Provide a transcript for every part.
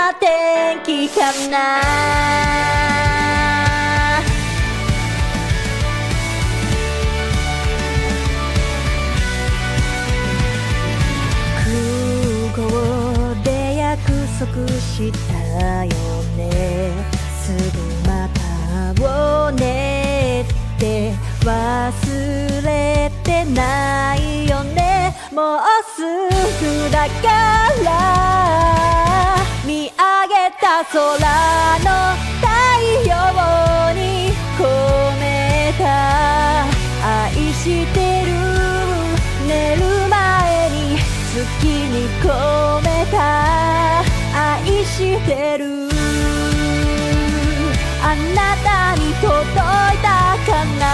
な天気かな。空港で約束したよね。すぐまたをねって忘れてないよね。もうすぐだから見上げた空の太陽に込めた愛してる。寝る前に月に込めた愛してる。あなたに届いたかな。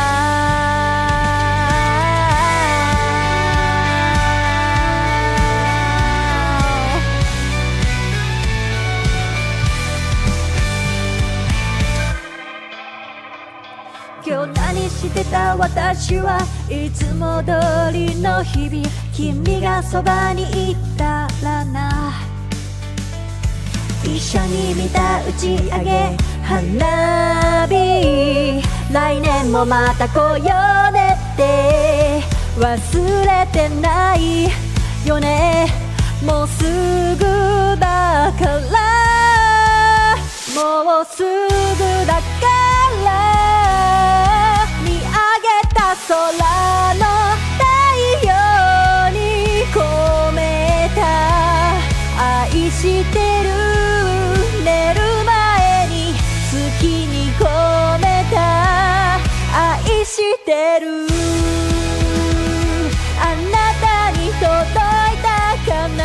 今日何してた私はいつも通りの日々。君がそばにいたらな。一緒に見た打ち上げ花火。来年もまた来ようねって忘れてないよね。もうすぐだからもうすぐだから見上げた空の太陽に込めた愛してる。寝る前に月に込めた愛してる。あなたに届いたかな。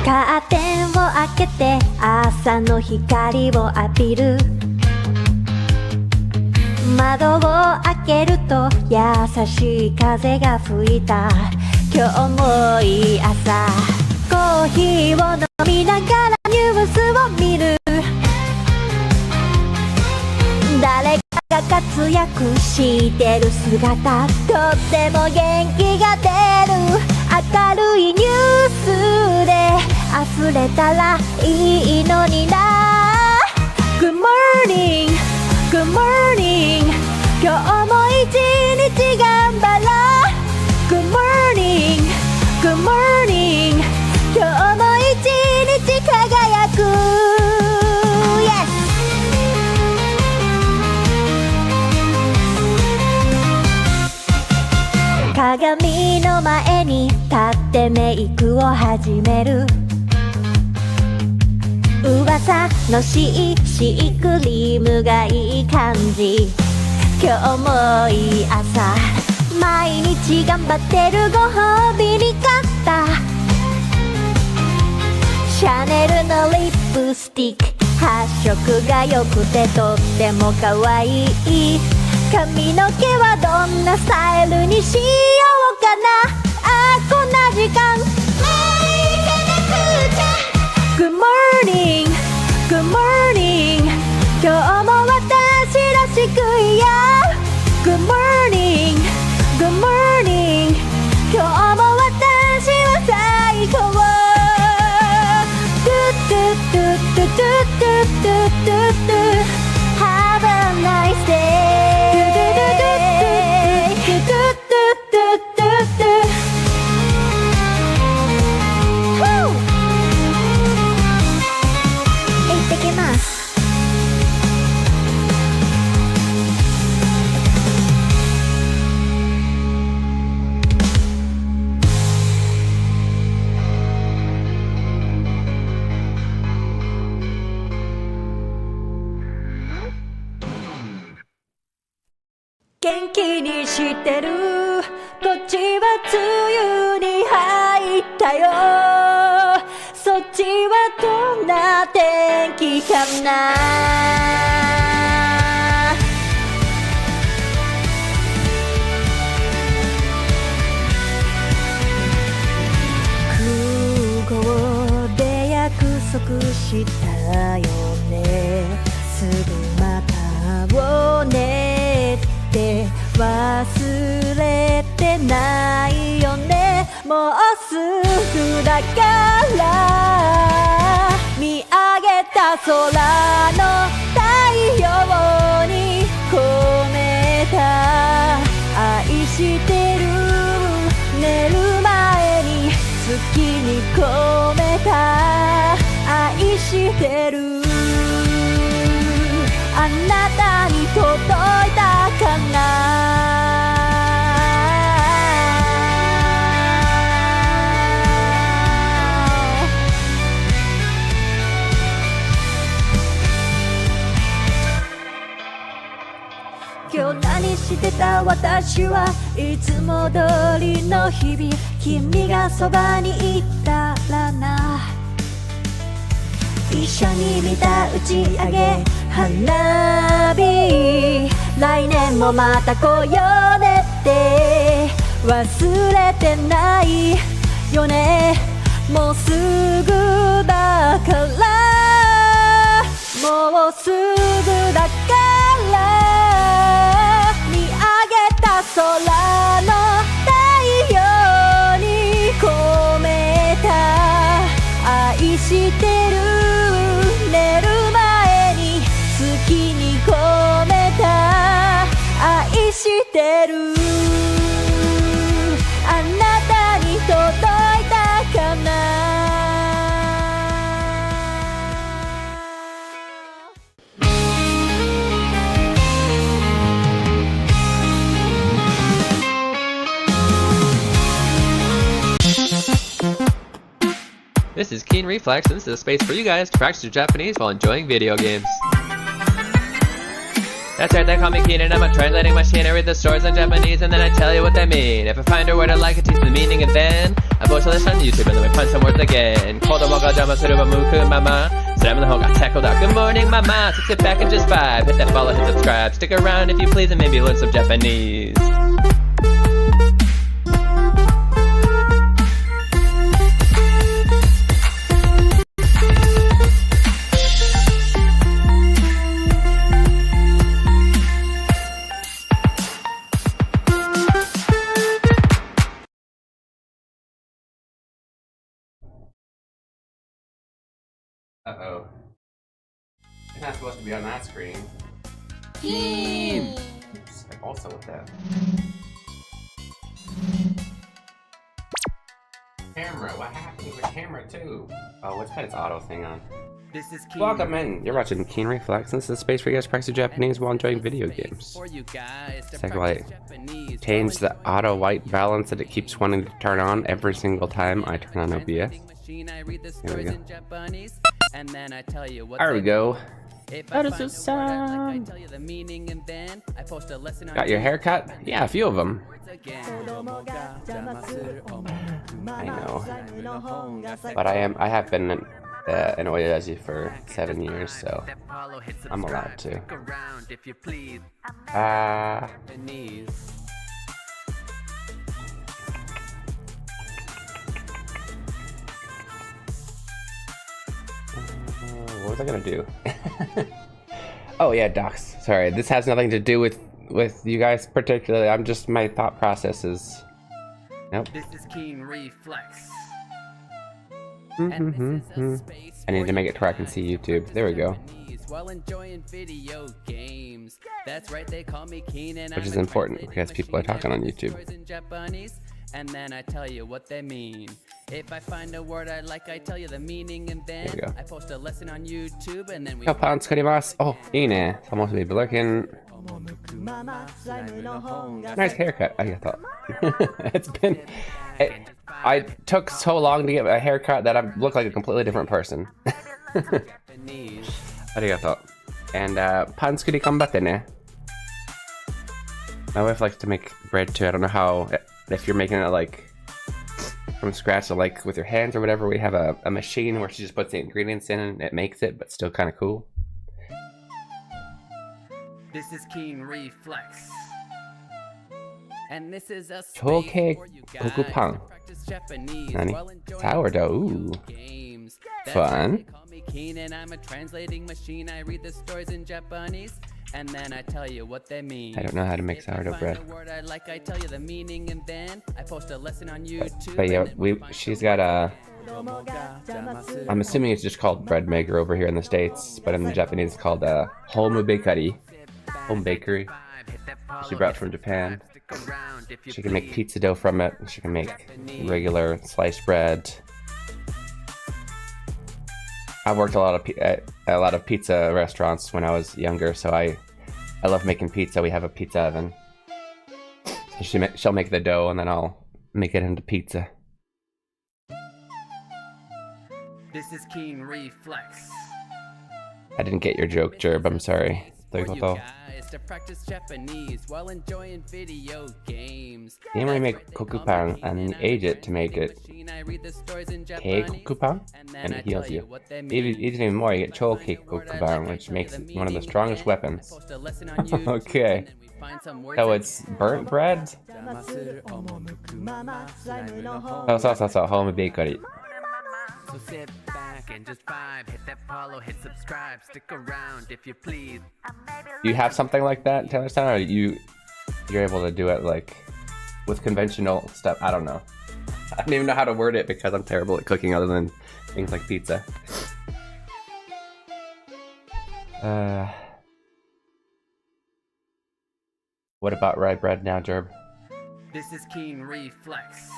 カーテンを開けて朝の光を浴びる。窓を開けると優しい風が吹いた。今日もいい朝。コーヒーを飲みながらニュースを見る。誰かが活躍してる姿、とっても元気が出る。明るいニュースで溢れたらいいのにな。 Good morning, good morning 今日も一日頑張ろう。 Good morning, good morning 今日も一日輝く。 Yes鏡の前に立ってメイクを始める。噂のシークリームがいい感じ。今日もいい朝。毎日頑張ってるご褒美に買ったシャネルのリップスティック。発色が良くてとっても可愛い。髪の毛はどんなスタイルにしようかな。あーこんな時間Good morning, good morning 今日も私らしくいよう。 Good morning, good morning 今日も私は最高。トゥトゥトゥトゥトゥトゥトゥトゥ Have a nice day トゥトゥトゥトゥトゥトゥトゥ元気にしてる。こっちは梅雨に入ったよ。そっちはどんな天気かな。空くしたよねすぐまたをねって忘れてないよねもうすぐだから見上げた空の太陽に込めた愛してる寝る前に月に込めた愛してるあなたに届いたかな今日何してた私はいつも通りの日々君がそばにいたらな一緒に見た打ち上げ花火来年もまた来ようねって忘れてないよねもうすぐだからもうすぐだから見上げた空の太陽に込めた愛してる寝る前に月に込めた愛してるあなたに届いたかなThis is Keen Reflex, and this is a space for you guys to practice your Japanese while enjoying video games. That's right, they call me Keen and I'm a translating machine. I read the stories in Japanese and then I tell you what they mean. If I find a word I like, I teach the meaning and then I post a list on YouTube and then we find some words again. Kodomo ga jama suru wa muku mama. Slam the hole got tackled out. Good morning, mama. So sit back and just vibe. Hit that follow, hit subscribe. Stick around if you please and maybe learn some Japanese. Uh-oh. It's not supposed to be on that screen. Keen! Also with that. Camera, what happened to the camera too? Oh, what's got its auto thing on? This is Keen. Welcome in. You're watching Keen Reflex, and this is a space where you guys practice Japanese while enjoying video games. Second light. Change the auto white balance that it keeps wanting to turn on every single time I turn on OBS. Here we go. There we go. That is a sound. Got your haircut? Yeah, a few of them. I know. But I have been an oyaji for 7 years, so I'm allowed to. What was I gonna do? Oh yeah, docs. Sorry, this has nothing to do with you guys particularly. I'm just, my thought process is. Nope. This is Keen Reflex. I need to make it to where I can see YouTube. There we go. While enjoying video games. That's right, they call me Keen and Which is important because people are talking on YouTube. And then I tell you what they mean. If I find a word I like, I tell you the meaning, and then I post a lesson on YouTube, and then we. Oh, いいね. Someone to be looking. Nice haircut. I thought. It's been. I took so long to get a haircut that I look like a completely different person. Arigato. And pansukuri ganbatte ne. My wife likes to make bread too. I don't know how, if you're making it like from scratch or like with your hands or whatever. We have a machine where she just puts the ingredients in and it makes it, but still kind of cool. This is Keen Reflex. And this is a Choke kokupan. Nani? Sourdough. Ooh. Fun. Keen and I'm a translating machine. I read the stories in Japanese and then I tell you what they mean. I don't know how to make If I sourdough find bread. a word I like, I tell you the meaning, and then I post a lesson on YouTube. But yeah, and then we find she's some got a. words. I'm assuming it's just called bread maker over here in the States, but in the Japanese it's called home bakery. Home bakery. She brought it from Japan. She can make pizza dough from it. She can make regular sliced bread. I worked a lot of pizza restaurants when I was younger, so I love making pizza. We have a pizza oven. So she'll make the dough and then I'll make it into pizza. This is Keen Reflex. I didn't get your joke, Jerb. I'm sorry. For you guys to practice Japanese while enjoying video games. You may make kokupang and then you age it to make it cake kokupang, and it heals you. Even more, you get choke kokupang, which makes it one of the strongest weapons. Okay. So it's burnt bread? So home bakery. So sit back and just vibe, hit that follow, hit subscribe, stick around if you please. Do you have something like that, Taylor Stein, or you're able to do it like with conventional stuff? I don't know. I don't even know how to word it because I'm terrible at cooking other than things like pizza. What about rye bread now, Jerb? This is Keen Reflex.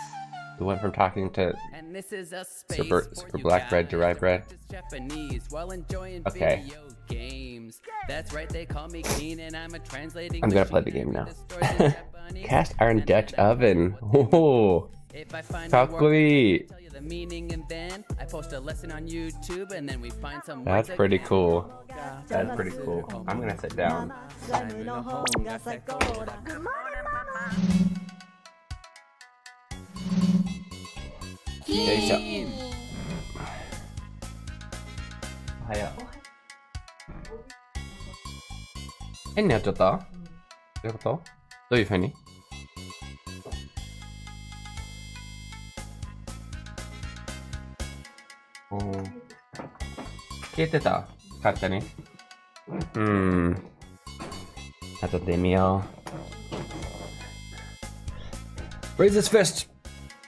We went from talking to And this is a space super for black bread to rye bread. Japanese while enjoying Okay. video games. That's right, they call me Keen and I'm a translating I'm gonna play the game now. Cast iron Dutch oven. Oh, If I find how a word, cool. I tell you the meaning, and then I post a lesson on YouTube, and then we find some That's words pretty again. cool. That's pretty cool. I'm gonna sit down. Keen. おはよう。変になっちゃった？どういうこと？どういう風に？消えてた？勝手に？後で見よう。Raise this fist!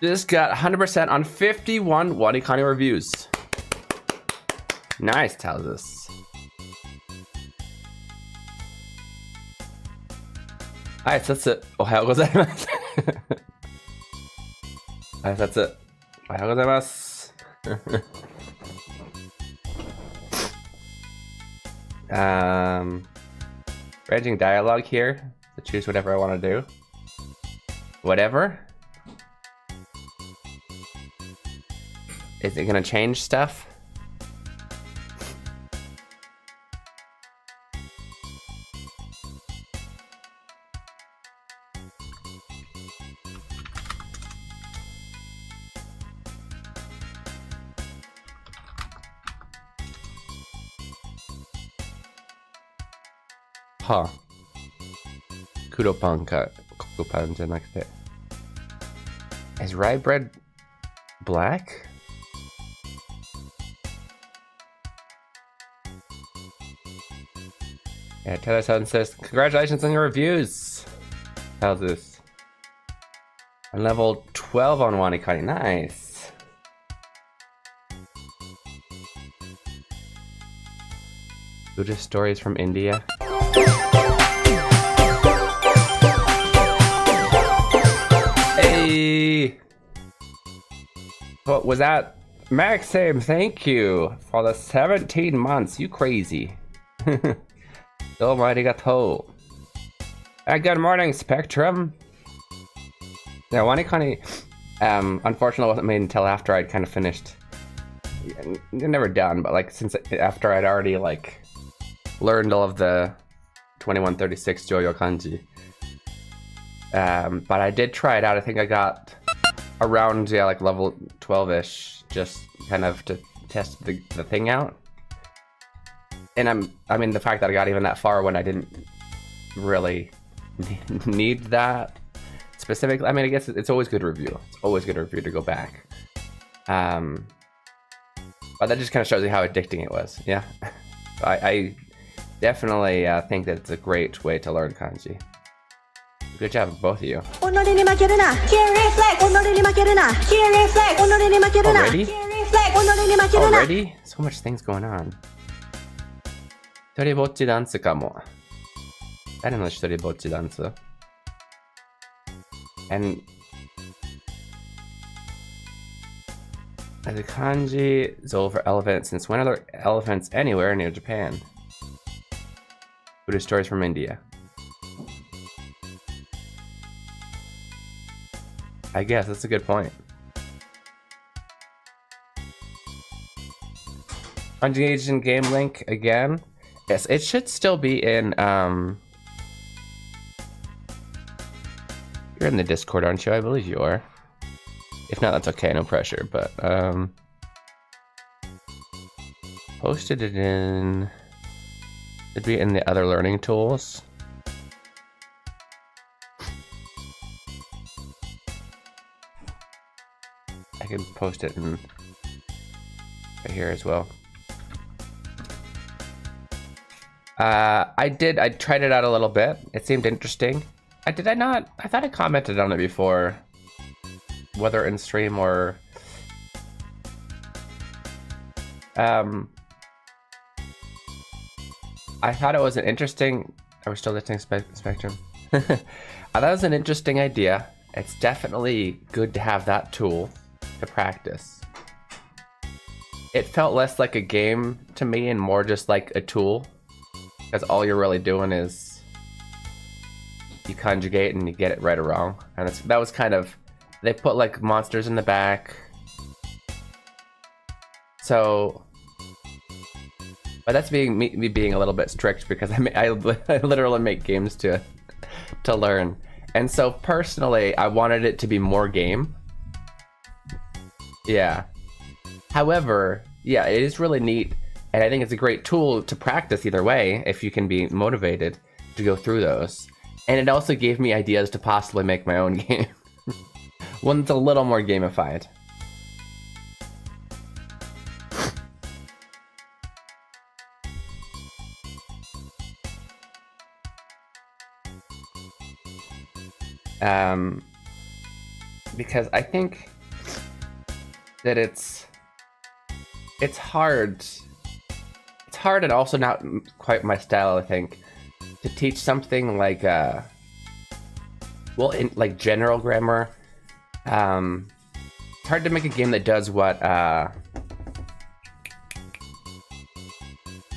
Just got 100% on 51 Wanikani reviews. Nice, tells us. Alright, so that's it. おはようございます。はい、that's it. おはようございます。Ranging dialogue here. So choose whatever I want to do. Whatever. Is it gonna change stuff? Huh. Kudopan ka kokupan じゃなくて. Is rye bread black? Yeah, Taylor-san says, congratulations on your reviews! How's this? I'm level 12 on Wanikani. Nice! Buddhist stories from India. Hey! What was that? Maxim, thank you for the 17 months. You crazy. Almighty gato. Good morning, Spectrum. Yeah, Wanikani, unfortunately wasn't made until after I'd kind of finished. Never done, but like since after I'd already like learned all of the 2136 Joyo kanji. But I did try it out. I think I got around, yeah, like level 12-ish, just kind of to test the thing out. And I mean, the fact that I got even that far when I didn't really need that specifically. I mean, I guess it's always good review. It's always good review to go back. But that just kind of shows you how addicting it was. Yeah. I definitely think that it's a great way to learn kanji. Good job, both of you. Already? Already? So much things going on. 一人ぼっちダンスかも。誰の一人ぼっちダンス? And the kanji is over elephant since when are there elephants anywhere near Japan? Buddhist stories from India. I guess that's a good point. Conjugation game link again. Yes, it should still be in you're in the Discord, aren't you? I believe you are. If not, that's okay, no pressure, but posted it in, it'd be in the other learning tools. I can post it in right here as well. I tried it out a little bit. It seemed interesting. Did I not? I thought I commented on it before. Whether in stream or... I thought it was an interesting... Are we still listening Spectrum? I thought it was an interesting idea. It's definitely good to have that tool to practice. It felt less like a game to me and more just like a tool. Because all you're really doing is you conjugate and you get it right or wrong. And that was kind of... They put like monsters in the back. So... But that's being me being a little bit strict because I literally make games to learn. And so personally, I wanted it to be more game. Yeah. However, yeah, it is really neat. And I think it's a great tool to practice either way if you can be motivated to go through those. And it also gave me ideas to possibly make my own game. One that's a little more gamified. Because I think that it's hard. It's hard and also not quite my style, I think, to teach something like well, in like general grammar. It's hard to make a game that does what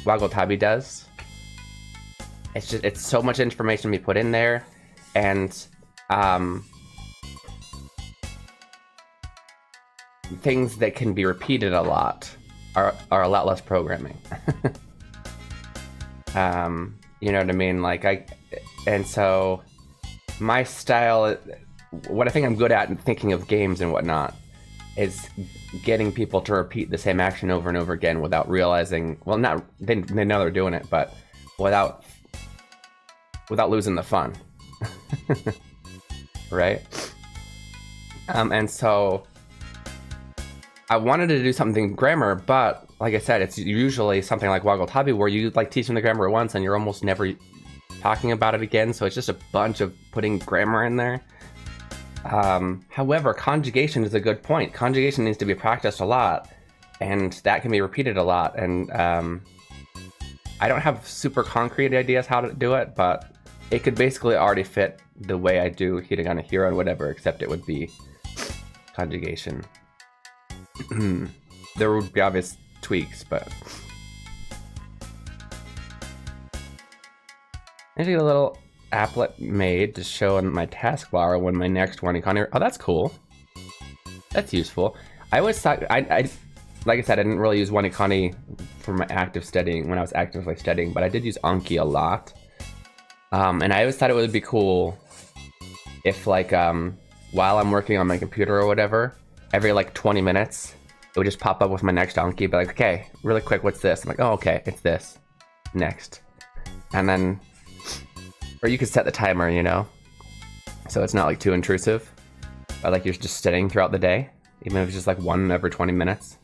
Wagotabi does. It's so much information to be put in there, and things that can be repeated a lot are a lot less programming. You know what I mean? And so my style, what I think I'm good at in thinking of games and whatnot, is getting people to repeat the same action over and over again without realizing, well, they know they're doing it, but without losing the fun. Right? And so I wanted to do something grammar, but like I said, it's usually something like Wagotabi where you like teach them the grammar once and you're almost never talking about it again, so it's just a bunch of putting grammar in there. However, conjugation is a good point. Conjugation needs to be practiced a lot, and that can be repeated a lot, and I don't have super concrete ideas how to do it, but it could basically already fit the way I do hiragana hero and whatever, except it would be conjugation. There would be obvious tweaks, but I need to get a little applet made to show in my taskbar when my next one econ. Oh, that's cool. That's useful. I always thought like I said, I didn't really use one economy for my active studying when I was actively studying, but I did use Anki a lot. And I always thought it would be cool if like while I'm working on my computer or whatever, every like 20 minutes, it would just pop up with my next Anki, be like, okay, really quick, what's this? I'm like, oh, okay, it's this. Next. And then, or you could set the timer, you know? So it's not like too intrusive. But like you're just studying throughout the day, even if it's just like one every 20 minutes.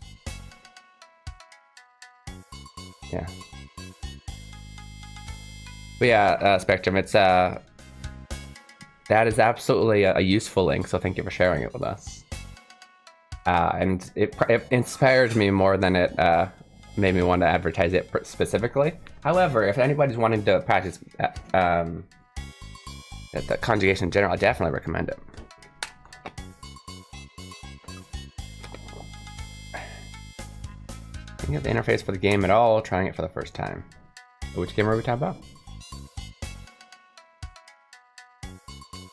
Yeah. But yeah, Spectrum, it's that is absolutely a useful link, so thank you for sharing it with us. And it inspired me more than it made me want to advertise it specifically. However, if anybody's wanting to practice the conjugation in general, I definitely recommend it. Looking at the interface for the game at all, trying it for the first time. Which game are we talking about?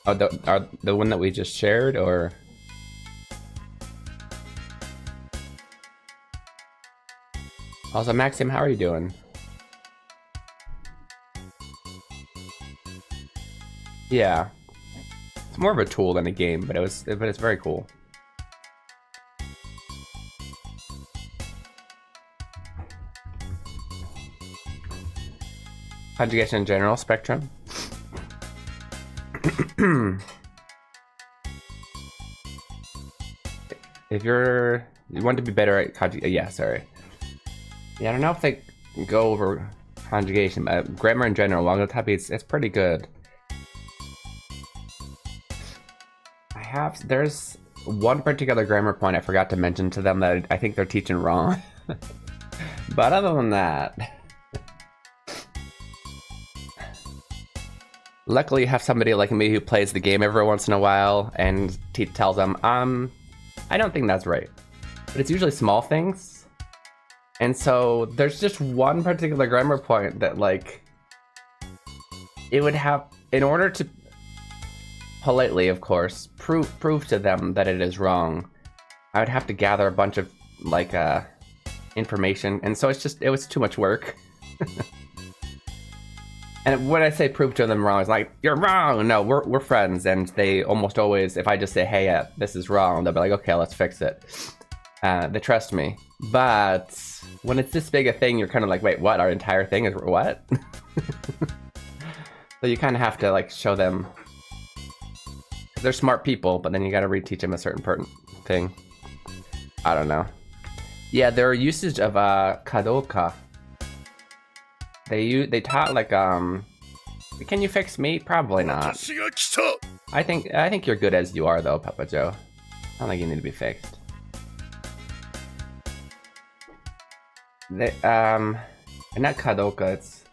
Oh, the one that we just shared, or? Also, Maxim, how are you doing? Yeah, it's more of a tool than a game, but it's very cool. Conjugation in general, Spectrum. If you want to be better at conjugation, yeah, sorry. Yeah, I don't know if they go over conjugation, but grammar in general, it's pretty good. There's one particular grammar point I forgot to mention to them that I think they're teaching wrong. But other than that, luckily you have somebody like me who plays the game every once in a while and tells them, I don't think that's right. But it's usually small things. And so there's just one particular grammar point that, like, it would have, in order to politely, of course, prove to them that it is wrong, I would have to gather a bunch of, like, information. And so it was too much work. And when I say prove to them wrong, it's like, you're wrong! No, we're friends, and they almost always, if I just say, hey, this is wrong, they'll be like, okay, let's fix it. They trust me. But when it's this big a thing, you're kind of like, wait, what? Our entire thing is what? So you kind of have to, like, show them. They're smart people, but then you gotta reteach them a certain thing. I don't know. Yeah, their usage of kadoka. They taught, like, can you fix me? Probably not. I think you're good as you are, though, Papa Joe. I don't think you need to be fixed. And not kadoka, it's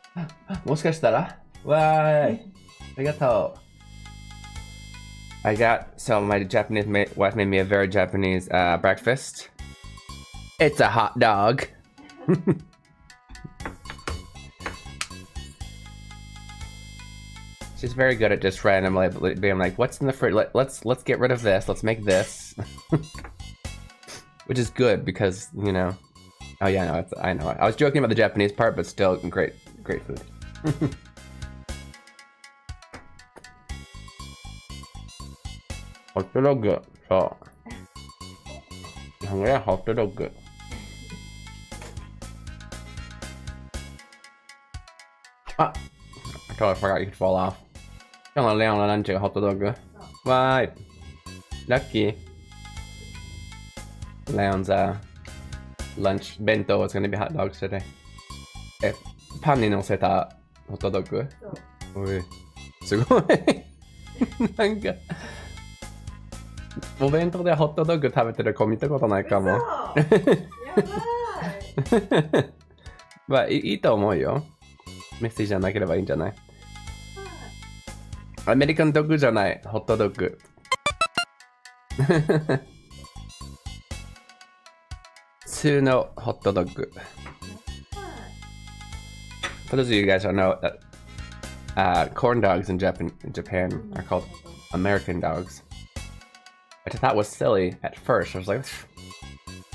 もしかしたら? Why? Arigatou. So my Japanese wife made me a very Japanese breakfast. It's a hot dog. She's very good at just randomly being like, what's in the fridge? Let's get rid of this. Let's make this. Which is good because, you know. Oh yeah, no, I know. I was joking about the Japanese part, but still great food. Hot dog. So. Yeah, hot dog. Ah, I totally forgot you could fall off. Come Leon lunch hot dog. Why? Lucky. Leon's lunch bento is gonna be hot dogs today. パンに乗せたホットドッグ。おい、すごい。なんかお弁当でホットドッグ食べてる子見たことないかも。やばい。まあいいと思うよ。メッセージじゃなければいいんじゃない？アメリカンドッグじゃない、ホットドッグ。普通のホットドッグ。For those of you guys who don't know, corn dogs in Japan are called American dogs. Which I thought was silly at first. I was like,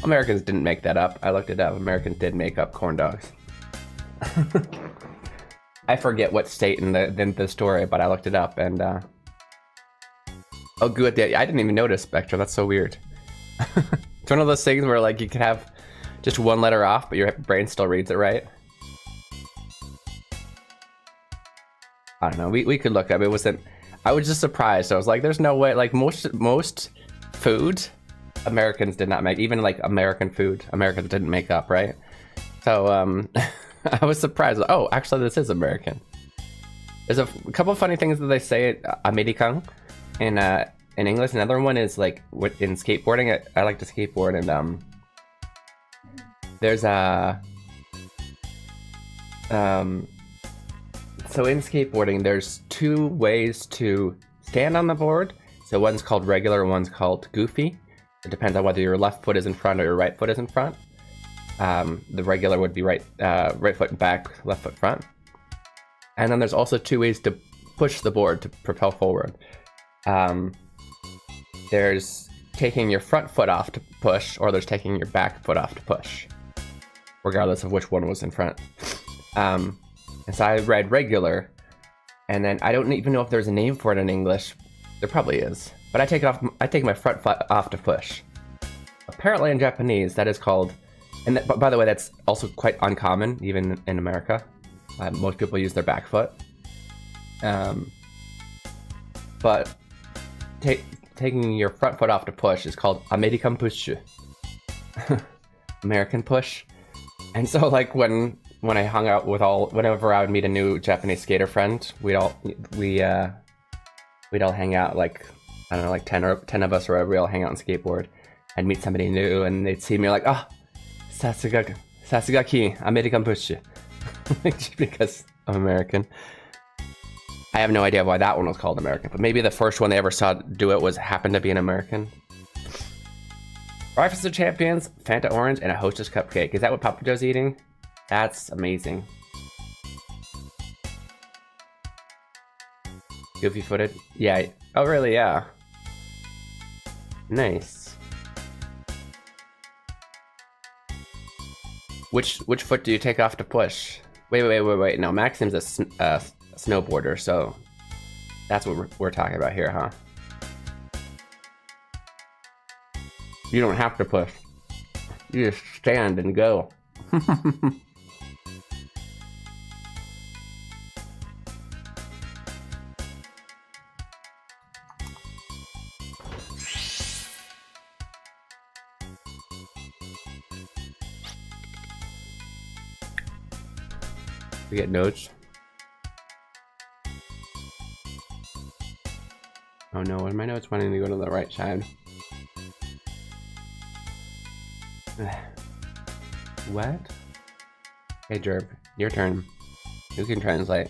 Americans didn't make that up. I looked it up. Americans did make up corn dogs. I forget what state in the story, but I looked it up and oh good, I didn't even notice Spectra. That's so weird. It's one of those things where, like, you could have just one letter off, but your brain still reads it right. I don't know. We could look up. It wasn't. I was just surprised. I was like, "There's no way." Like most food, Americans did not make. Even like American food, Americans didn't make up, right? So I was surprised. Oh, actually, this is American. There's a couple funny things that they say American in English. Another one is like in skateboarding. I like to skateboard, and there's a so in skateboarding, there's two ways to stand on the board. So one's called regular, one's called goofy. It depends on whether your left foot is in front or your right foot is in front. The regular would be right foot back, left foot front. And then there's also two ways to push the board to propel forward. There's taking your front foot off to push, or there's taking your back foot off to push, regardless of which one was in front. And so I read regular, and then I don't even know if there's a name for it in English. There probably is, but I take my front foot off to push. Apparently in Japanese that is called, and by the way, that's also quite uncommon even in America. Most people use their back foot. But taking your front foot off to push is called American push. American push. And so like when I hung out with whenever I would meet a new Japanese skater friend, we'd all hang out, like, I don't know, like 10 of us or whatever. We all hang out and skateboard. I'd meet somebody new and they'd see me like, oh, Sasuga ki American push. Because I'm American. I have no idea why that one was called American, but maybe the first one they ever saw do it happened to be an American. Breakfast of Champions, Fanta Orange, and a Hostess cupcake. Is that what Papa Joe's eating? That's amazing. Goofy footed? Yeah. Oh, really? Yeah. Nice. Which foot do you take off to push? Wait. No, Maxim's a snowboarder, so that's what we're talking about here, huh? You don't have to push. You just stand and go. We get notes. Oh no, are my notes wanting to go to the right side? What? Hey Jerb, your turn. You can translate.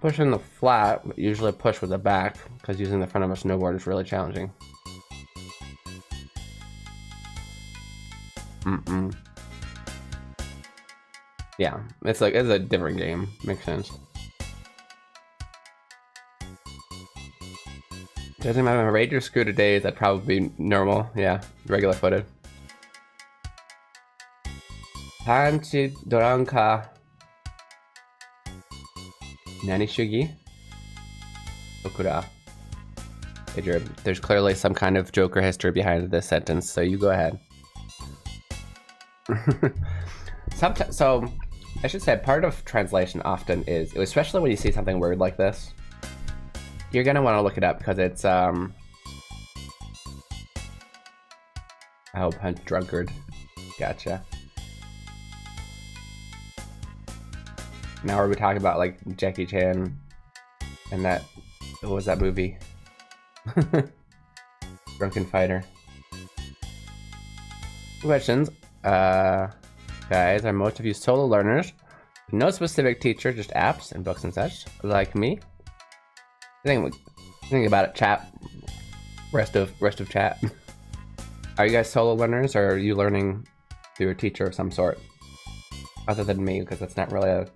Push in the flat, but usually push with the back, because using the front of a snowboard is really challenging. Yeah, it's a different game. Makes sense. Doesn't matter if I rate your screw today, that'd probably be normal. Yeah, regular footed. Panchi Doranka Nani Shugi? Okura. Hey, there's clearly some kind of Joker history behind this sentence, so you go ahead. So, I should say, part of translation often is, especially when you see something weird like this, you're gonna want to look it up because it's, oh, punch drunkard. Gotcha. Now are we talking about like Jackie Chan and that, what was that movie? Drunken Fighter. Questions. Guys, are most of you solo learners? No specific teacher, just apps and books and such, like me? Think about it, chat. Rest of chat. Are you guys solo learners, or are you learning through a teacher of some sort? Other than me, because that's not really a,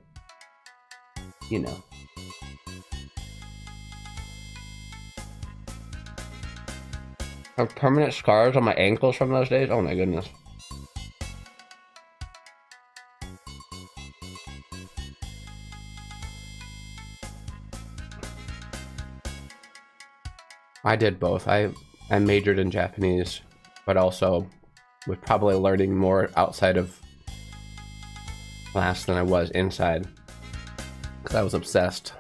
you know. I have permanent scars on my ankles from those days. Oh my goodness. I did both. I majored in Japanese, but also was probably learning more outside of class than I was inside, because I was obsessed.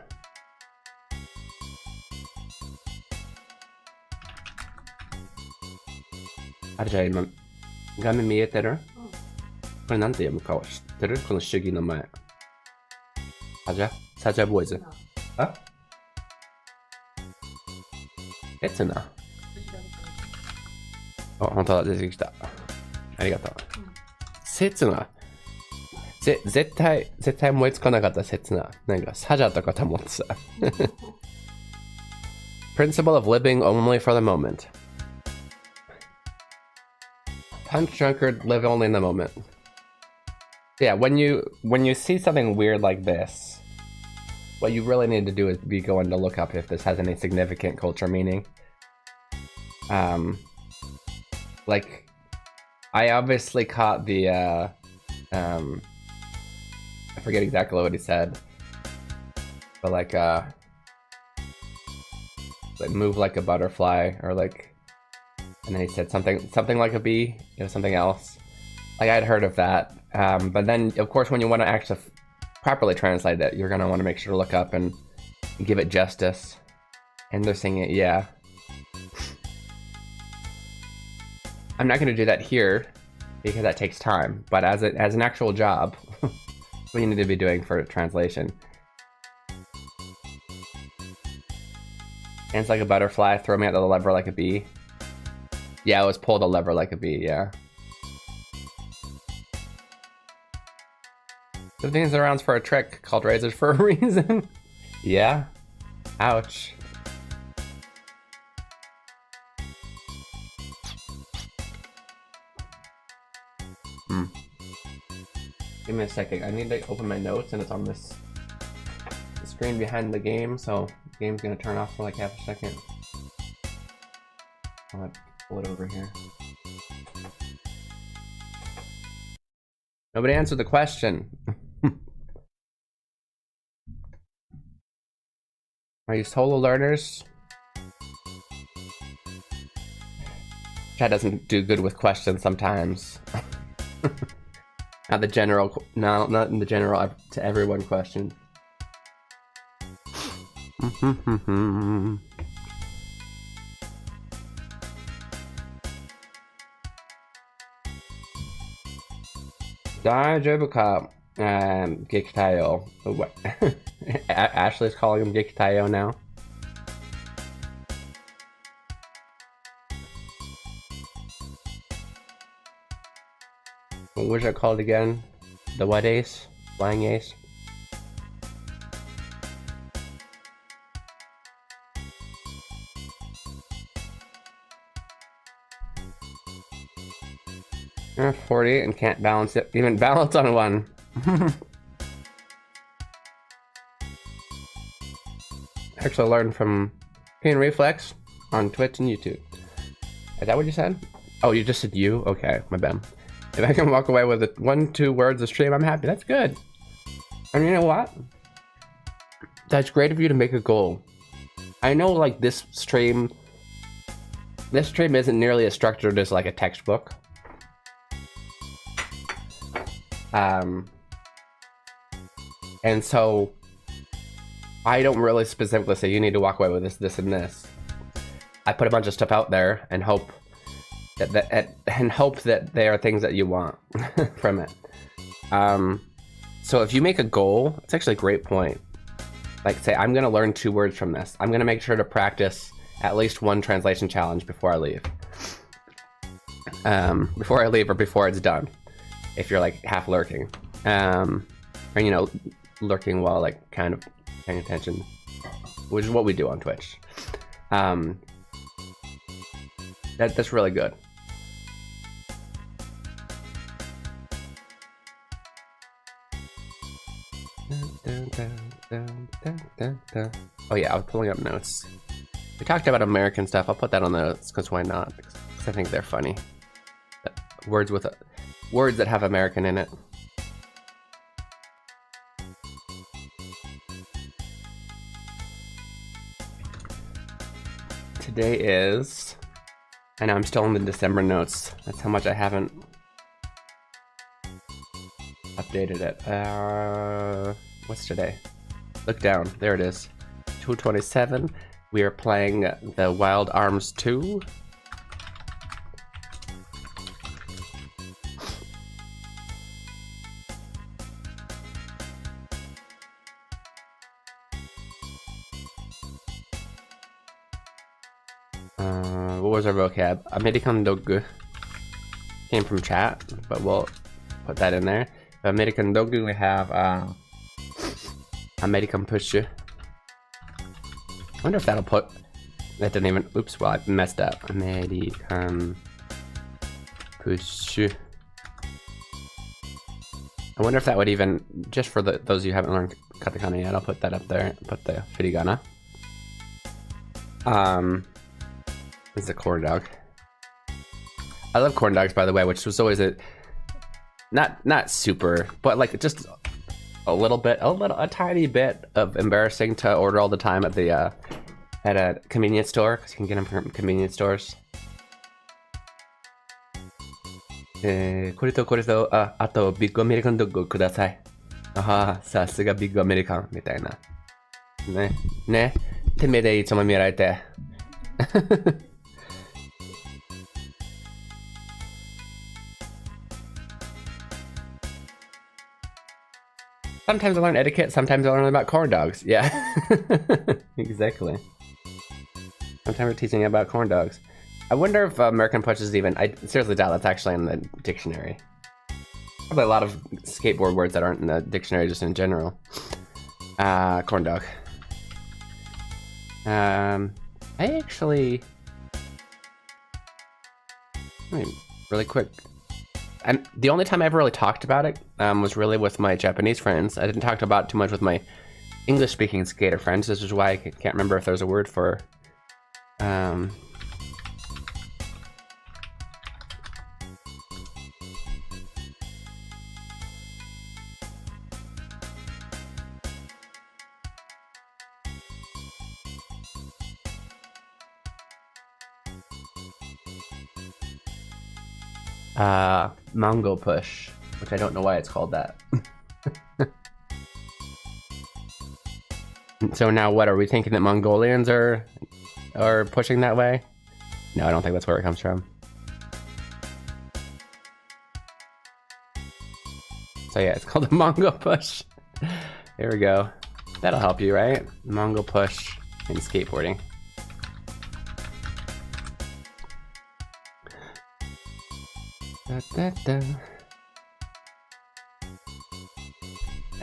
あ、じゃあ今、画面見えてる？これなんて読むかは知ってる？この主義の前。サジャボーイズ。あ？刹那。あ、本当だ、出てきた。ありがとう。刹那。絶対思いつかなかった刹那。なんか、サジャとかと思ってた。Principle of living only for the moment. Punch drunkard, live only in the moment. Yeah, when you see something weird like this, what you really need to do is be going to look up if this has any significant culture meaning. Like, I obviously caught the, I forget exactly what he said, but like move like a butterfly, or like, and then he said something like a bee, something else. Like, I'd heard of that, but then of course when you want to actually properly translate it, you're gonna want to make sure to look up and give it justice. And they're saying it, yeah. I'm not gonna do that here because that takes time, but as an actual job, what you need to be doing for translation. Dance like a butterfly, throw me at the lever like a bee. Yeah, it was pull the lever like a bee, yeah. The things around for a trick, called razors for a reason. Yeah? Ouch. Give me a second. I need to open my notes, and it's on this screen behind the game, so the game's gonna turn off for like half a second. I'll pull it over here. Nobody answered the question. Are you solo learners? Chat doesn't do good with questions sometimes. Not the general, no, not in the general to everyone question. Daijoubu Gekitayo. What? Ashley's calling him Gekitayo now. What was it called again? The what ace? Flying ace? Yeah, 40 and can't balance it. Even balance on one. Actually learned from Keen Reflex on Twitch and YouTube. Is that what you said? Oh, you just said you? Okay, my bad. If I can walk away with 1-2 words a stream, I'm happy. That's good. And you know what? That's great of you to make a goal. I know, like, this stream isn't nearly as structured as like a textbook. And so I don't really specifically say you need to walk away with this, this, and this. I put a bunch of stuff out there and hope that they are things that you want from it. So if you make a goal, it's actually a great point. Like, say, I'm gonna learn 2 words from this. I'm gonna make sure to practice at least 1 translation challenge before I leave. Before I leave or before it's done. If you're like half lurking. Or, you know, lurking while like kind of paying attention. Which is what we do on Twitch. That's really good. Oh yeah, I was pulling up notes. We talked about American stuff. I'll put that on the notes because why not? Because I think they're funny. Words that have American in it. Today is, I know I'm still in the December notes. That's how much I haven't updated it. What's today? Look down, there it is. 227. We are playing the Wild Arms 2. what was our vocab? American dog came from chat, but we'll put that in there. American dog, we have American push. I wonder if that'll put. That didn't even. Oops, well, I messed up. American push. I wonder if that would even, just for those of you who haven't learned katakana yet, I'll put that up there. Put the furigana. This is a corn dog. I love corn dogs, by the way, which was always a not super, but like just a tiny bit of embarrassing to order all the time at the at a convenience store, because you can get them from convenience stores. これとこれと、あとビッグアメリカンドッグをください。ああ、さすがビッグアメリカンみたいな。ね、てめえでいつも見られて。Sometimes I learn etiquette, sometimes I learn about corn dogs. Yeah, exactly. Sometimes we're teaching about corn dogs. I wonder if American Push is even. I seriously doubt that's actually in the dictionary. Probably a lot of skateboard words that aren't in the dictionary just in general. Corn dog. I actually. I mean, really quick. And the only time I ever really talked about it was really with my Japanese friends. I didn't talk about it too much with my English-speaking skater friends. This is why I can't remember if there's a word for. Mongol push, which I don't know why it's called that. So now what, are we thinking that Mongolians are pushing that way? No, I don't think that's where it comes from. So yeah, it's called the Mongol push. There we go. That'll help you, right? Mongol push in skateboarding.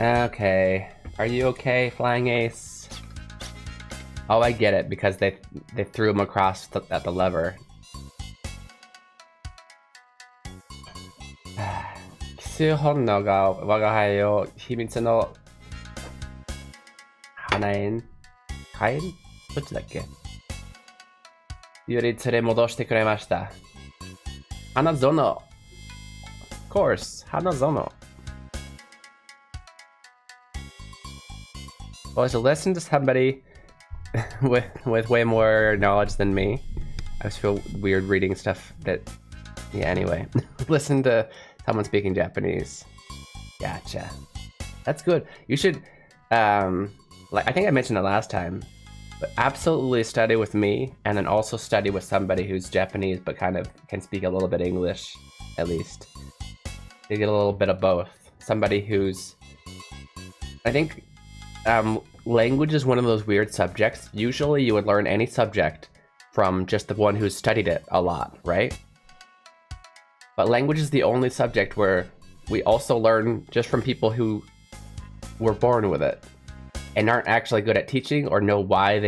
Okay, are you okay, Flying Ace? Oh, I get it, because they threw him across at the lever. Kisu honno ga wagahae o himitsu no hanaen kaen? どっちだっけ? より連れ戻してくれました。Hanazono. Of course, Hanazono. Well, I should listen to somebody with way more knowledge than me. I just feel weird reading stuff that. Yeah. Anyway, listen to someone speaking Japanese. Gotcha. That's good. You should, like I think I mentioned it last time, but absolutely study with me, and then also study with somebody who's Japanese but kind of can speak a little bit English, at least. You get a little bit of both. Somebody who's, I think, language is one of those weird subjects. Usually you would learn any subject from just the one who's studied it a lot, right? But language is the only subject where we also learn just from people who were born with it and aren't actually good at teaching or know why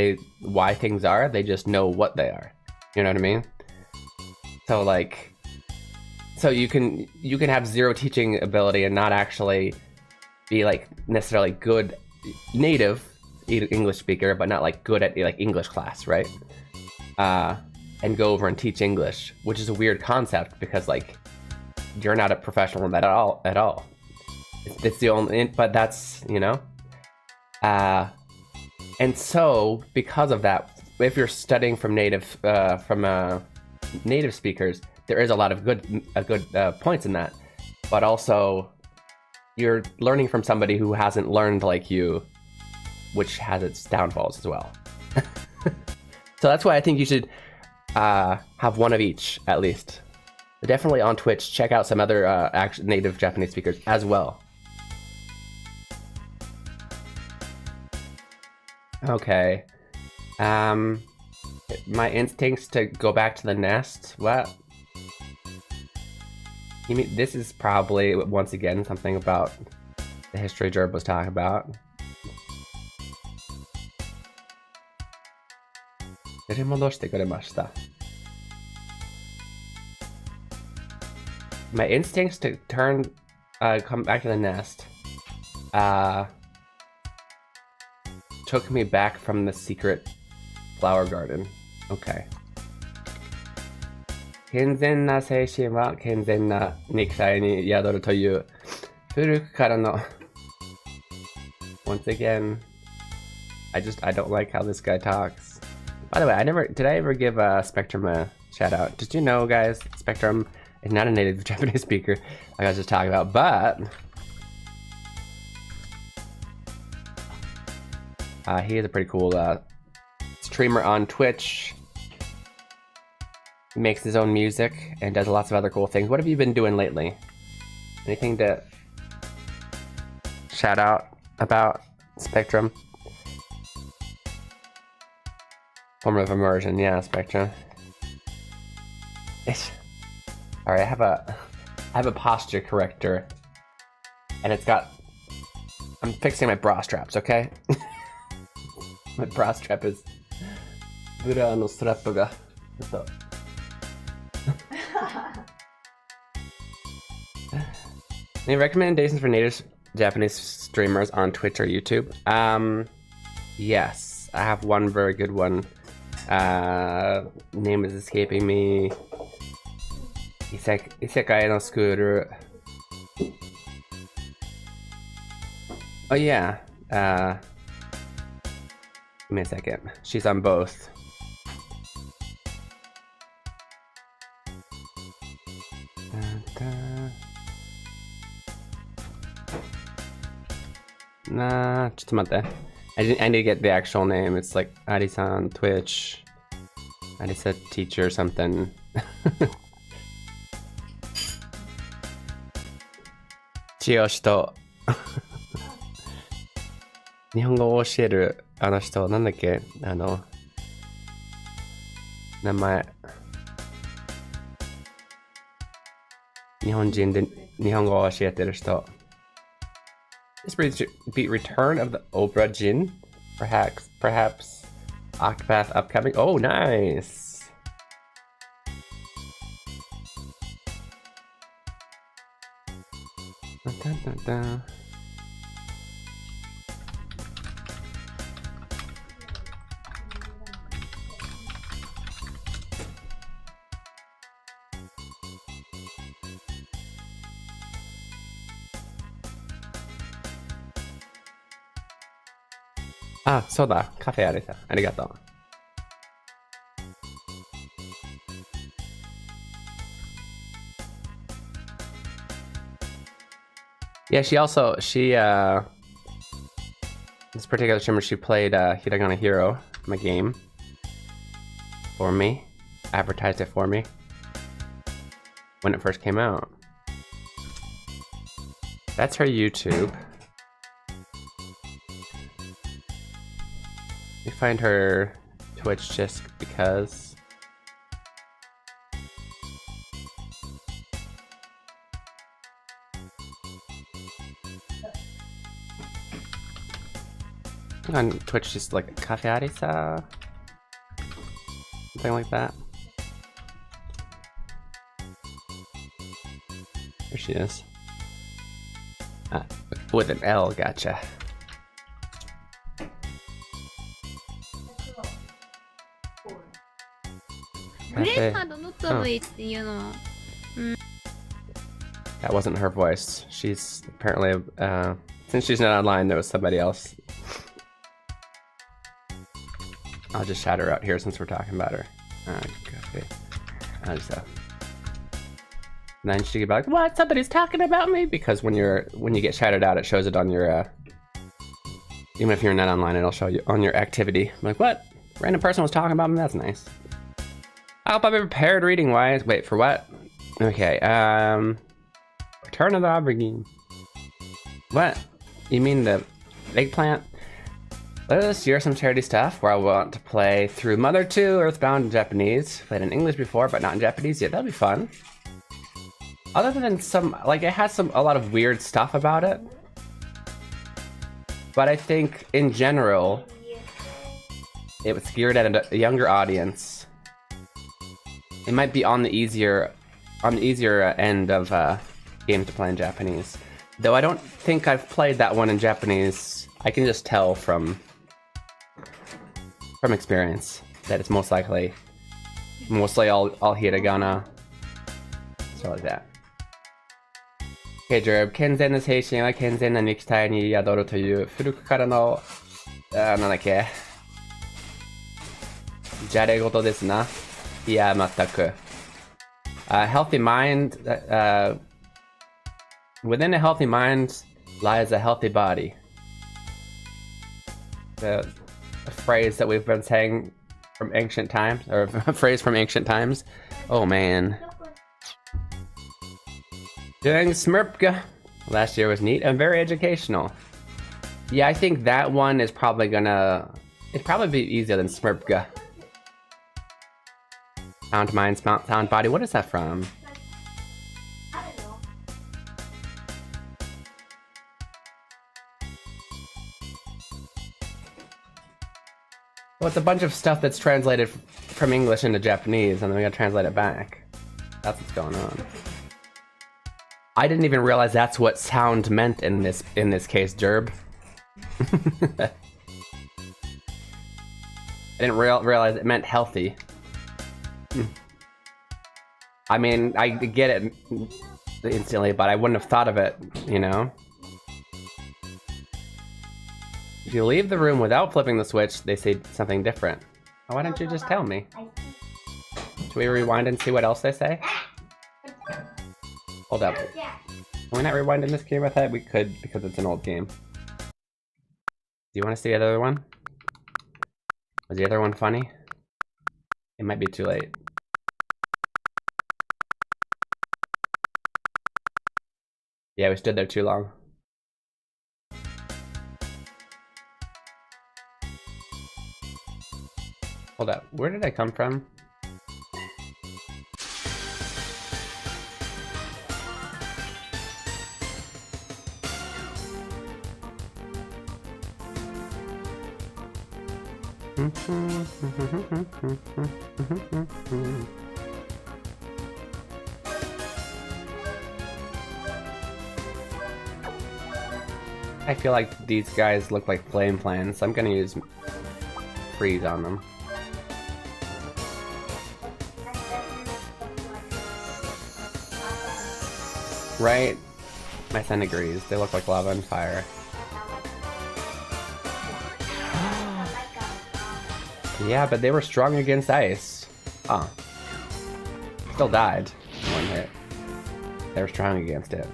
things are. They just know what they are. You know what I mean? So like, so you can have zero teaching ability and not actually be like necessarily good native English speaker, but not like good at like English class, right? And go over and teach English, which is a weird concept because like you're not a professional in that at all. It's the only, but that's, you know. And so because of that, if you're studying from native speakers, there is a lot of good points in that, but also you're learning from somebody who hasn't learned like you, which has its downfalls as well. So that's why I think you should have one of each at least. Definitely on Twitch, check out some other native Japanese speakers as well. Okay. My instincts to go back to the nest? What? You mean this is probably once again something about the history Jerb was talking about. My instincts to come back to the nest took me back from the secret flower garden. Okay. 健全な精神は健全な肉体に宿るという古くからの Once again, I don't like how this guy talks. By the way, did I ever give Spectrum a shout out? Did you know, guys, Spectrum is not a native Japanese speaker like I was just talking about, but he is a pretty cool streamer on Twitch. He makes his own music and does lots of other cool things. What have you been doing lately? Anything to shout out about, Spectrum? Form of immersion, yeah, Spectrum. Alright, I have a posture corrector. And it's got... I'm fixing my bra straps, okay? My bra strap is... Bra no strap ga... Any recommendations for native Japanese streamers on Twitch or YouTube? Yes, I have one very good one. Name is escaping me. Isekai no School. Oh yeah. Give me a second. She's on both. Nah, just I need to get the actual name. It's like Ari-san, Twitch. Ari-san teacher or something. 千代と日本語を教えるあの人なんだっけ名前日本人で日本語を教えてる人 This beat Return of the Obra Jin, perhaps Octopath upcoming. Oh, nice. Ah, そうだ。カフェあれさ。ありがとう。Yeah, this particular streamer, she played Hiragana Hero, my game, for me, advertised it for me when it first came out. That's her YouTube. Let me find her Twitch just because. On Twitch, just like Cafe Arisa, something like that. There she is. With an L, gotcha. Cafe. That wasn't her voice. She's apparently, since she's not online, there was somebody else. I'll just shout her out here since we're talking about her. Okay. I'll just, and then she could be like, "What? Somebody's talking about me?" Because when you get shouted out, it shows it on your even if you're not online, it'll show you on your activity. I'm like, what? Random person was talking about me? That's nice. I hope I've been prepared reading wise. Wait, for what? Okay, Return of the Aubergine. What? You mean the eggplant? Later this year, some charity stuff where I want to play through Mother 2 Earthbound in Japanese. Played in English before, but not in Japanese yet. That'll be fun. Other than some, like, it has a lot of weird stuff about it. But I think, in general, it was geared at a younger audience. It might be on the easier end of games to play in Japanese. Though I don't think I've played that one in Japanese. I can just tell from experience that it's mostly all hiragana, stuff like that. Okay, Jerb. 健全な精神は健全な肉体に宿るという古くからのなんだっけ、じゃれ事ですな。いや、全く。A healthy mind, within a healthy mind lies a healthy body. A phrase that we've been saying from ancient times, or a phrase from ancient times. Oh man. Doing Smurpga last year was neat and very educational. Yeah, I think that one is probably it'd probably be easier than Smurpga. Sound mind, sound body. What is that from? Well, it's a bunch of stuff that's translated from English into Japanese, and then we gotta translate it back. That's what's going on. I didn't even realize that's what sound meant in this case, Jerb. I didn't realize it meant healthy. I mean, I get it instantly, but I wouldn't have thought of it, you know? If you leave the room without flipping the switch, they say something different. Oh, why don't you just tell me? Should we rewind and see what else they say? Hold up. Can we not rewind in this game? I thought we could because it's an old game. Do you want to see the other one? Was the other one funny? It might be too late. Yeah, we stood there too long. Hold up, where did I come from? I feel like these guys look like flame plants, so I'm gonna use freeze on them. Right? My son agrees. They look like lava and fire. Yeah, but they were strong against ice. Huh. Still died in one hit. They were strong against it.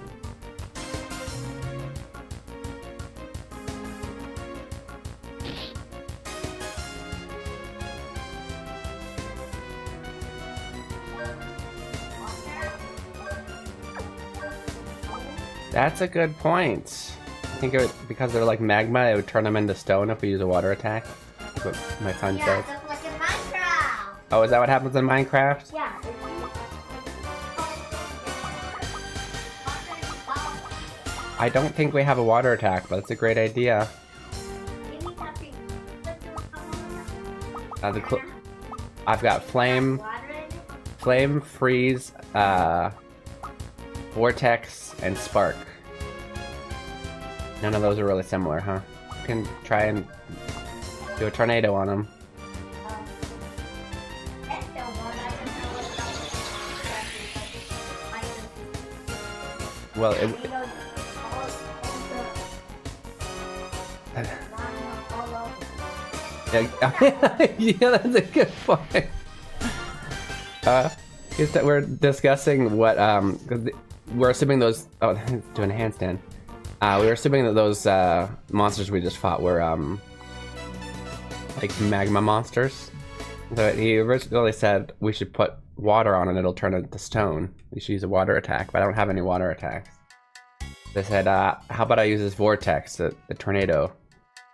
That's a good point. I think it would, because they're like magma, it would turn them into stone if we use a water attack. That's what my son says. Just like in Minecraft. Oh, is that what happens in Minecraft? Yeah. I don't think we have a water attack, but it's a great idea. I've got flame, freeze, vortex, and spark. None of those are really similar, huh? You can try and do a tornado on them. Well, yeah, that's a good point. Is that we're discussing what we're assuming those. Oh, doing a handstand. We were assuming that those monsters we just fought were like magma monsters. So he originally said we should put water on and it'll turn into stone. We should use a water attack, but I don't have any water attacks. They said, how about I use this vortex, the tornado,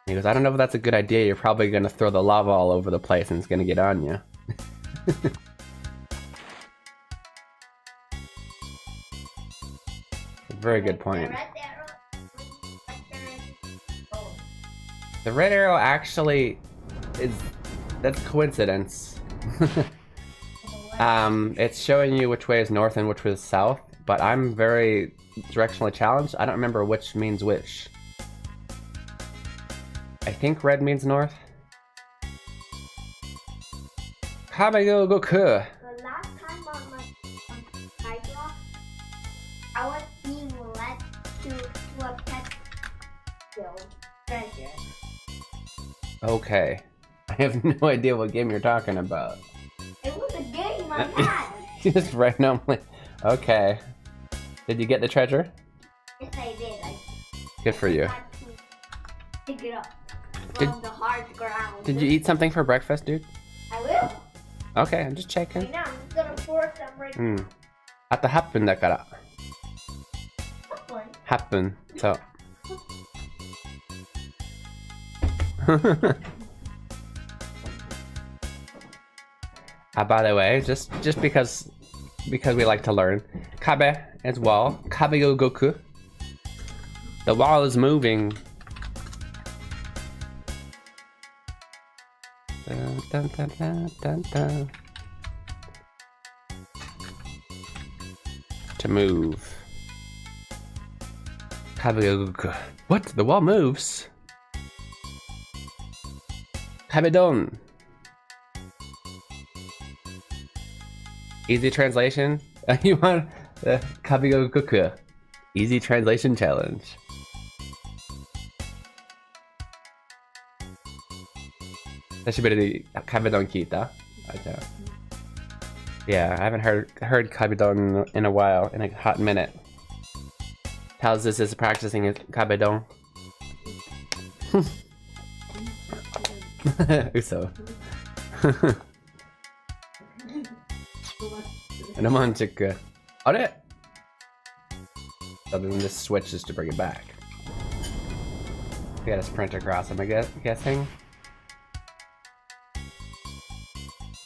He goes, I don't know if that's a good idea. You're probably gonna throw the lava all over the place and it's gonna get on you. Very good point. The red arrow actually is, that's coincidence. It's showing you which way is north and which way is south, but I'm very directionally challenged. I don't remember which means which. I think red means north. Kabayo Goku. The last time on my sidewalk, I was being led to a pet treasure. Okay. I have no idea what game you're talking about. It was a game I had. Just randomly. Okay. Did you get the treasure? Yes, I did. Good for you. I had to dig it up from the hard ground. Did you eat something for breakfast, dude? I will. Okay, I'm just checking. Right now, I'm just gonna pour some right now. あと8分だから。8分。そう。By the way, just because we like to learn, Kabe as well. Kabe go Goku. The wall is moving. Dun, dun, dun, dun, dun, dun. To move. Kabe go Goku. What? The wall moves. Kabedon. Easy translation. You want the Kabigo Goku. Easy translation challenge.久しぶりに Kabedon kita. Yeah, I haven't heard Kabedon in a while, in a hot minute. How's this is practicing Kabedon? Uso. Romantic. On it. Other than this switch just to bring it back. We gotta sprint across, am I guessing?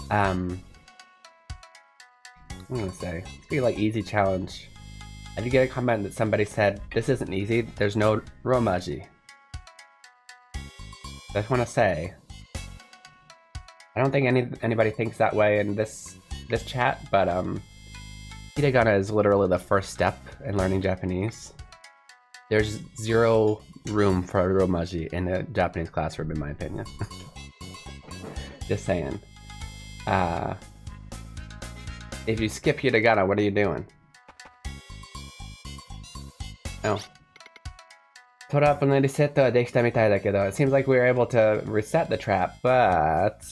I'm gonna say, it's be like easy challenge. I did get a comment that somebody said, this isn't easy, there's no romaji. I just wanna say, I don't think anybody thinks that way in this chat, but hiragana is literally the first step in learning Japanese. There's zero room for romaji in a Japanese classroom, in my opinion. Just saying. If you skip hiragana, what are you doing? Oh. Trap no reset wa dekita mitai da kedo. It seems like we were able to reset the trap, but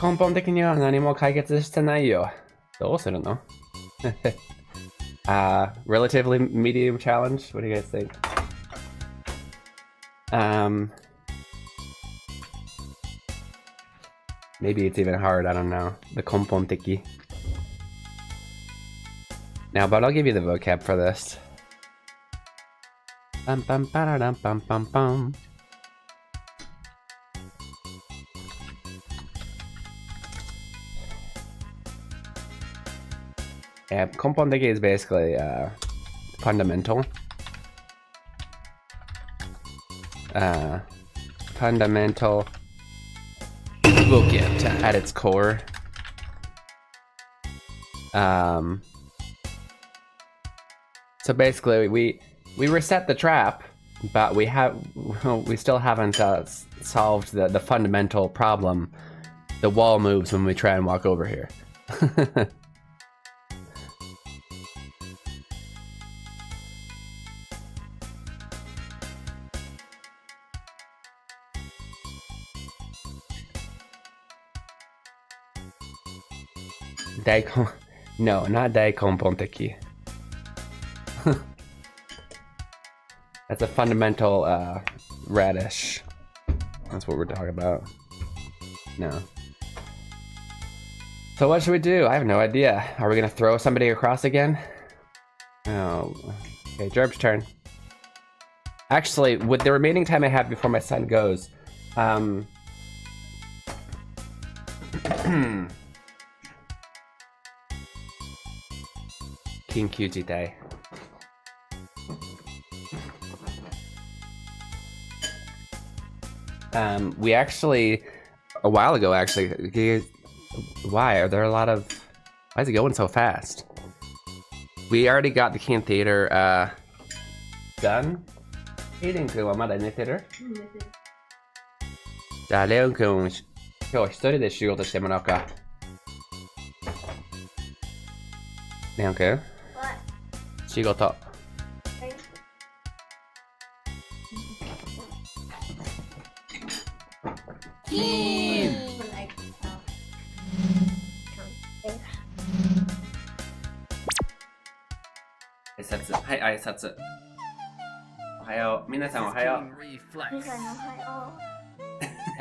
根本的には何も解決してないよ。どうするの? Relatively medium challenge. What do you guys think? Maybe it's even hard. I don't know. The 根本的. Now, but I'll give you the vocab for this. Bum bum ba dum bum bum bum. Yeah, 根本的 is basically fundamental. Fundamental vocab at its core. So basically, we reset the trap, but we still haven't solved the fundamental problem. The wall moves when we try and walk over here. Daikon, no, not daikon ponteki. That's a fundamental radish. That's what we're talking about. No. So what should we do? I have no idea. Are we gonna throw somebody across again? Oh. Okay, Jerb's turn. Actually, with the remaining time I have before my son goes, Kinkyuji Day. We actually, a while ago actually, why are there a lot of, why is it going so fast? We already got the Keen Theater, done? エイデン君はまだ寝てる？じゃあ、レオン君、今日一人で仕事してもらおうか。レオン君？仕事。挨拶。はい、挨拶。おはよう。皆さんおはよう。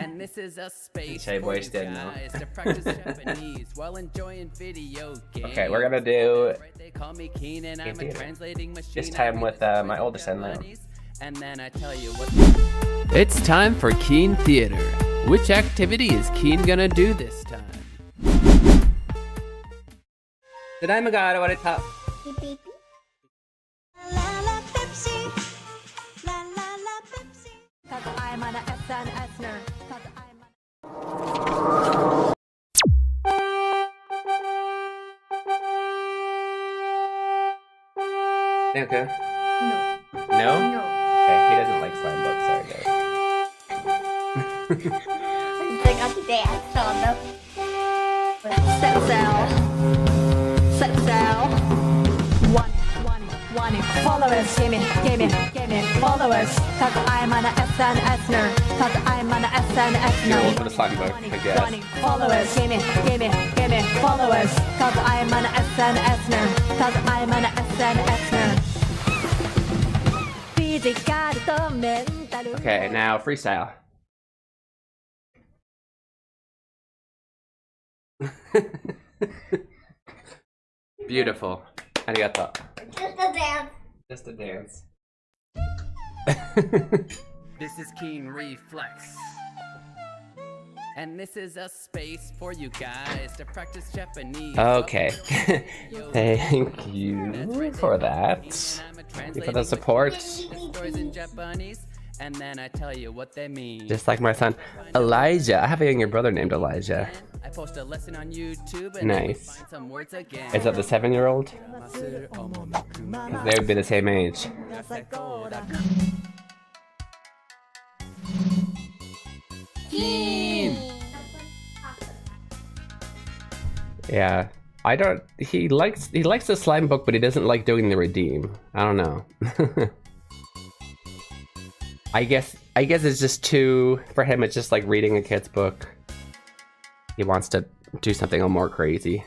And this is a space Shy boy for you stand now. guys to practice Japanese while enjoying video games. Okay, we're gonna do They call me Keen and I'm a theater. translating machine. This time with my oldest son, Leo. And then I tell you what. It's time for Keen Theater. Which activity is Keen gonna do this time? ただいまが現れた。Okay. No. No? Okay, he doesn't like slime books, sorry guys. They got the dance on them. Set sail. One. Followers, gimme. Followers. Cause I'm an SNS nerd. You're old for the slime book, I guess. Followers, gimme. Followers. Cause I'm an SNS nerd. Okay, now freestyle. Beautiful. Arigato. Just a dance. This is Keen Reflex. And this is a space for you guys to practice Japanese. Okay. Thank you for that. Thank you for the support. Stories in Japanese, and then I tell you what they mean. Just like my son, Elijah. I have a younger brother named Elijah. I post a lesson on YouTube and Nice. find some words again. Is that the 7-year-old? They would be the same age. Yeah, I don't. He likes the slime book, but he doesn't like doing the redeem. I don't know. I guess it's just too for him. It's just like reading a kid's book. He wants to do something a little more crazy.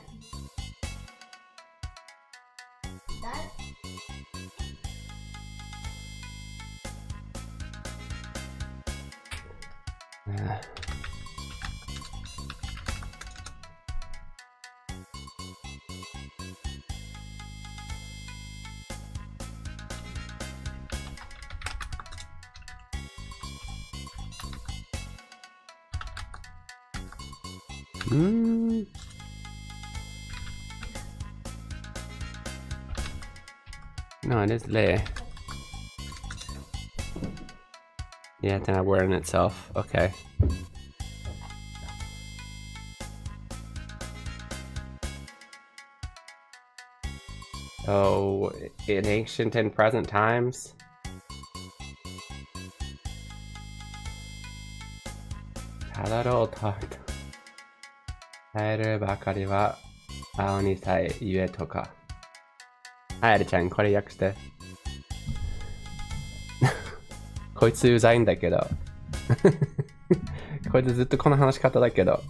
No, it is there. Yeah, it's not wearing itself. Okay. Oh, in ancient and present times. Tadaro talked. 耐えるばかりは青にさえゆえとか。はい、あれちゃん、これ訳して。こいつうざいんだけど。こいつずっとこの話し方だけど。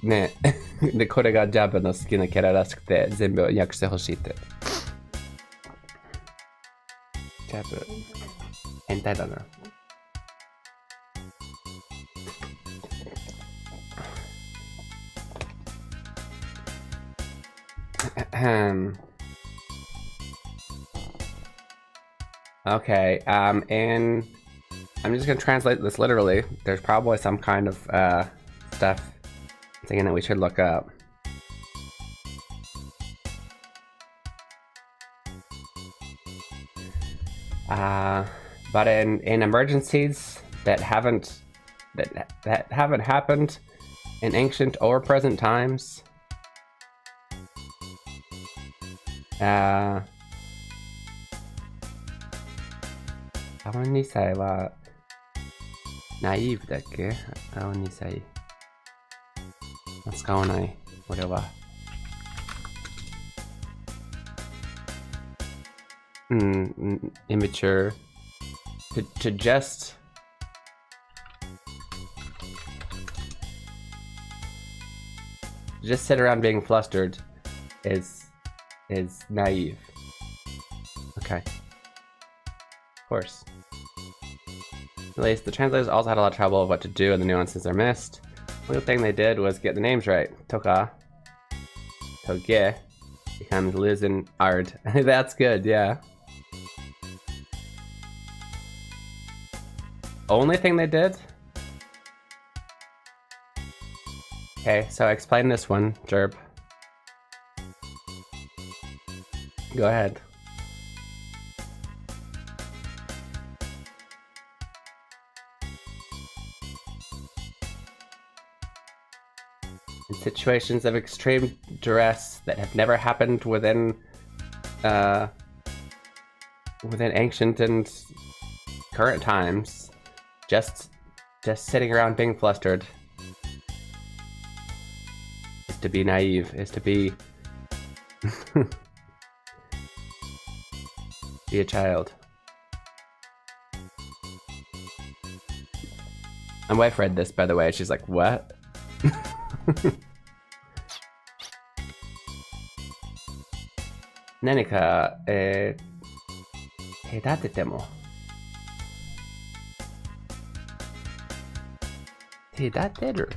ねえ。で、これがジャブの好きなキャラらしくて、全部訳してほしいって。ジャブ、変態だな。Okay, and I'm just gonna translate this literally. There's probably some kind of stuff thinking that we should look up. But in emergencies that haven't happened in ancient or present times,青2歳はナイーブだっけ？青2歳使わない俺は。Immature. To just sit around being flustered is naive. Okay. Of course. At least the translators also had a lot of trouble of what to do and the nuances are missed. The only thing they did was get the names right. Toka. Toge becomes Liz and Ard. That's good, yeah. Only thing they did? Okay, so explain this one, Jerb. Go ahead. In situations of extreme duress that have never happened within ancient and current times, just sitting around being flustered is to be naive, is to be be a child. My wife read this, by the way. She's like, what? 何か、隔てても隔てる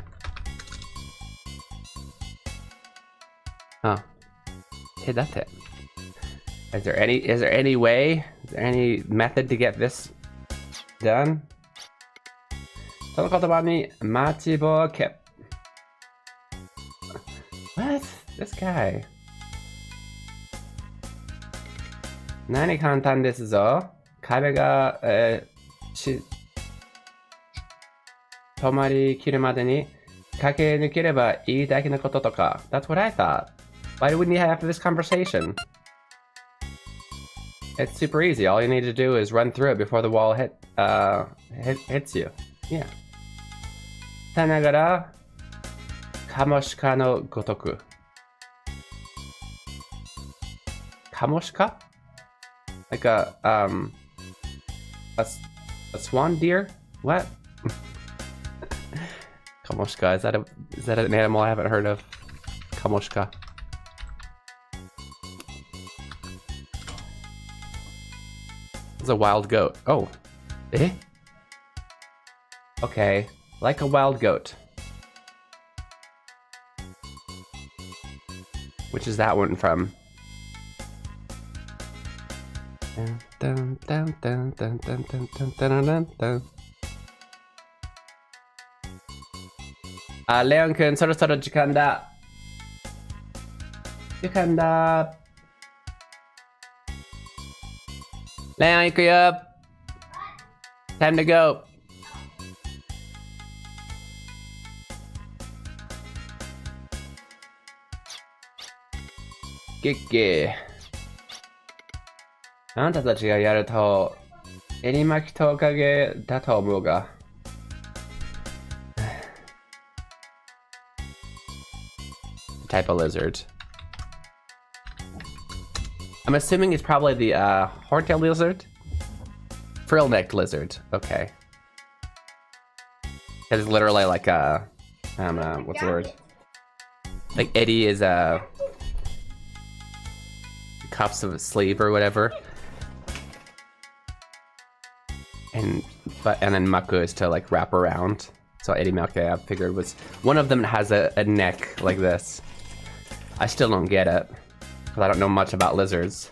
Huh. 隔て Is there any way? Is there any method to get this done? その言葉に待ちぼうけ What? This guy. 何簡単ですぞ。壁が、止まりきるまでに駆け抜ければいいだけのこととか。That's what I thought. Why wouldn't you have after this conversation? It's super easy. All you need to do is run through it before the wall hits you. Yeah. さながらカモシカのごとく。カモシカ? Like a swan deer? What? Kamoshka, is that an animal I haven't heard of? Kamoshka. It's a wild goat. Oh. Eh? Okay. Like a wild goat. Which is that one from? Dun, dun, dun, dun, dun, dun, dun, dun, dun, dun. あ、レオン君、そろそろ時間だ。時間だ。レオン行くよ。Time to go. Gigi. あなたたちがやると、エリマキトカゲだと思うが。Type of lizard. I'm assuming it's probably the horntail lizard? Frill-necked lizard. Okay. It's literally like a... I don't know, what's the word? Like Eddie is cuffs of a sleeve or whatever. And then Maku is to like wrap around. So Eddie Malke, I figured, was one of them has a neck like this. I still don't get it because I don't know much about lizards.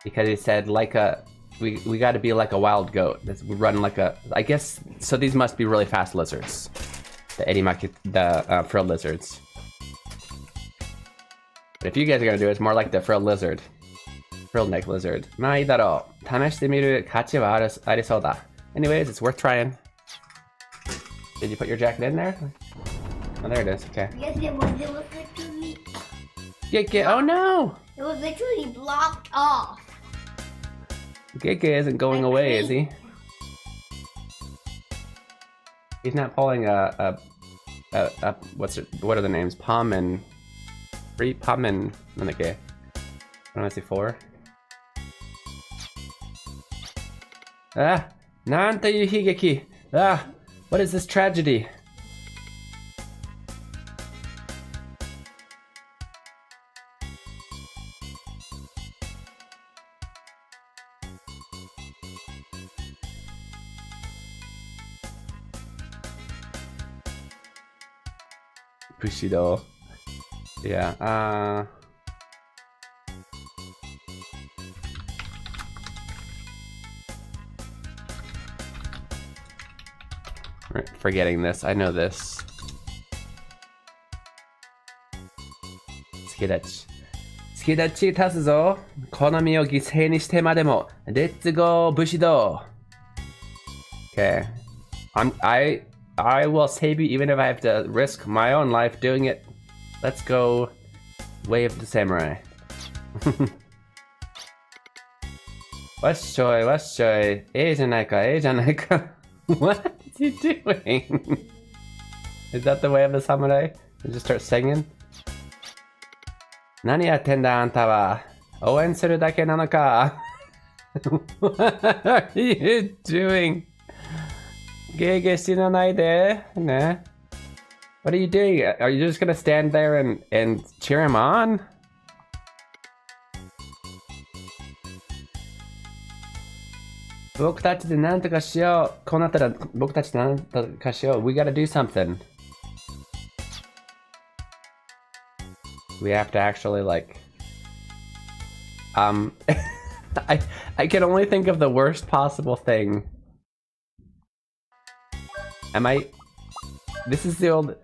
because he said like a we got to be like a wild goat. We run like a. I guess so. These must be really fast lizards. The erimaki, the frilled lizards. But if you guys are gonna do it, it's more like the frilled lizard, frilled neck lizard. まあいいだろう。試してみる価値はありそうだ. Anyways, it's worth trying. Did you put your jacket in there? Oh, there it is. Okay. Yes, it was literally. Gege, oh no! It was literally blocked off. Gege isn't going away, is he? He's not pulling a what are the names? Palm and Free Palm and Nanake. What am I say 4? Ah! Nanta yu higeki! Ah! What is this tragedy? Bushido. Yeah, forgetting this. I know this. Skidachi. Skidachi 足すぞ。好みを犠牲にしてまでも。Let's go, Bushido. Okay. I will save you even if I have to risk my own life doing it. Let's go. Wave the samurai. Washoy, washoy. じゃないか. What is he doing? Is that the way of the samurai? And just start singing? 何やってんだあんたは。応援するだけなのか。What are you doing? ゲーゲー死なないで。ね。What are you doing? Are you just gonna stand there and cheer him on? We gotta do something. We have to actually like I can only think of the worst possible thing. This is the old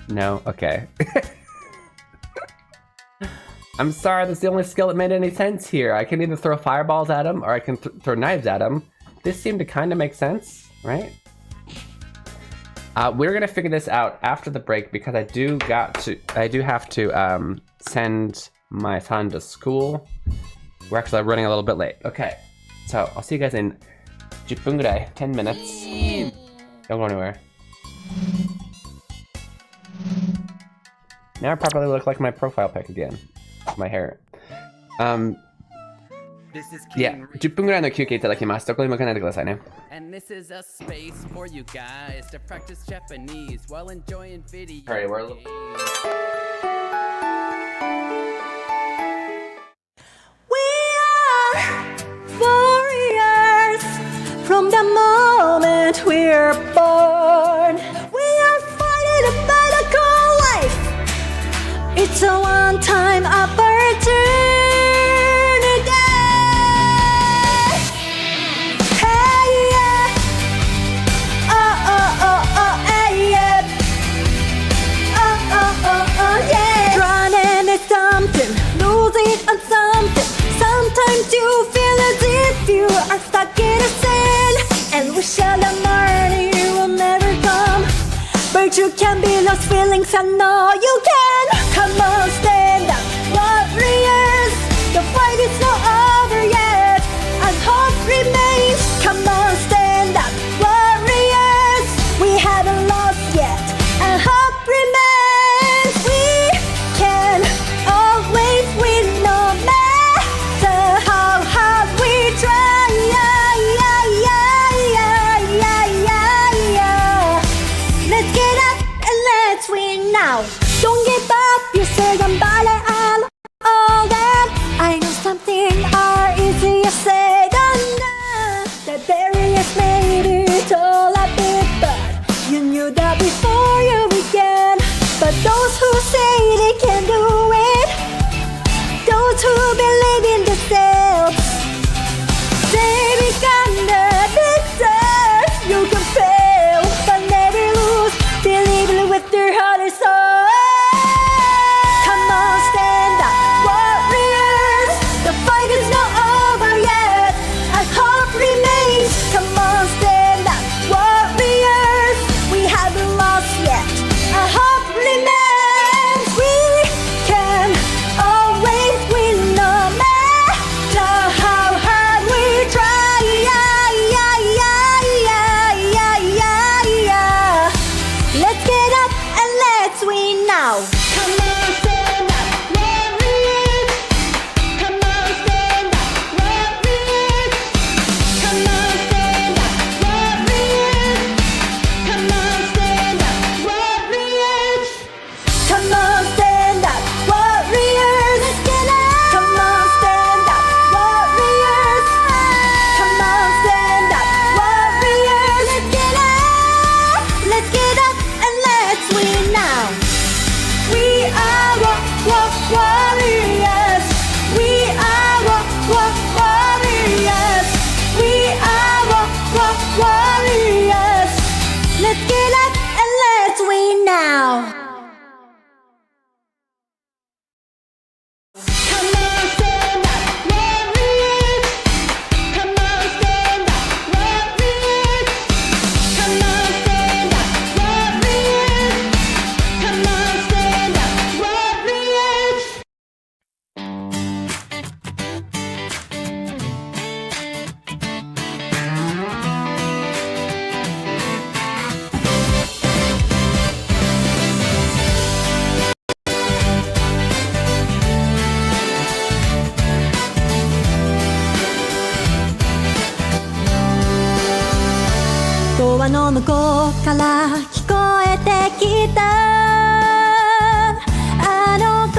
no, okay. I'm sorry, that's the only skill that made any sense here. I can either throw fireballs at him or I can throw knives at him. This seemed to kind of make sense, right? We're gonna figure this out after the break because I do have to send my son to school. We're actually running a little bit late. Okay, so I'll see you guys in 10分ぐらい, 10 minutes. Don't go anywhere. Now I probably look like my profile pic again. My hair. This is Yeah, 10分ぐらいの休憩いただきます。どこにも行かないでくださいね。 And this is a space for you guys to practice Japanese while enjoying video. Alright, we're warriors from the moment we're born. We are fighting a battle called life. It's a one-time opportunity. Hey yeah, oh oh oh oh hey yeah, oh oh oh oh yeah. Drowning in something, losing on something. Sometimes you feel as if you are stuck in a sin and wish all the morning will never come. But you can be lost feelings, I know you can. Come on, stand up, warriors. The fight is not over yet, and hope remains. Come on, stand up, warriors. We haven't lost yet, and hope remains. We can always win no matter how hard we try. Let's get up and let's win now. Don't give up, you say somebody all that. I know something are easier said than done. The barriers made it all a bit, but you knew that before you began. But those who now. Come on, stand up, warriors. Come on, stand up, warriors. Come on, stand up, warriors. Come on, stand up, warriors. Come on, stand up, warriors. Let's get up. Come on, stand up, warriors. Come on, stand up, warriors. Let's get up. Let's get up and let's win now. We are warriors. We are warriors. We are warriors. Let's get up and let's win now. Come on, stand up, warriors. Come on, stand up, warriors. Come on, stand up, warriors. Come on, stand up, warriors. ドアの向こうから聞こえてきたあの子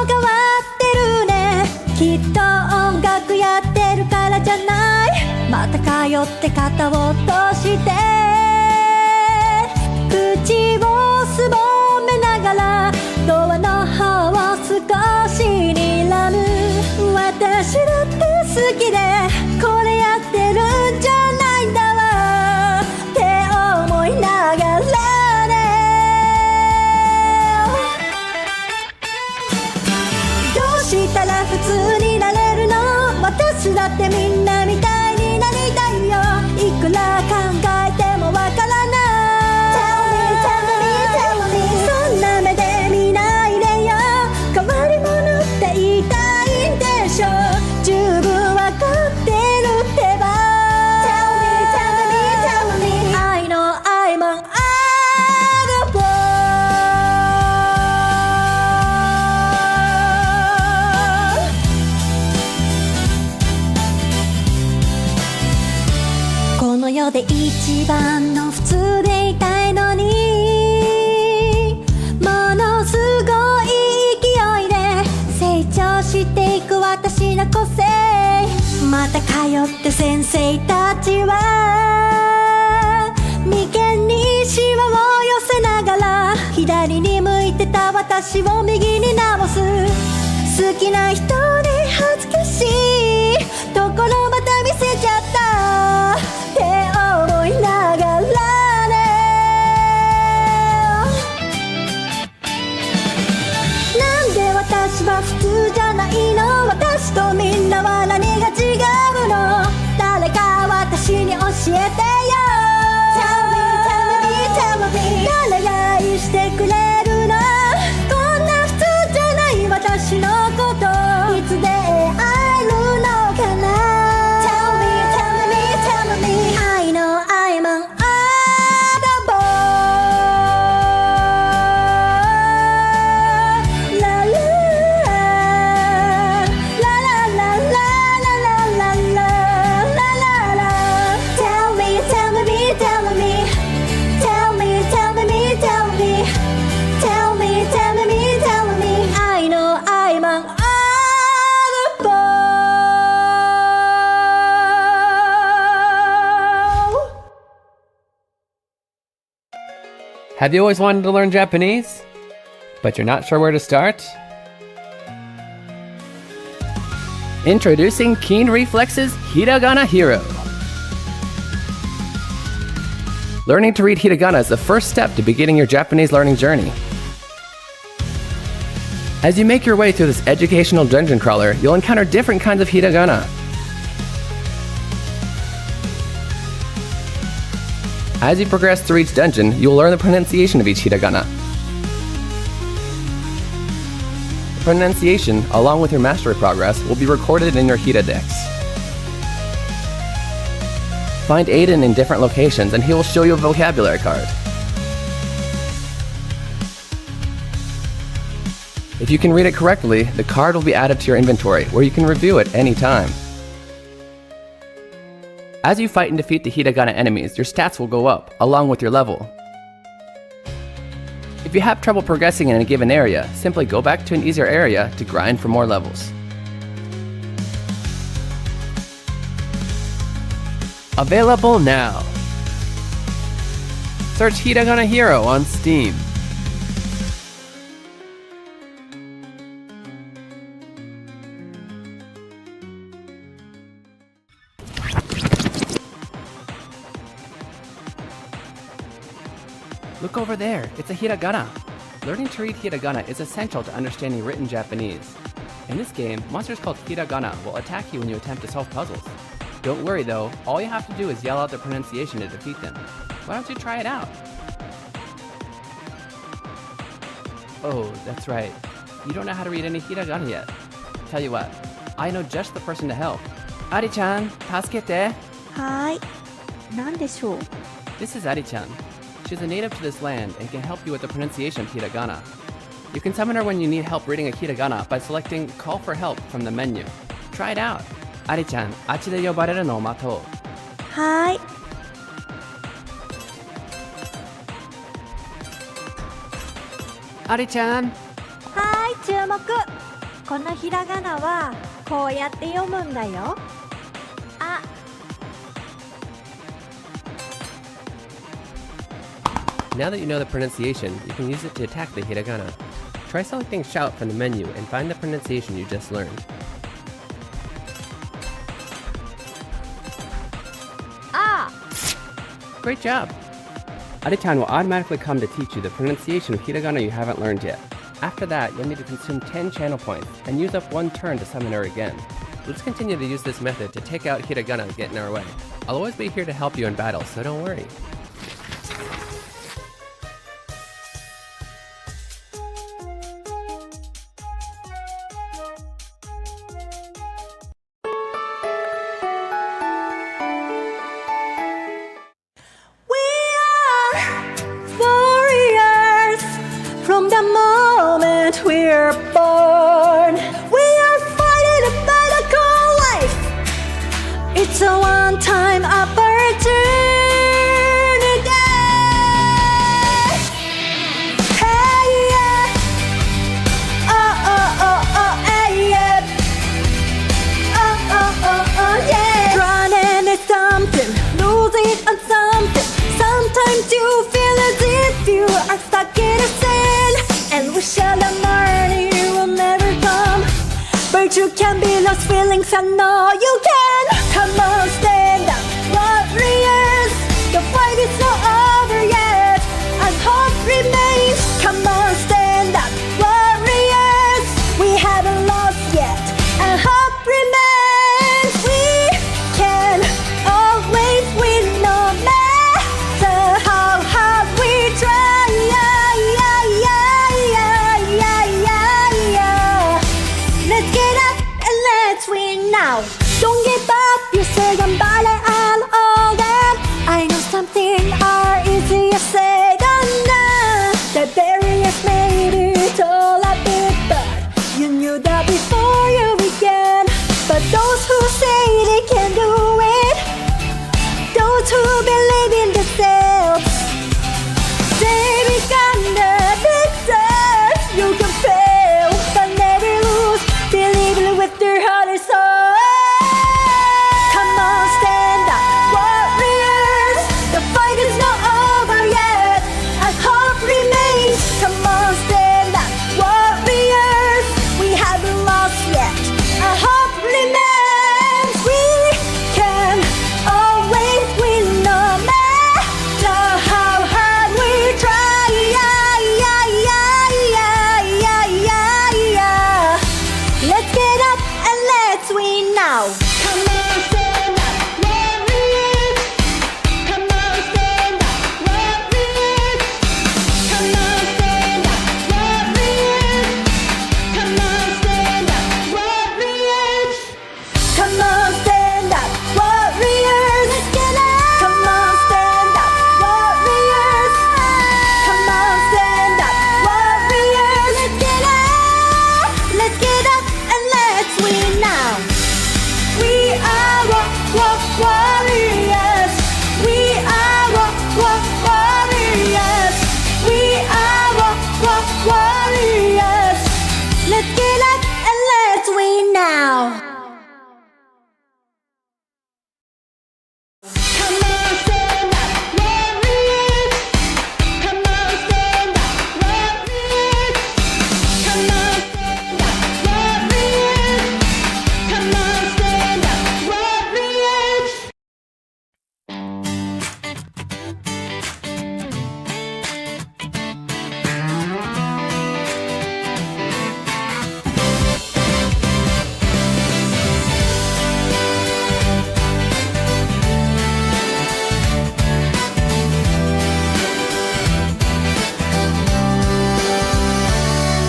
変わってるねきっと音楽やってるからじゃないまた通って肩を落として口をすぼめながらドアの方を少し睨む私だって好きでこれやってるんじゃないんだわって思いながらねどうしたら普通になれるの私だってみんなみたいになりたいよいくら考えてもわからない Tell me そんな目で見ないでよ変わり者って言いたいんでしょ十分わかってるってば Tell me I know I'm an oddballこの世で一番の普通でいたいのにものすごい勢いで成長していく私の個性また通って先生たちは眉間にシワを寄せながら左に向いてた私を右に直す好きな人に恥ずかしいところまた見せちゃったって思いながらねなんで私は普通じゃないの私とみんなは何が違うの誰か私に教えてよ Tell me 誰が愛してくれるのこんな普通じゃない私のこといつで会えるのかな Tell me I know I'm an oddball La la la la la la la la la la la Tell me Tell me I know I'm an oddball Have you always wanted to learn Japanese, but you're not sure where to start? Introducing Keen Reflex's Hiragana Hero. Learning to read hiragana is the first step to beginning your Japanese learning journey. As you make your way through this educational dungeon crawler, you'll encounter different kinds of hiragana. As you progress through each dungeon, you will learn the pronunciation of each hiragana. The pronunciation, along with your mastery progress, will be recorded in your Hiradex. Find Aiden in different locations and he will show you a vocabulary card. If you can read it correctly, the card will be added to your inventory, where you can review it anytime. As you fight and defeat the hiragana enemies, your stats will go up, along with your level. If you have trouble progressing in a given area, simply go back to an easier area to grind for more levels. Available now! Search Hiragana Hero on Steam. Look over there, it's a hiragana. Learning to read hiragana is essential to understanding written Japanese. In this game, monsters called hiragana will attack you when you attempt to solve puzzles. Don't worry though, all you have to do is yell out the pronunciation to defeat them. Why don't you try it out? Oh, that's right. You don't know how to read any hiragana yet. Tell you what, I know just the person to help. Ari-chan, tasukete. はーい。何でしょう。 This is Ari-chan. She's a native to this land and can help you with the pronunciation of hiragana. You can summon her when you need help reading a hiragana by selecting Call for Help from the menu. Try it out. Ari-chan, あっちで呼ばれるのを待とう。はーい。Ari-chan! はーい、注目。このひらがなはこうやって読むんだよ。あ、 Now that you know the pronunciation, you can use it to attack the hiragana. Try selecting Shout from the menu and find the pronunciation you just learned. あ。 Great job! Ari-chan will automatically come to teach you the pronunciation of hiragana you haven't learned yet. After that, you'll need to consume 10 channel points and use up 1 turn to summon her again. Let's continue to use this method to take out hiragana that get in our way. I'll always be here to help you in battle, so don't worry. We are warriors from the moment we're born. We are fighting a battle called life. It's a one-time opportunity. Hey yeah, oh oh oh oh, hey yeah, oh oh oh oh yeah. Running is something, losing on something. Sometimes you feel as if you are stuck in a sin and wish all the morning will never come. But you can be lost feelings, I know you can. Come on, stand up, warriors. The fight is not over yet, and hope remains. Come on, stand up, warriors. We haven't lost yet, and hope remains. We can always win no matter how hard we try. Let's get up and let's win now. Don't give up, you say somebody and all that. I know something are easier said than done.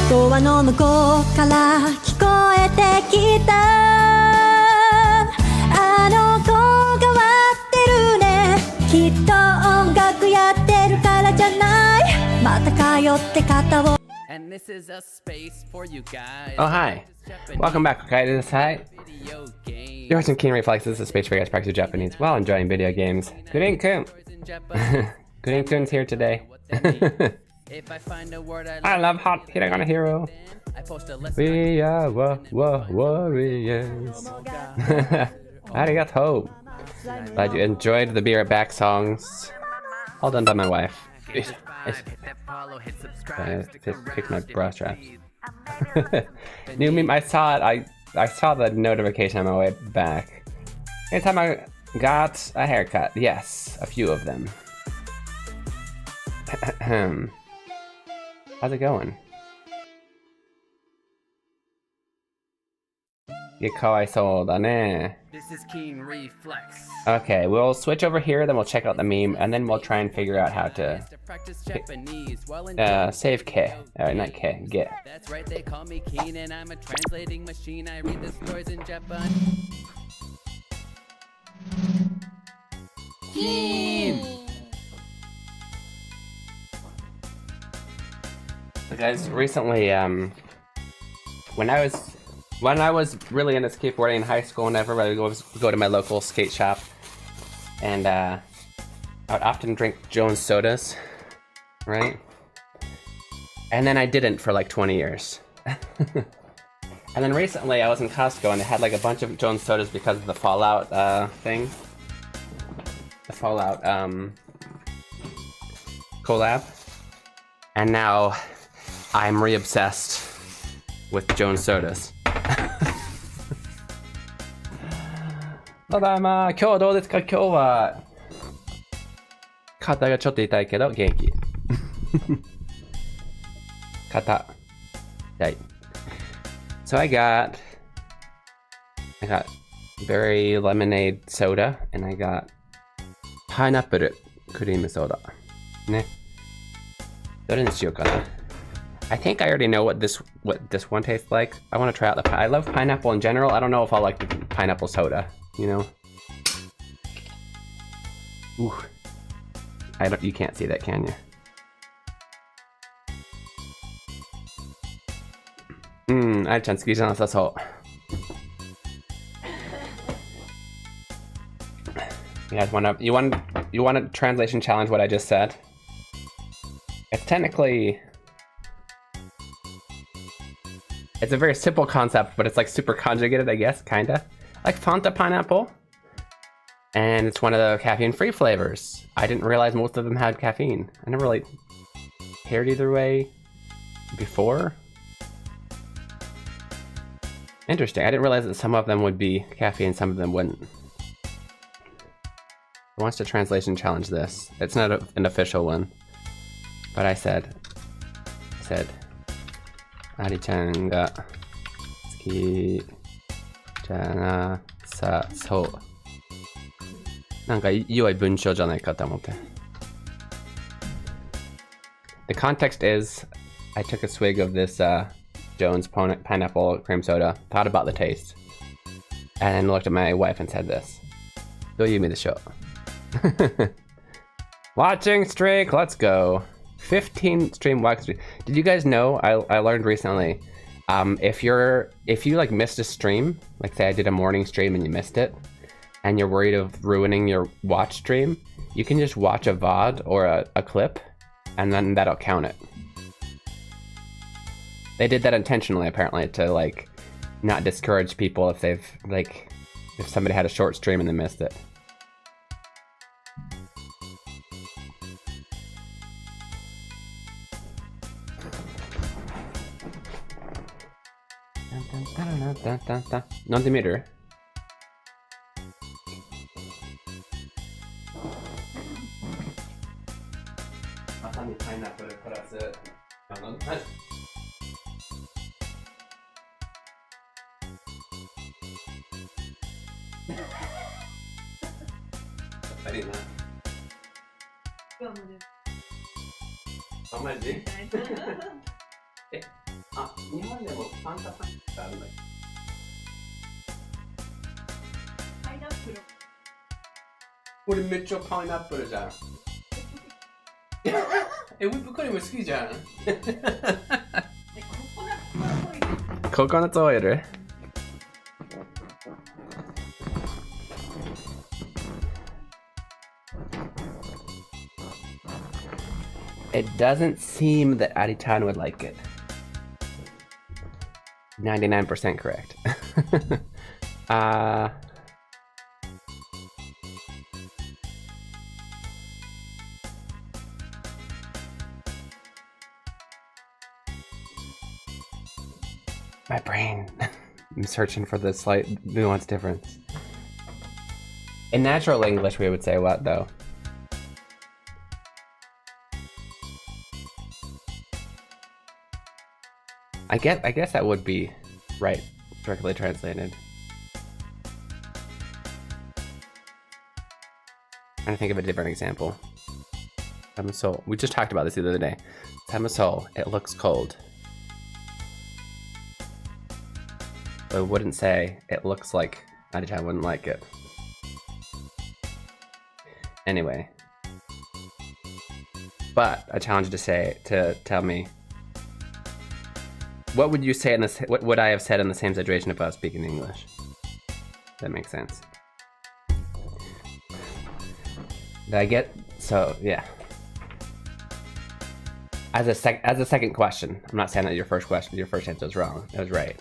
ドアの向こうから聞こえてきたあの子が割ってるねきっと音楽やってるからじゃないまた通って肩を And this is a space for you guys. Oh, hi. Welcome back, okay, to the site. Video games. You're watching Keen Reflex. This is a space where you guys practice Japanese while enjoying video games. Kurin-kun. Kurin-kun's here today. If I find a word I love hot hiragana hero. I post a list. We are warriors. Arigato. Glad you enjoyed the Be Right Back songs. All done by my wife. Pick my bra straps. New meme. I saw it. I saw the notification on my way back. Anytime I got a haircut. Yes, a few of them. How's it going? This is Keen Reflex. Okay, we'll switch over here, then we'll check out the meme, and then we'll try and figure out how to save K. Not K, get. That's right, they call me Keen, and I'm a translating machine. I read the stories in Japanese. Keen. So guys, recently, when I was really into skateboarding in high school, whenever I would go to my local skate shop, and I would often drink Jones sodas, right? And then I didn't for like 20 years. And then recently I was in Costco and they had like a bunch of Jones sodas because of the Fallout thing. The Fallout collab. And now I'm re-obsessed with Jones sodas. ただいま、今日どうですか？今日は肩がちょっと痛いけど元気。肩痛い。So I got berry lemonade soda and I got pineapple cream soda. ね。どれにしようかな。I think I already know what this one tastes like. I want to try out the I love pineapple in general. I don't know if I'll like the pineapple soda, you know. Ooh. You can't see that, can you? I-chan好きじゃなさそう。You guys you want to translation challenge what I just said? It's technically it's a very simple concept, but it's like super conjugated, I guess, kinda. Like Fanta pineapple. And it's one of the caffeine-free flavors. I didn't realize most of them had caffeine. I never really cared either way before. Interesting. I didn't realize that some of them would be caffeine, some of them wouldn't. Who wants to translation challenge this? It's not an official one. But I said, Ari-chan ga suki jana sa sou. なんか良い文章じゃないかと思って。The context is, I took a swig of this Jones pineapple cream soda, thought about the taste, and then looked at my wife and said this. どういう意味でしょう? Watching streak, let's go. 15 stream watch streak. Did you guys know, I learned recently, if you like missed a stream, like say I did a morning stream and you missed it, and you're worried of ruining your watch stream, you can just watch a VOD or a clip, and then that'll count it. They did that intentionally, apparently, to like not discourage people if they've, like, if somebody had a short stream and they missed it. Non-demeter. 우리 매초 파인애플이잖아. whipped好きじゃん. Coconut oil. It doesn't seem that Ari-chan would like it. 99% correct. My brain. I'm searching for the slight nuance difference. In natural English, we would say what, though? I guess that would be right, directly translated. I'm trying to think of a different example. Tamusol. We just talked about this the other day. Tamusol. It looks cold. But I wouldn't say it looks like Ari-chan wouldn't like it. Anyway. But I challenge you to tell me, what would you say in this? What would I have said in the same situation if I was speaking English? That makes sense. Did I get so? Yeah. As a second question, I'm not saying that your first answer was wrong. It was right.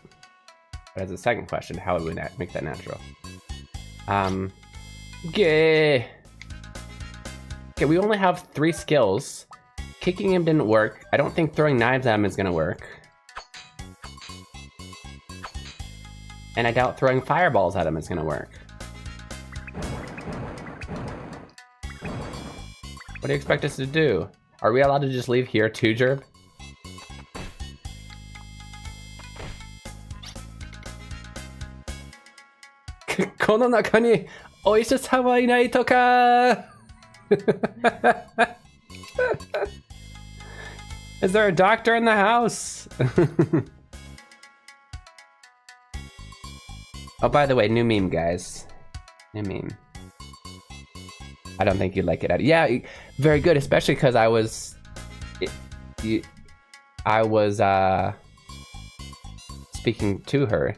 But as a second question, how would we make that natural? Okay, we only have 3 skills. Kicking him didn't work. I don't think throwing knives at him is gonna work. And I doubt throwing fireballs at him is gonna work. What do you expect us to do? Are we allowed to just leave here too, Jerb? Kono naka ni oisha-san wa inai toka! Is there a doctor in the house? Oh, by the way, new meme, guys. New meme. I don't think you'd like it. Yeah, very good, especially because I was speaking to her.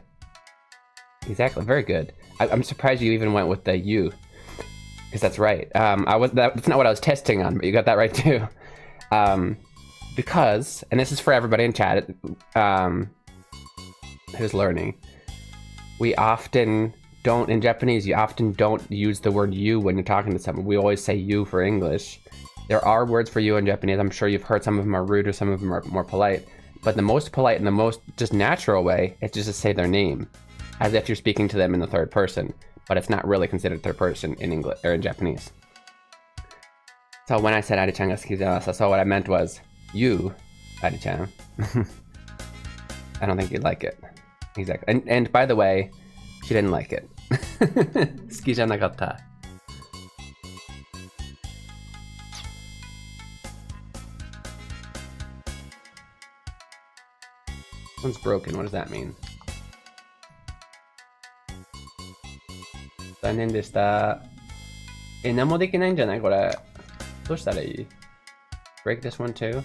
Exactly, very good. I'm surprised you even went with the you, because that's right. That's not what I was testing on, but you got that right too. Because, and this is for everybody in chat who's learning, we often don't, in Japanese, you often don't use the word you when you're talking to someone. We always say you for English. There are words for you in Japanese. I'm sure you've heard some of them are rude or some of them are more polite. But the most polite and the most just natural way is just to say their name, as if you're speaking to them in the third person. But it's not really considered third person in English or in Japanese. So when I said Ari-chan ga suki desu, so what I meant was you, Ari-chan. I don't think you'd like it. Exactly. And by the way, she didn't like it. Suki janakatta. One's broken. What does that mean? 残念でした。何もできないんじゃないこれ。どうしたらいい? Break this one too?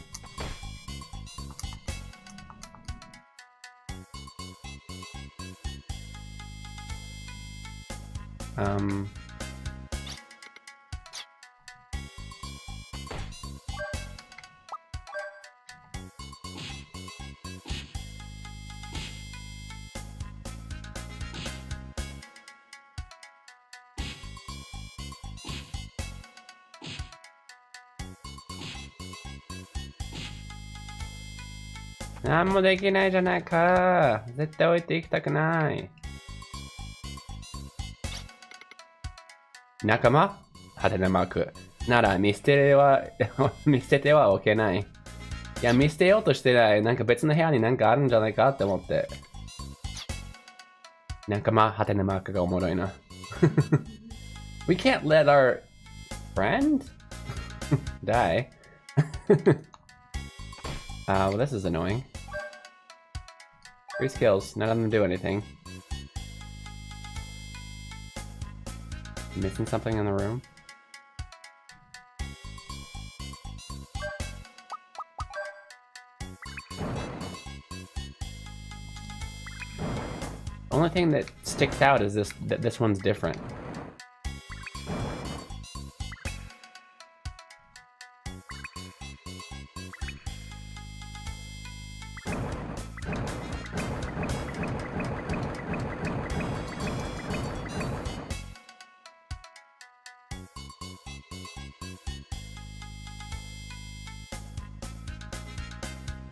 なんもできないじゃないか。絶対置いていきたくない。仲間はてなマーク。なら見捨ては、見捨ててはおけない。いや、見捨てようとしてない。なんか別の部屋になんかあるんじゃないかって思って。仲間はてなマークがおもろいな。We can't let our friend die. Well, this is annoying. 3 skills, none of them do anything. Missing something in the room? Only thing that sticks out is that this one's different.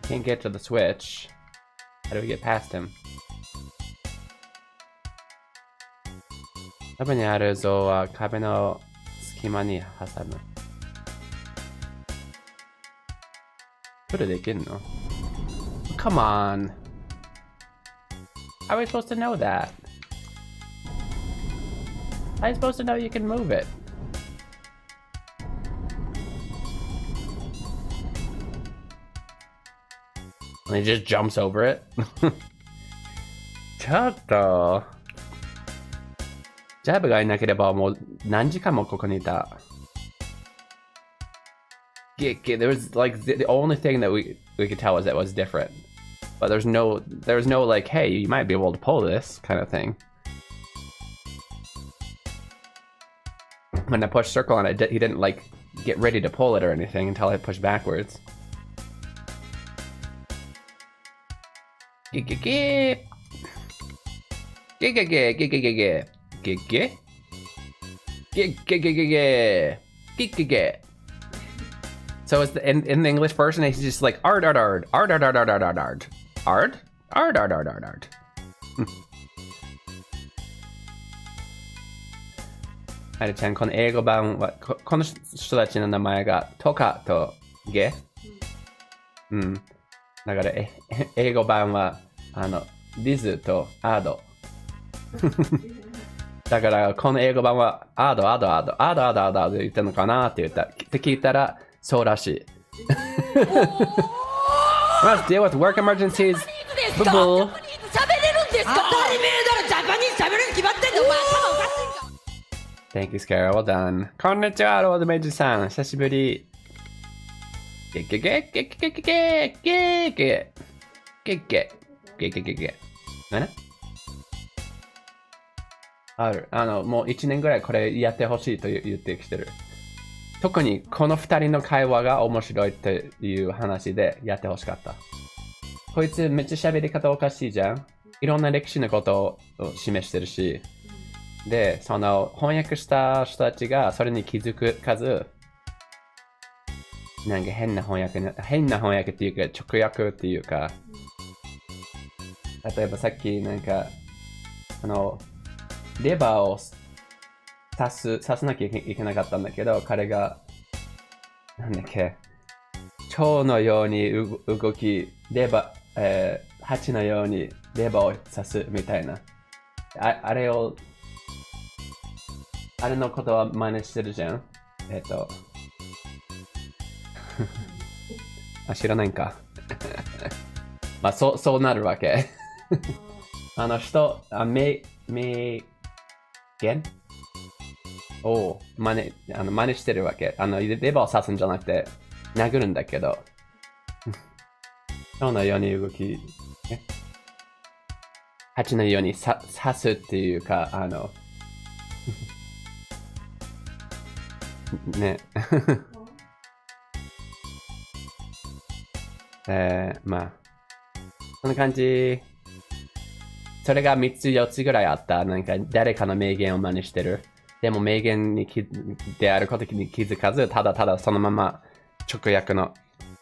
Can't get to the switch. How do we get past him? 多分にある像は壁の隙間に挟む。プルできんの？ Come on! How are we supposed to know that? How are you supposed to know you can move it? And he just jumps over it? ちょっと。ジャブがいなければもう何時間もここにいた。There was like the only thing that we could tell was that it was different. But there was no like, hey, you might be able to pull this kind of thing. When I pushed circle on it, he didn't like get ready to pull it or anything until I pushed backwards. So it's in the English version, he's just like ard ard ard ard ard ard ard ard ard ard ard ard ard ard ard ard. あれちゃん、この英語版はこの人たちの名前がトカとゲ。うん。だから英語版はリズとアード。だからこの英語版はアードアードアードアードアードアードアード言ってるのかなって聞いたらそうらしい。Must deal with work emergencies. Thank you, Scara. Well done. こんにちは、ロードメイジさん。久しぶり。ゲゲゲゲゲゲゲゲゲゲゲゲゲゲゲ。何？ある。もう1年ぐらいこれやってほしいと言ってきてる。特にこの2人の会話が面白いっていう話でやってほしかった。こいつめっちゃ喋り方おかしいじゃん。いろんな歴史のことを示してるし。で、その翻訳した人たちがそれに気づかず、なんか変な翻訳っていうか直訳っていうか、例えばさっきなんかレバーを刺さなきゃいけなかったんだけど、彼がなんだっけ、蝶のように動き、蜂のようにレバーを刺すみたいな。あれのことは真似してるじゃん。知らないんか。まあ、そうなるわけ。名言を真似してるわけ。レバーを刺すんじゃなくて、殴るんだけど。蝶のように動き、蜂のように刺すっていうか、ね。まあ、こんな感じ。それが3つ4つぐらいあった。なんか誰かの名言を真似してる。でも名言であることに気づかず、ただただそのまま直訳の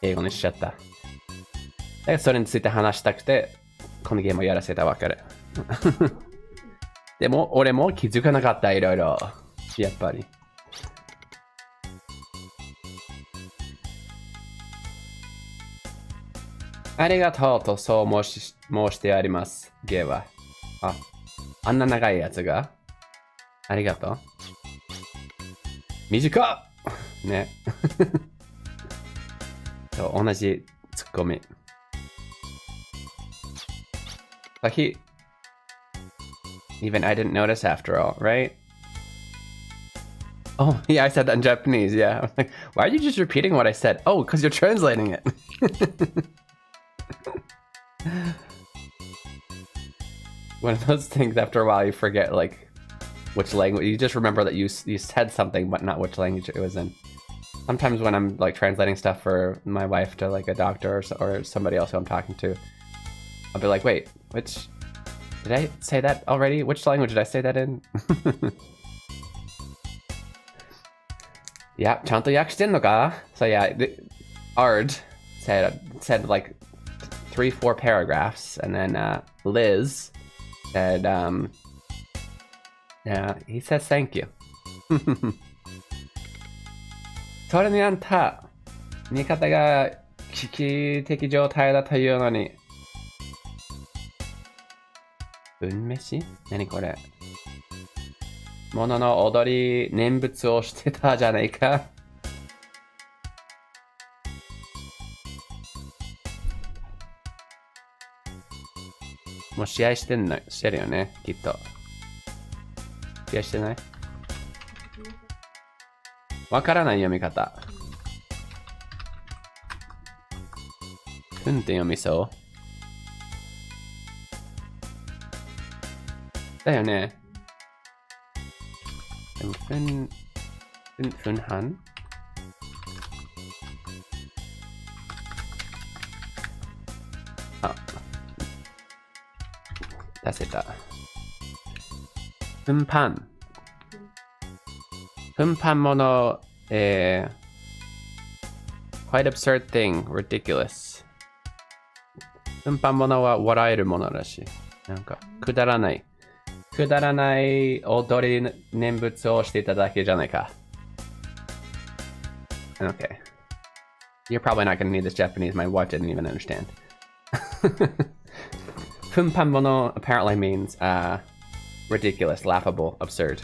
英語にしちゃった。でそれについて話したくてこのゲームをやらせたわけででも俺も気づかなかったいろいろやっぱりありがとうとそう申してありますゲーはあんな長いやつがありがとう短っねそう同じツッコミBut even I didn't notice after all, right? Oh, yeah, I said that in Japanese, yeah. I was like, why are you just repeating what I said? Oh, because you're translating it. One of those things after a while you forget, like, which language. You just remember that you said something, but not which language it was in. Sometimes when I'm, like, translating stuff for my wife to, like, a doctor or somebody else who I'm talking to, I'll be like, wait, which... Did I say that already? Which language did I say that in? Yeah, ちゃんと訳してんのか? So yeah, Ard said like 3-4 paragraphs, and then Liz said, yeah, he says thank you. それにあんた、味方が危機的状態だというのに、分飯？何これ？ものの踊り念仏をしてたじゃないか。もう試合してるよね、きっと。試合してない？わからない読み方。って読みそうだよね。でも分半出せた。分半もの、quite absurd thing, ridiculous. 分半ものは笑えるものらしい。なんか、くだらない踊り念仏をしていただけじゃないか。Okay. You're probably not going to need this Japanese. My wife didn't even understand. Funpanmono apparently means ridiculous, laughable, absurd.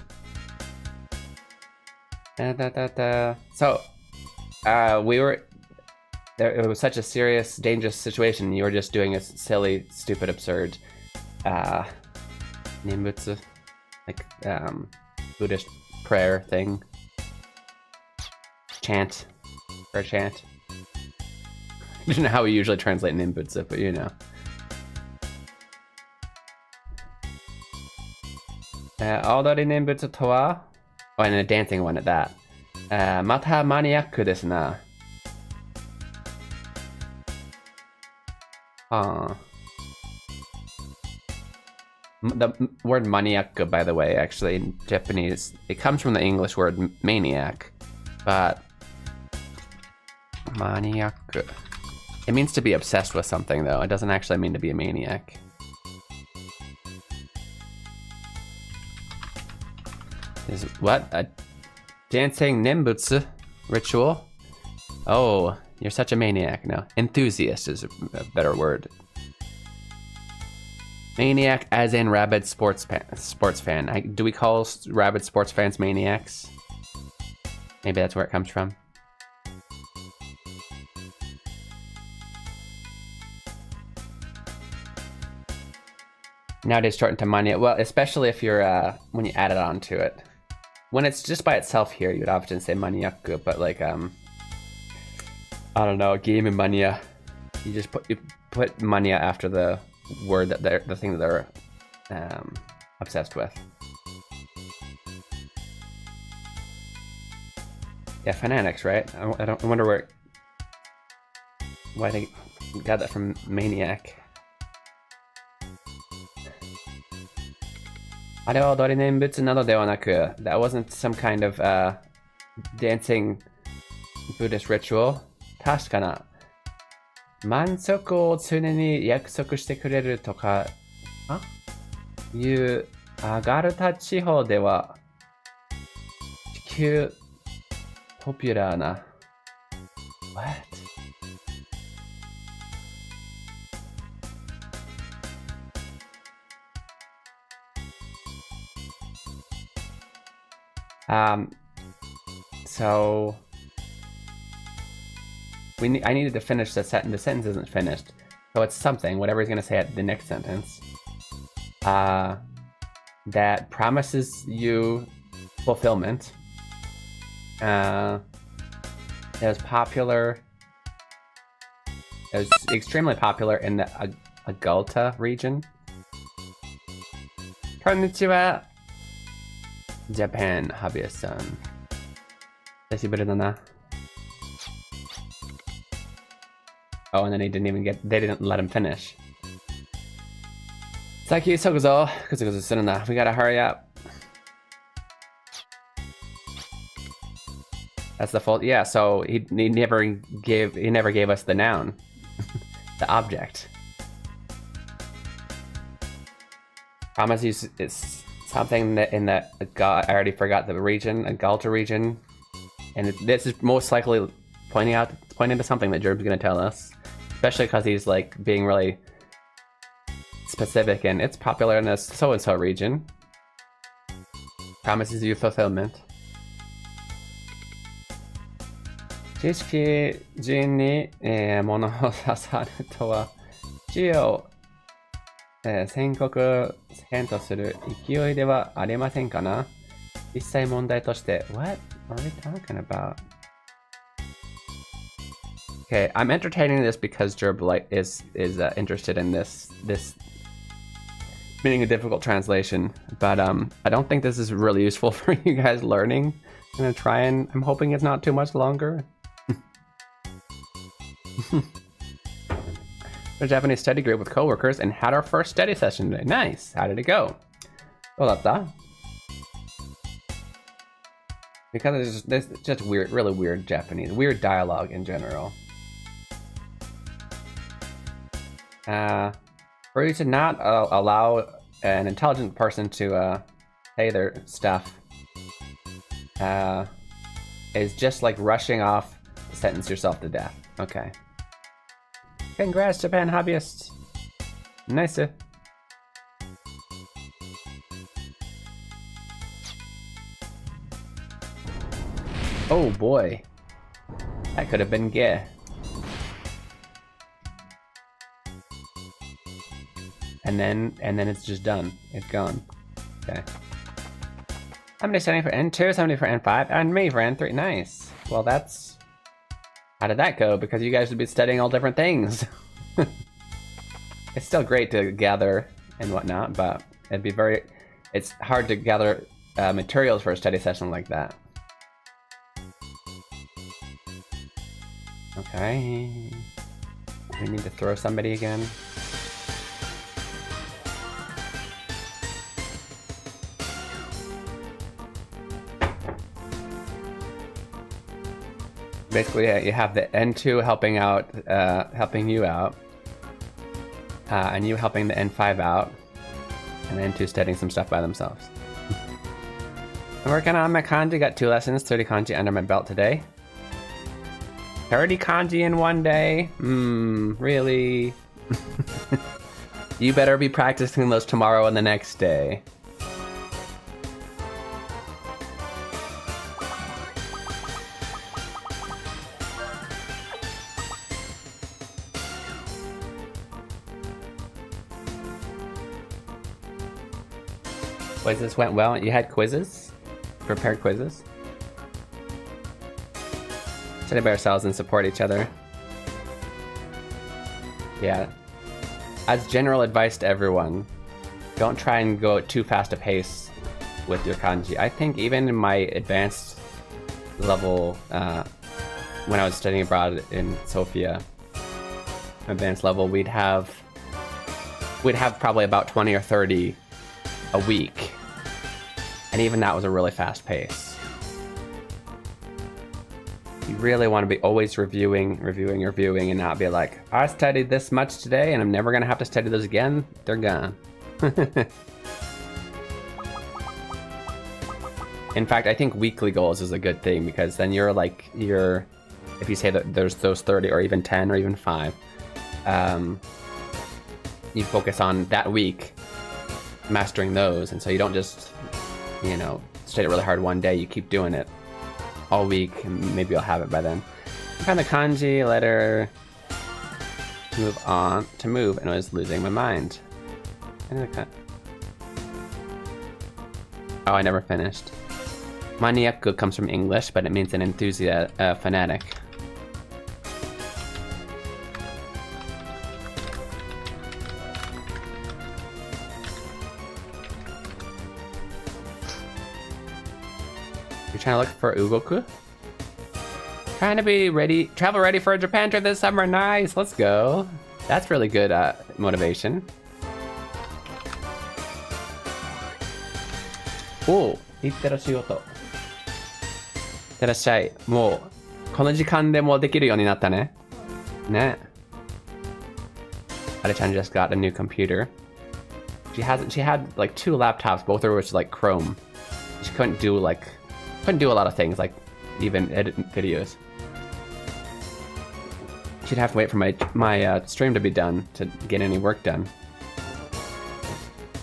So, we were... It was such a serious, dangerous situation. You were just doing a silly, stupid, absurd... Nimbutsu, like Buddhist prayer thing. Chant. Prayer chant. I don't know how we usually translate Nimbutsu, but you know. Odori Nimbutsu to wa? Oh, and a dancing one at that. Mata maniaku desu na. The word maniac, by the way, actually in Japanese, it comes from the English word maniac, but maniac, it means to be obsessed with something, though. It doesn't actually mean to be a maniac. Is what? A dancing nimbutsu ritual? Oh, you're such a maniac. No, enthusiast is a better word. Maniac as in rabid sports fan. Do we call rabid sports fans maniacs? Maybe that's where it comes from. Nowadays shortened to mania. Well, especially if you're when you add it on to it. When it's just by itself here, you'd often say maniaku, but like I don't know, game and mania. You put mania after the word that the thing that they're obsessed with. Yeah, fanatics, right? I wonder why they got that from maniac. That wasn't some kind of dancing Buddhist ritual. 確かな満足を常に約束してくれるとかいうアガルタ地方では地球ポピュラーな What? So I needed to finish the sentence. The sentence isn't finished, so it's something. Whatever he's gonna say at the next sentence. That promises you fulfillment. It was popular. It was extremely popular in the Agalta region. Konnichiwa, Japan, Habiya-san. 久しぶりだな. Oh, and then they didn't let him finish. Saki, sokuzo. Kuzukuzuするな. We gotta hurry up. That's the fault. Yeah, so he never gave us the noun. The object. Promise is something that in the I already forgot the region, Agalta region. And this is most likely pointing to something that Jerb's gonna tell us. Especially because he's like being really specific, and it's popular in this so-and-so region. Promises you fulfillment. 知識人に、物を刺さるとは知を、宣告変とする勢いではありませんかな。実際問題として What are we talking about? Okay, I'm entertaining this because Jerb is interested in this being a difficult translation, but I don't think this is really useful for you guys learning. I'm gonna try and I'm hoping it's not too much longer. A Japanese study group with coworkers and had our first study session today. Nice. How did it go? Well, because there's just weird, really weird Japanese, weird dialogue in general. For you to not allow an intelligent person to say their stuff is just like rushing off to sentence yourself to death. Okay. Congrats, Japan hobbyists. Nice. Oh boy. That could have been gay. And then it's just done. It's gone. Okay. How many studying for N2, 70 for N5, and me for N3. Nice. Well, that's... How did that go? Because you guys would be studying all different things. It's still great to gather and whatnot, but it'd be very... It's hard to gather materials for a study session like that. Okay. We need to throw somebody again. Basically, yeah, you have the N2 helping you out, and you helping the N5 out, and the N2 studying some stuff by themselves. I'm working on my kanji, got 2 lessons, 30 kanji under my belt today. 30 kanji in one day? Really? You better be practicing those tomorrow and the next day. Quizzes went well. You had quizzes? Prepared quizzes? Study by ourselves and support each other. Yeah. As general advice to everyone, don't try and go at too fast a pace with your kanji. I think even in my advanced level, when I was studying abroad in Sofia, advanced level, we'd have probably about 20 or 30 a week. And even that was a really fast pace. You really want to be always reviewing, and not be like, I studied this much today and I'm never gonna have to study those again. They're gone. In fact, I think weekly goals is a good thing because then if you say that there's those 30 or even 10 or even 5, you focus on that week mastering those, and so you don't just, study really hard one day, you keep doing it all week, and maybe you'll have it by then. Find the kanji letter, move on to move, and I was losing my mind. Oh, I never finished. Maniaku comes from English, but it means an enthusiast, fanatic. You're trying to look for Ugoku? Trying to be ready, travel ready for a Japan trip this summer. Nice, let's go. That's really good motivation. Oh, いってらっしゃいよと。いってらっしゃい。もうこの時間でもできるようになったね。ね。Ada-chan just got a new computer. She had like 2 laptops, both of which like Chrome. She couldn't do a lot of things, like even edit videos. She'd have to wait for my stream to be done to get any work done.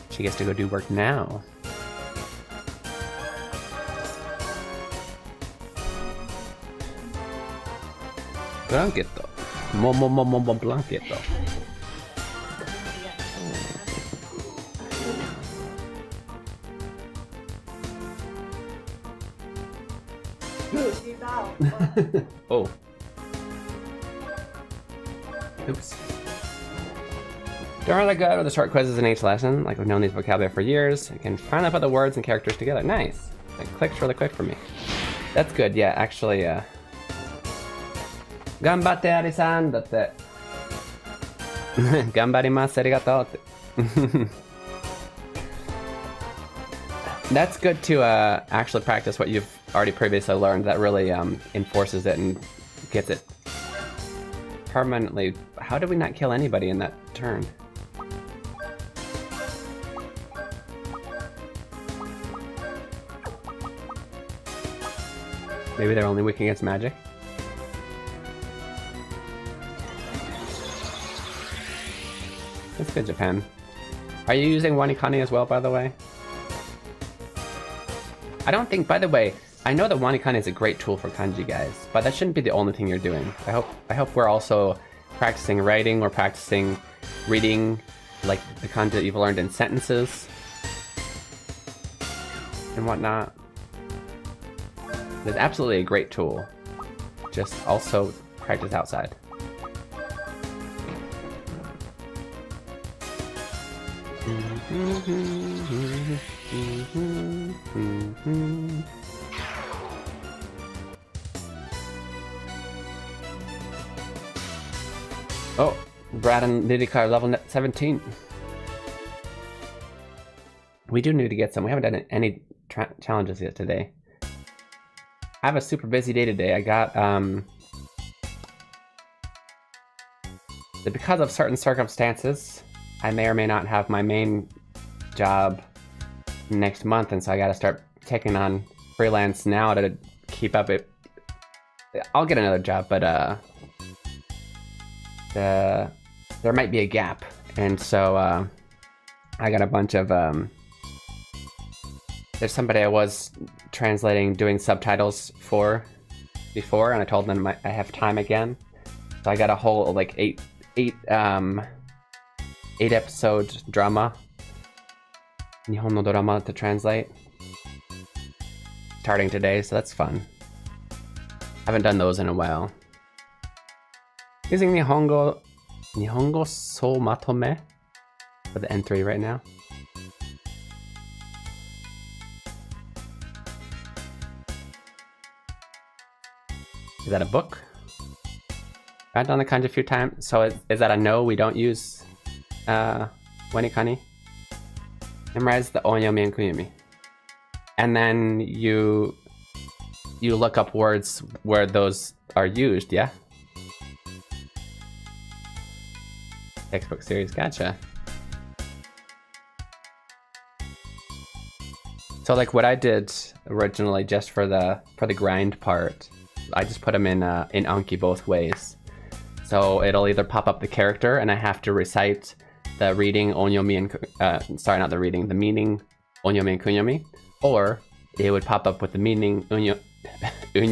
She gets to go do work now. Blanketo. Blanketo. Oh. Oops. Don't really good with the short quizzes in each lesson. Like, I've known these vocabulary for years. I can finally put the words and characters together. Nice. It clicks really quick for me. That's good. Yeah, actually, Ganbatte, Ari-san! Datte. Ganbarimasu, arigatou. That's good to actually practice what you've already previously learned. That really enforces it and gets it permanently. How did we not kill anybody in that turn? Maybe they're only weak against magic? That's good, Japan. Are you using Wanikani as well, by the way? I don't think, by the way, I know that Wanikani is a great tool for kanji, guys, but that shouldn't be the only thing you're doing. I hope we're also practicing writing or practicing reading, like the kanji that you've learned in sentences and whatnot. It's absolutely a great tool. Just also practice outside. Oh, Brad and Lidika are level 17. We do need to get some. We haven't done any challenges yet today. I have a super busy day today. I got, because of certain circumstances, I may or may not have my main job next month, and so I gotta start taking on freelance now to keep up it. I'll get another job, but there might be a gap, and so I got a bunch of there's somebody I was translating, doing subtitles for before, and I told them I have time again, so I got a whole like eight episode drama, Nihon no drama to translate, starting today, so that's fun. Haven't done those in a while. Using Nihongo so matome for the N3 right now. Is that a book? I've done the kanji a few times, so is that a no? We don't use Wanikani? Memorize the onyomi and kuyumi. And then you you look up words where those are used, yeah? Textbook series, gotcha. So like what I did originally just for the grind part, I just put them in Anki both ways. So it'll either pop up the character and I have to recite the reading onyomi and sorry, not the reading, the meaning onyomi and kunyomi, or it would pop up with the meaning unyomi and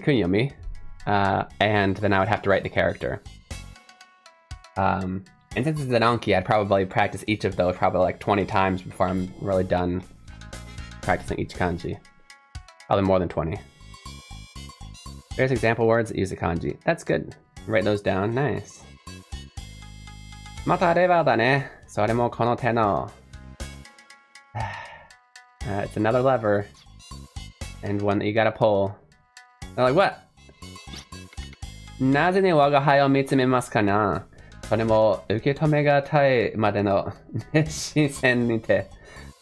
kunyomi, and then I would have to write the character. And since it's an Anki, I'd probably practice each of those probably like 20 times before I'm really done practicing each kanji. Probably more than 20. There's example words that use the kanji. That's good. Write those down. Nice. またレバーだね。それもこの手の。It's another lever. And one that you gotta pull. They're like, what? なぜに我が輩を見つめますかな? それも受け止めがたいまでの熱心線にて.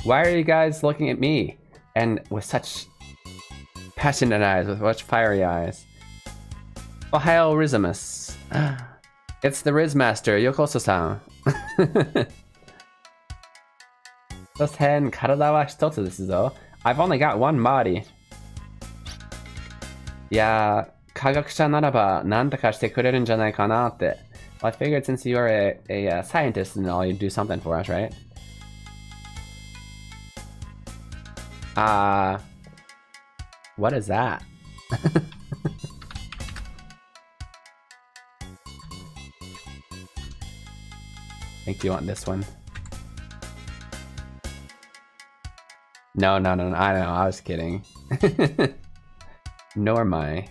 Why are you guys looking at me? And with such passionate eyes, with such fiery eyes. Ohio Rizamus. It's the Riz Master, Yokoso-san. 所詮体は一つですぞ. I've only got one body. いや、科学者ならば何とかしてくれるんじゃないかなって. Well, I figured since you're a scientist and all, you'd do something for us, right? What is that? I think you want this one. No, I know, I was kidding. Nor am I.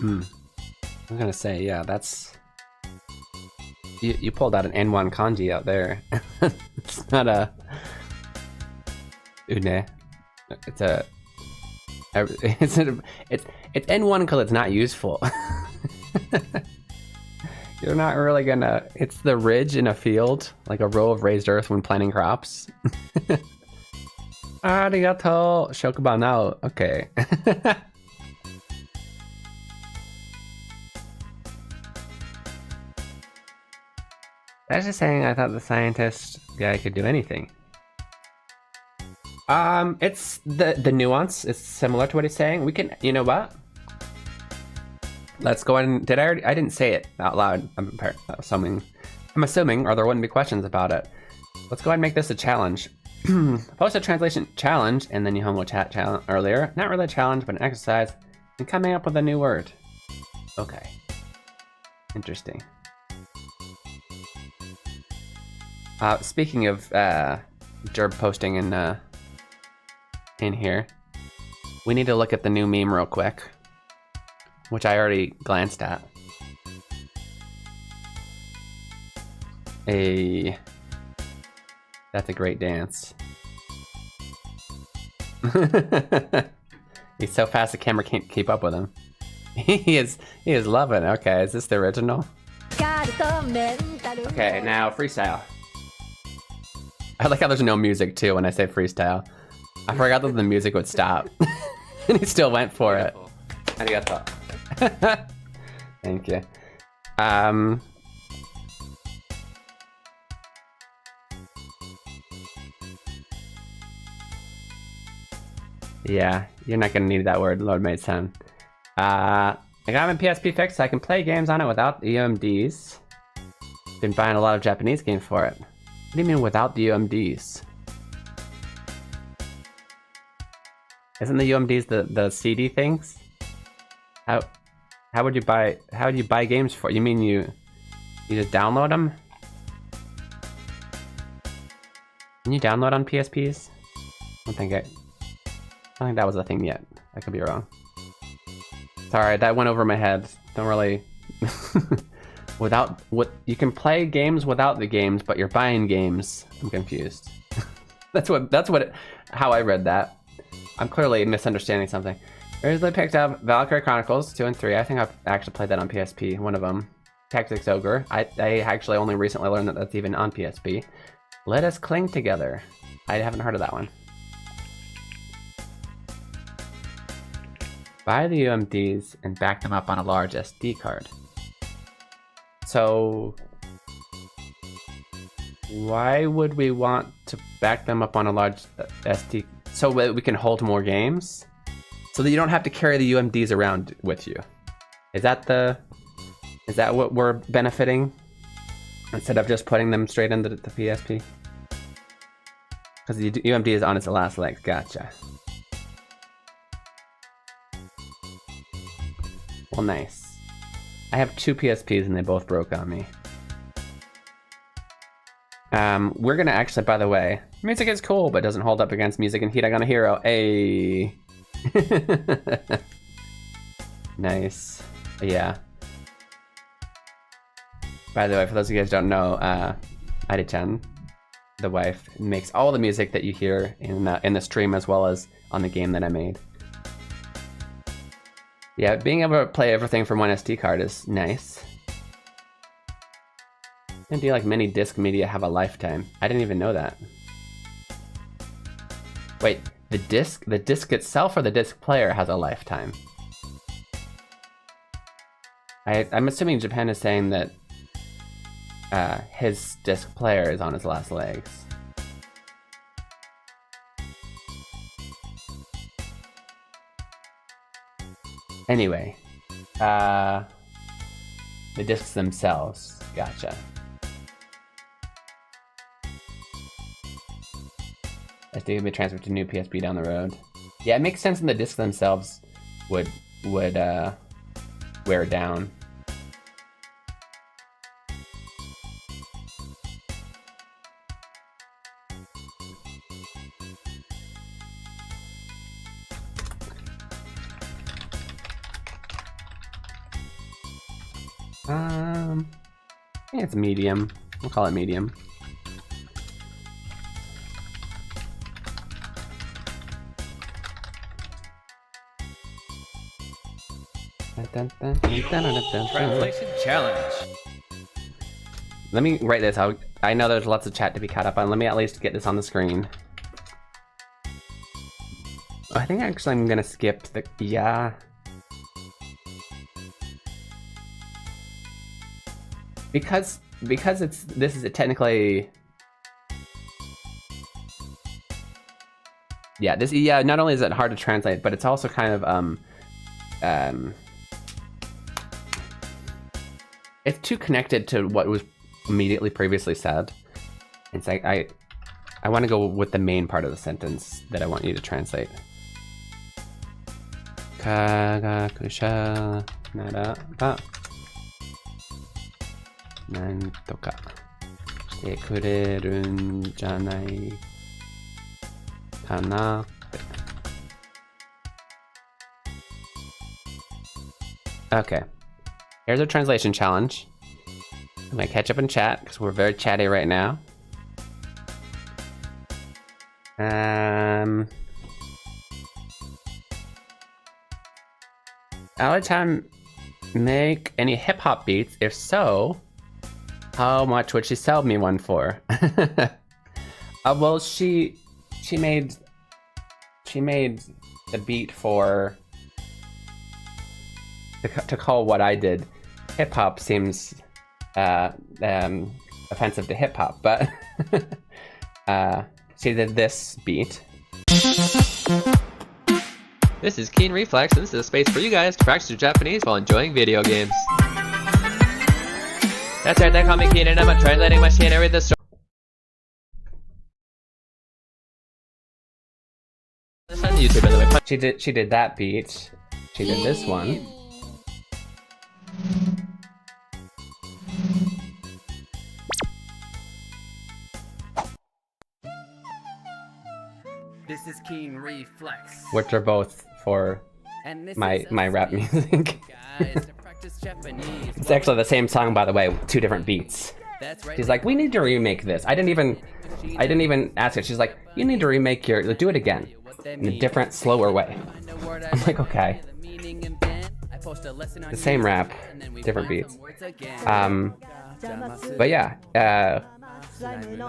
I'm gonna say, yeah, that's... You pulled out an N1 kanji out there. It's not a... Une. It's a... It's N1 because it's not useful. You're not really gonna... It's the ridge in a field, like a row of raised earth when planting crops. Arigato, shokuba now. Okay. I was just saying I thought the scientist guy could do anything. It's the nuance is similar to what he's saying. We can, you know what? Let's go and I didn't say it out loud. I'm assuming, or there wouldn't be questions about it. Let's go ahead and make this a challenge. Post a translation challenge and then Nihongo chat challenge earlier. Not really a challenge, but an exercise in coming up with a new word. Okay. Interesting. Speaking of Gerb posting in here, we need to look at the new meme real quick, which I already glanced at. That's a great dance. He's so fast the camera can't keep up with him. He is loving it. Okay, is this the original? Okay, now freestyle. I like how there's no music too when I say freestyle. I forgot that the music would stop. And he still went for it. Arigato. Thank you. Yeah, you're not gonna need that word, Lord Maid-san. I got my PSP fixed so I can play games on it without the UMDs. Been buying a lot of Japanese games for it. What do you mean without the UMDs? Isn't the UMDs the CD things? How would you buy games for? You mean you just download them? Can you download on PSPs? I don't think that was a thing yet. I could be wrong. Sorry, that went over my head. Don't really Without what you can play games without the games, but you're buying games. I'm confused. How I read that. I'm clearly misunderstanding something. Originally picked up Valkyrie Chronicles 2 and 3. I think I've actually played that on PSP. One of them, Tactics Ogre. I actually only recently learned that that's even on PSP. Let Us Cling Together. I haven't heard of that one. Buy the UMDs and back them up on a large SD card. So why would we want to back them up on a large SD so that we can hold more games? So that you don't have to carry the UMDs around with you. Is that what we're benefiting? Instead of just putting them straight into the PSP? Because the UMD is on its last legs. Gotcha. Well, nice. I have 2 PSPs and they both broke on me. We're gonna actually, by the way, music is cool, but doesn't hold up against music in Hiragana Hero. Ayy. Nice. Yeah. By the way, for those of you guys who don't know, Ari-chan, the wife, makes all the music that you hear in the stream as well as on the game that I made. Yeah, being able to play everything from one SD card is nice. And do you like many disc media have a lifetime? I didn't even know that. Wait, the disc itself or the disc player has a lifetime? I'm assuming Japan is saying that his disc player is on his last legs. Anyway, the discs themselves, gotcha. SD can be transferred to new PSP down the road. Yeah, it makes sense when the discs themselves would wear down. Yeah, it's medium. We'll call it medium. Translation challenge. Let me write this out. I know there's lots of chat to be caught up on. Let me at least get this on the screen. I think actually I'm gonna skip the, yeah. Because this is technically, yeah, not only is it hard to translate, but it's also kind of it's too connected to what was immediately previously said. It's like I want to go with the main part of the sentence that I want you to translate. Kagakusha naraba nantoka shite kureru n janai kana. Okay, here's our translation challenge. I'm gonna catch up in chat because we're very chatty right now. Allie-chan make any hip-hop beats? If so, how much would she sell me one for? Well, she made the beat for to call what I did hip-hop seems offensive to hip-hop, but she did this beat. This is Keen Reflex, and this is a space for you guys to practice your Japanese while enjoying video games. That's right, they call me Keen, and I'm a translating machine. I read the story on YouTube, and then She did that beat. She did this one. This is Keen Reflex. Which are both for And this my is a rap space music. guys to practice It's actually the same song, by the way, with 2 different beats. She's like, we need to remake this. I didn't even ask her. She's like, you need to remake do it again in a different, slower way. I'm like, okay. The same rap, different beats. But yeah,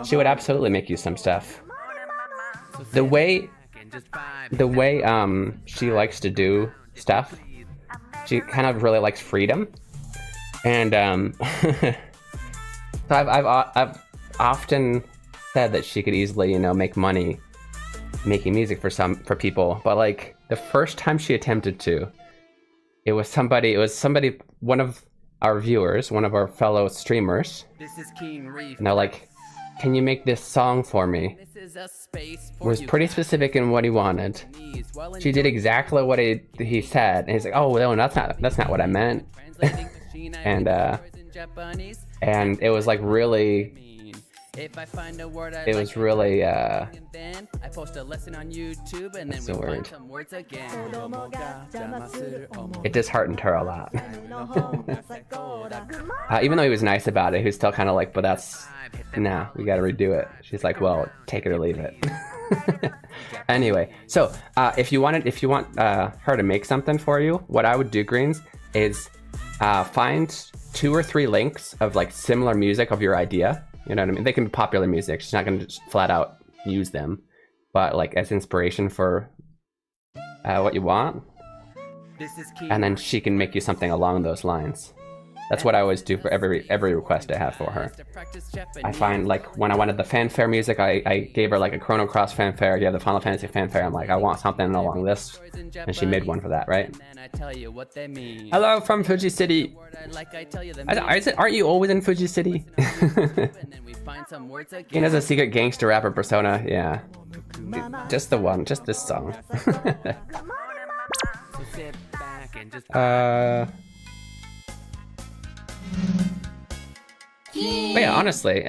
she would absolutely make you some stuff. The way she likes to do stuff, she kind of really likes freedom, and so I've often said that she could easily, you know, make money making music for people, but like the first time she attempted to, it was somebody, one of our viewers, one of our fellow streamers, and they're like, can you make this song for me? Was pretty specific in what he wanted. She did exactly what he said, and he's like, oh no, that's not what I meant. and it was like really, it was really that's the word. It disheartened her a lot. Even though he was nice about it, he was still kind of like, but that's, nah, we gotta redo it. She's like, well, take it or leave it. Anyway, so if you want her to make something for you, what I would do, Greens, is find 2 or 3 links of like similar music of your idea. You know what I mean? They can be popular music. She's not gonna just flat out use them, but like as inspiration for what you want. And then she can make you something along those lines. That's what I always do for every request I have for her. I find like when I wanted the fanfare music, I gave her like a Chrono Cross fanfare, yeah, the Final Fantasy fanfare. I'm like, I want something along this, and she made one for that, right? Hello from Fuji City. Aren't you always in Fuji City? He has a secret gangster rapper persona, yeah. Just the one, just this song. But yeah, honestly,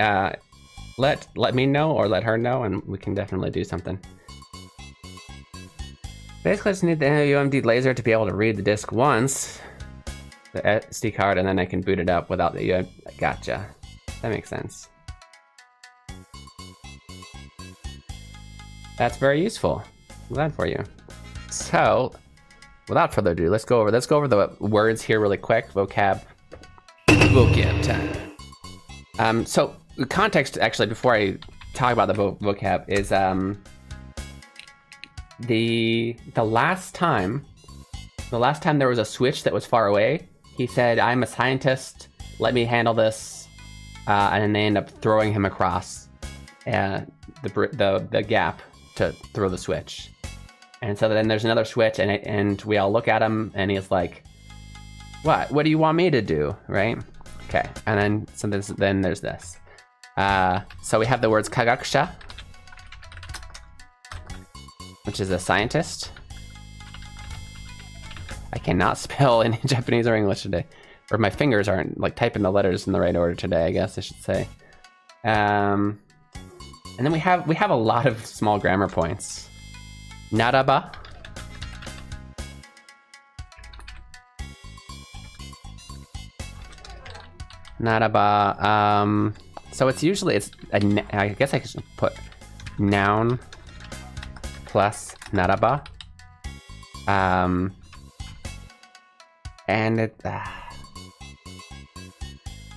let me know or let her know, and we can definitely do something. Basically, I just need the UMD laser to be able to read the disc once, the SD card, and then I can boot it up without the UMD. Gotcha. That makes sense. That's very useful. I'm glad for you. So, without further ado, let's go over the words here really quick. Vocab time. So the context, actually, before I talk about the vocab, is the last time there was a switch that was far away, he said, "I'm a scientist. Let me handle this," and then they end up throwing him across the gap to throw the switch. And so then there's another switch, and we all look at him, and he's like, "What? What do you want me to do?" Right? Okay. And then there's this. So we have the words kagakusha, which is a scientist. I cannot spell in Japanese or English today, or my fingers aren't like typing the letters in the right order today, I guess I should say. And then we have a lot of small grammar points. Naraba. Naraba. So it's usually I guess I could put noun plus naraba. And it no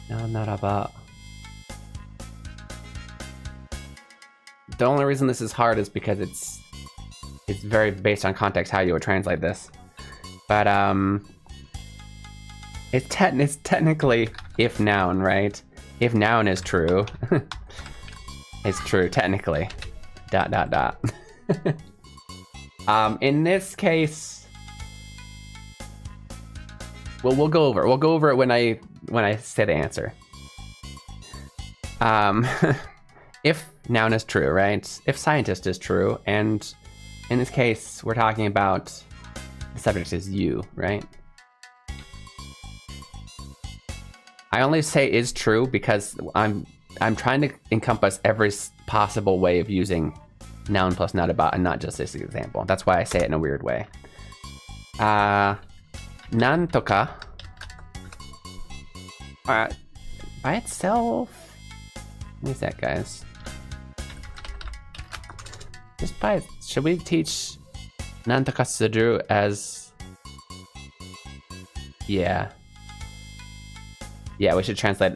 naraba. The only reason this is hard is because it's very based on context how you would translate this. But it's technically if noun, right? If noun is true, it's true technically. ... In this case, well, we'll go over it when I say the answer. If noun is true, right? If scientist is true, and in this case, we're talking about the subject is you, right? I only say is true because I'm trying to encompass every possible way of using noun plus naraba and not just this example. That's why I say it in a weird way. Nantoka By itself? What is that, guys? Just by... Should we teach Nantaka Sudru as... Yeah. Yeah, we should translate...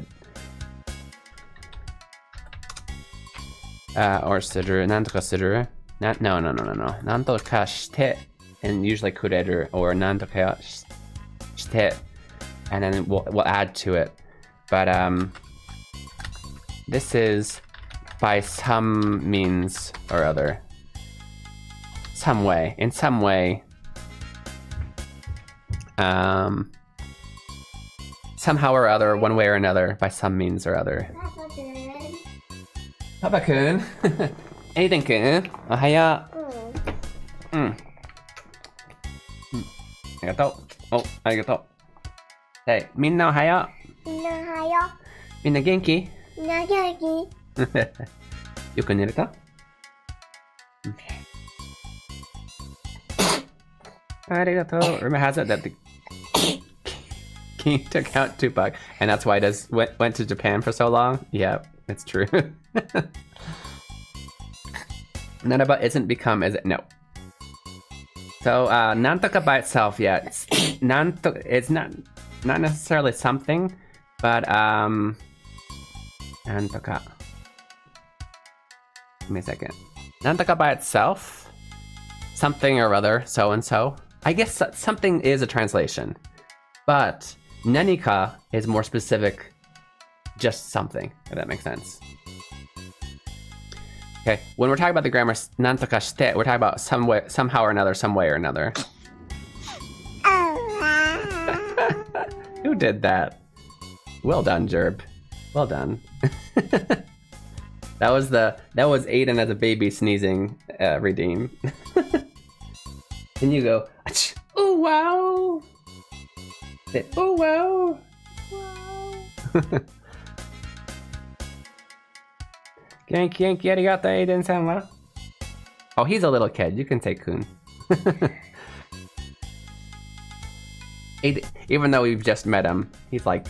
or Sudru, Nantaka Sudru. No. Nantaka shite, and usually kureru, or Nantaka shite, and then we'll add to it. But this is by some means or other. Some way. In some way. Somehow or other, one way or another, by some means or other. Papa-kun. Aiden-kun. Ohaya. Arigatou. Oh, arigatou. Hey, minna ohaya. Minna genki? Yoku nereta? Arigatou. Rumor has it that the king took out Tupac, and that's why it went to Japan for so long. Yeah, it's true. Nanaba isn't become, is it? No. So, Nantaka by itself, yeah, it's not necessarily something, but Nantaka. Give me a second. Nantaka by itself, something or other, so and so. I guess something is a translation, but Nanika is more specific, just something, if that makes sense. Okay, when we're talking about the grammar Nantaka shite, we're talking about some way, somehow or another, some way or another. Who did that? Well done, Jerb. Well done. That was Aiden as a baby sneezing, redeem. And you go, oh wow! Say, oh wow! Wow! Genki arigato, Aiden-sama. Oh, he's a little kid. You can say kun. Even though we've just met him, he's like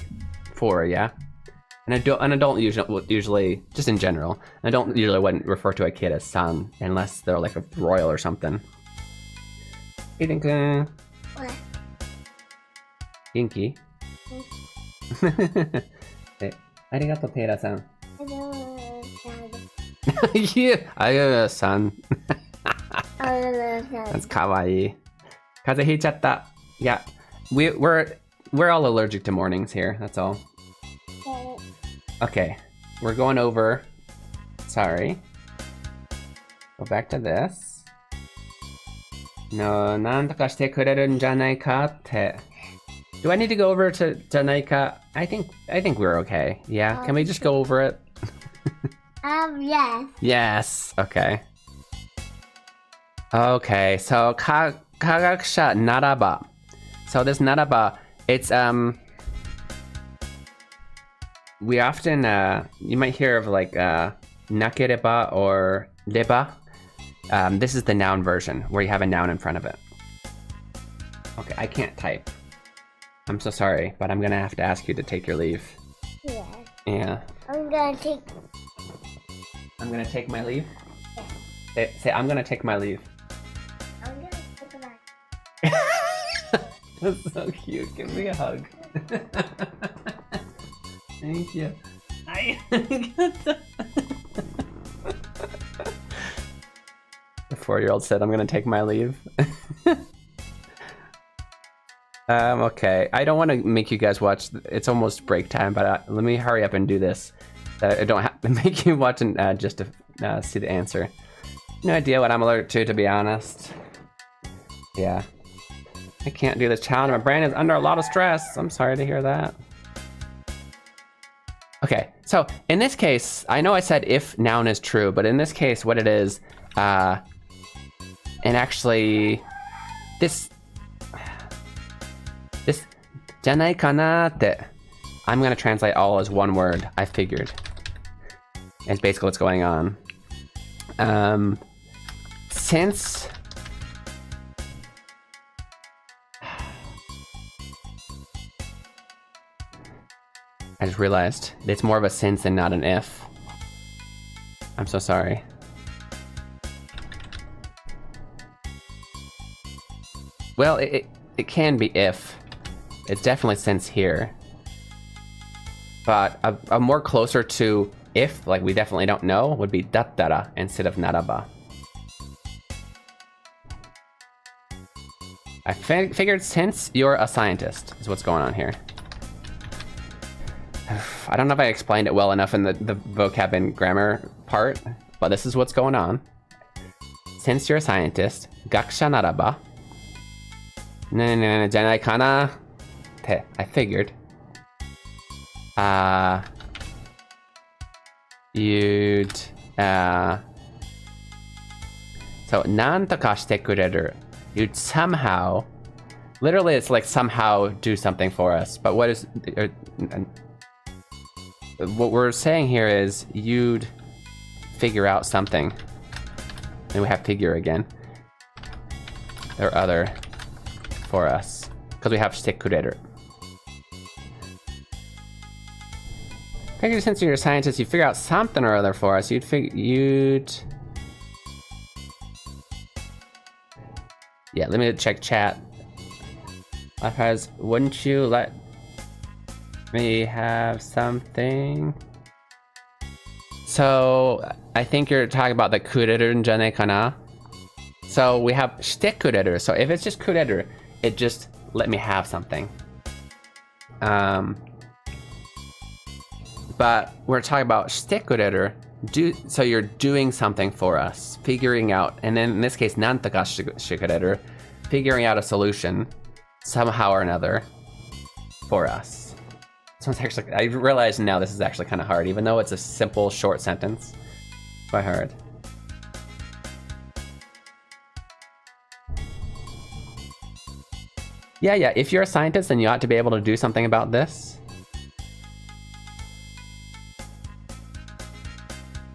4, yeah? An adult usually, just in general, an adult usually wouldn't refer to a kid as san unless they're like a royal or something. Aiden-kun. What? Genki. Say, arigato, Teira-san. Yeah, san. That's kawaii. Kaze hiichatta. Yeah, we're all allergic to mornings here. That's all. Okay, we're going over. Sorry. Go back to this. No, nantaka shite kureru n janai ka te. Do I need to go over to janai ka? I think we're okay. Yeah, can we just go over it? Yes. Yes. Okay. Okay. So kagakusha naraba. So this naraba, it's we often you might hear of like nakereba or reba. This is the noun version where you have a noun in front of it. Okay, I can't type. I'm so sorry, but I'm gonna have to ask you to take your leave. Yeah. Yeah. I'm gonna take my leave? Say, I'm gonna take my leave. I'm gonna take my That's so cute. Give me a hug. Thank you. The 4-year-old said, I'm gonna take my leave. Okay. I don't want to make you guys watch. It's almost break time, but let me hurry up and do this. I don't have to make you watch and just to see the answer. No idea what I'm allergic to be honest. Yeah. I can't do this challenge. My brain is under a lot of stress. I'm sorry to hear that. Okay, so in this case, I know I said if noun is true, but in this case, what it is, and actually, this janai kana te, I'm gonna translate all as one word, I figured. It's basically what's going on. Since I just realized it's more of a since and not an if. I'm so sorry. Well, it can be if. It's definitely since here. But a more closer to if, like we definitely don't know, would be dattara instead of naraba. I figured since you're a scientist is what's going on here. I don't know if I explained it well enough in the vocab and grammar part, but this is what's going on. Since you're a scientist, gakusha naraba. Janai kana. Te, I figured. You'd so nantoka shite kureru. You'd somehow, literally it's like somehow do something for us, but what is what we're saying here is you'd figure out something. And we have figure again. Or other for us. Because we have shite kureru. Figure since you're a scientist, you figure out something or other for us. Yeah, let me check chat. Because wouldn't you let me have something? So I think you're talking about the kureru janai kana. So we have shite kureru. So if it's just kureru, it just let me have something. But we're talking about shite kureru. So you're doing something for us, figuring out, and then in this case, nantoka shikureru, figuring out a solution somehow or another for us. So it's actually, I realize now this is actually kind of hard, even though it's a simple short sentence. Quite hard. Yeah, if you're a scientist, then you ought to be able to do something about this.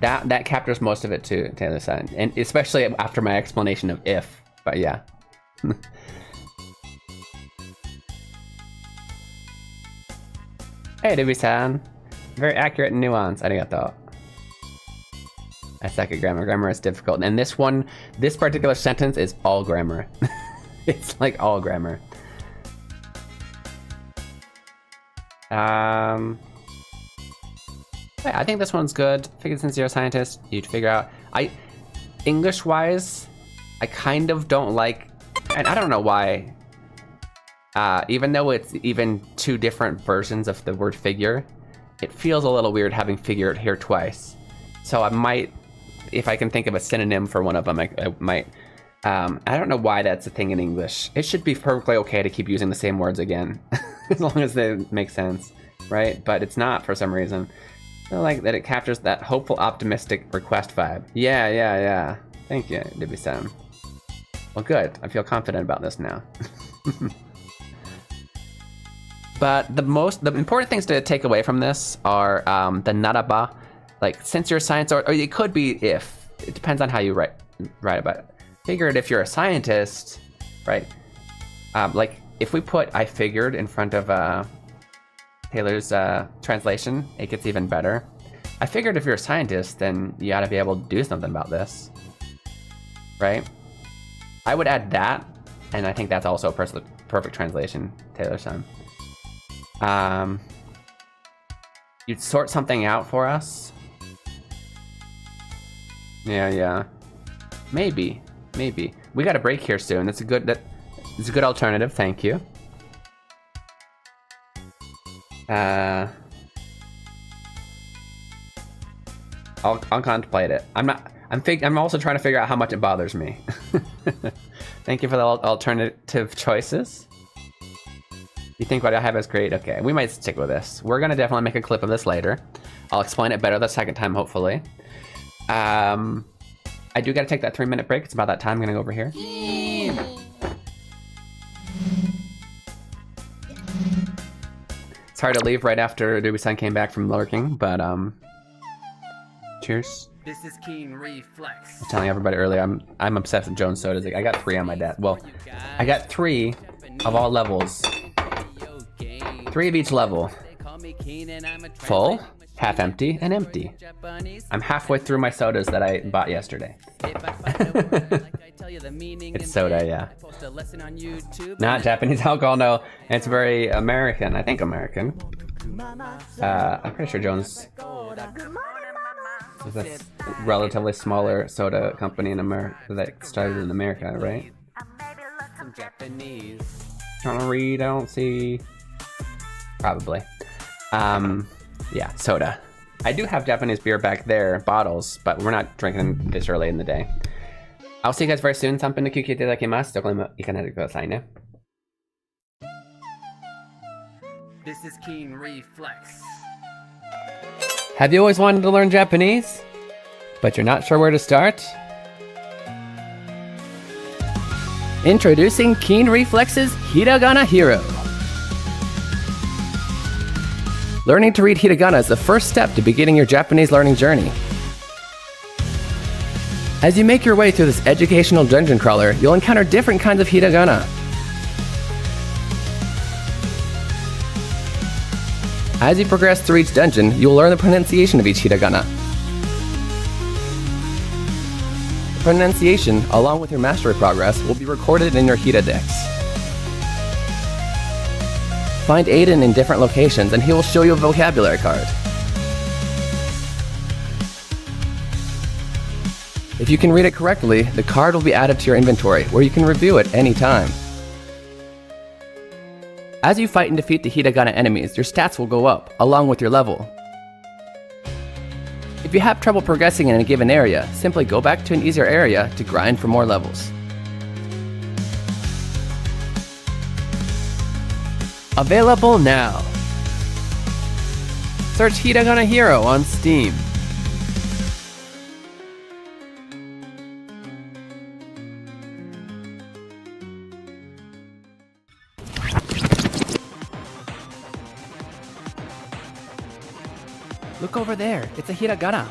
That captures most of it too, Taylor-san, and especially after my explanation of if, but yeah. Hey, Ruby-san. Very accurate and nuanced. Arigato. I suck at grammar. Grammar is difficult, and this particular sentence is all grammar. It's like all grammar. Yeah, I think this one's good. Figure since you're a scientist, you'd figure out. English-wise, I kind of don't like, and I don't know why. Even though it's even two different versions of the word figure, it feels a little weird having figure here twice. So I might, if I can think of a synonym for one of them, I might. I don't know why that's a thing in English. It should be perfectly okay to keep using the same words again, as long as they make sense, right? But it's not for some reason. I like that it captures that hopeful, optimistic request vibe. Yeah. Thank you, Dibi-san. Well, good. I feel confident about this now. But the important things to take away from this are the naraba, like since you're a science, or it could be if. It depends on how you write about it. Figured if you're a scientist, right? Like if we put I figured in front of Taylor's translation, it gets even better. I figured if you're a scientist, then you ought to be able to do something about this, right? I would add that, and I think that's also a perfect translation, Taylor-san. You'd sort something out for us? Yeah. Maybe. We got a break here soon. That's a good alternative. Thank you. I'll contemplate it. I'm also trying to figure out how much it bothers me. Thank you for the alternative choices. You think what I have is great? Okay, we might stick with this. We're gonna definitely make a clip of this later. I'll explain it better the second time, hopefully. I do gotta take that 3-minute break. It's about that time. I'm gonna go over here. It's hard to leave right after Ruby-san came back from lurking, but cheers. This is Keen Reflex. I was telling everybody earlier, I'm obsessed with Jones sodas. I got 3 on my desk. Well, I got 3 of all levels. 3 of each level. Full, half empty, and empty. I'm halfway through my sodas that I bought yesterday. It's soda, yeah. Not Japanese alcohol, no. It's very American. I think American. I'm pretty sure Jones is a relatively smaller soda company in America that started in America, right? Trying to read, I don't see. Probably. Yeah, soda. I do have Japanese beer back there, bottles, but we're not drinking this early in the day. I'll see you guys very soon. 3分の休憩いただきます。どこにも行かないでくださいね。This is Keen Reflex. Have you always wanted to learn Japanese, but you're not sure where to start? Introducing Keen Reflex's Hiragana Hero. Learning to read hiragana is the first step to beginning your Japanese learning journey. As you make your way through this educational dungeon crawler, you'll encounter different kinds of hiragana. As you progress through each dungeon, you will learn the pronunciation of each hiragana. The pronunciation, along with your mastery progress, will be recorded in your Hiradex. Find Aiden in different locations and he will show you a vocabulary card. If you can read it correctly, the card will be added to your inventory, where you can review it anytime. As you fight and defeat the hiragana enemies, your stats will go up, along with your level. If you have trouble progressing in a given area, simply go back to an easier area to grind for more levels. Available now. Search Hiragana Hero on Steam. Look over there, it's a hiragana.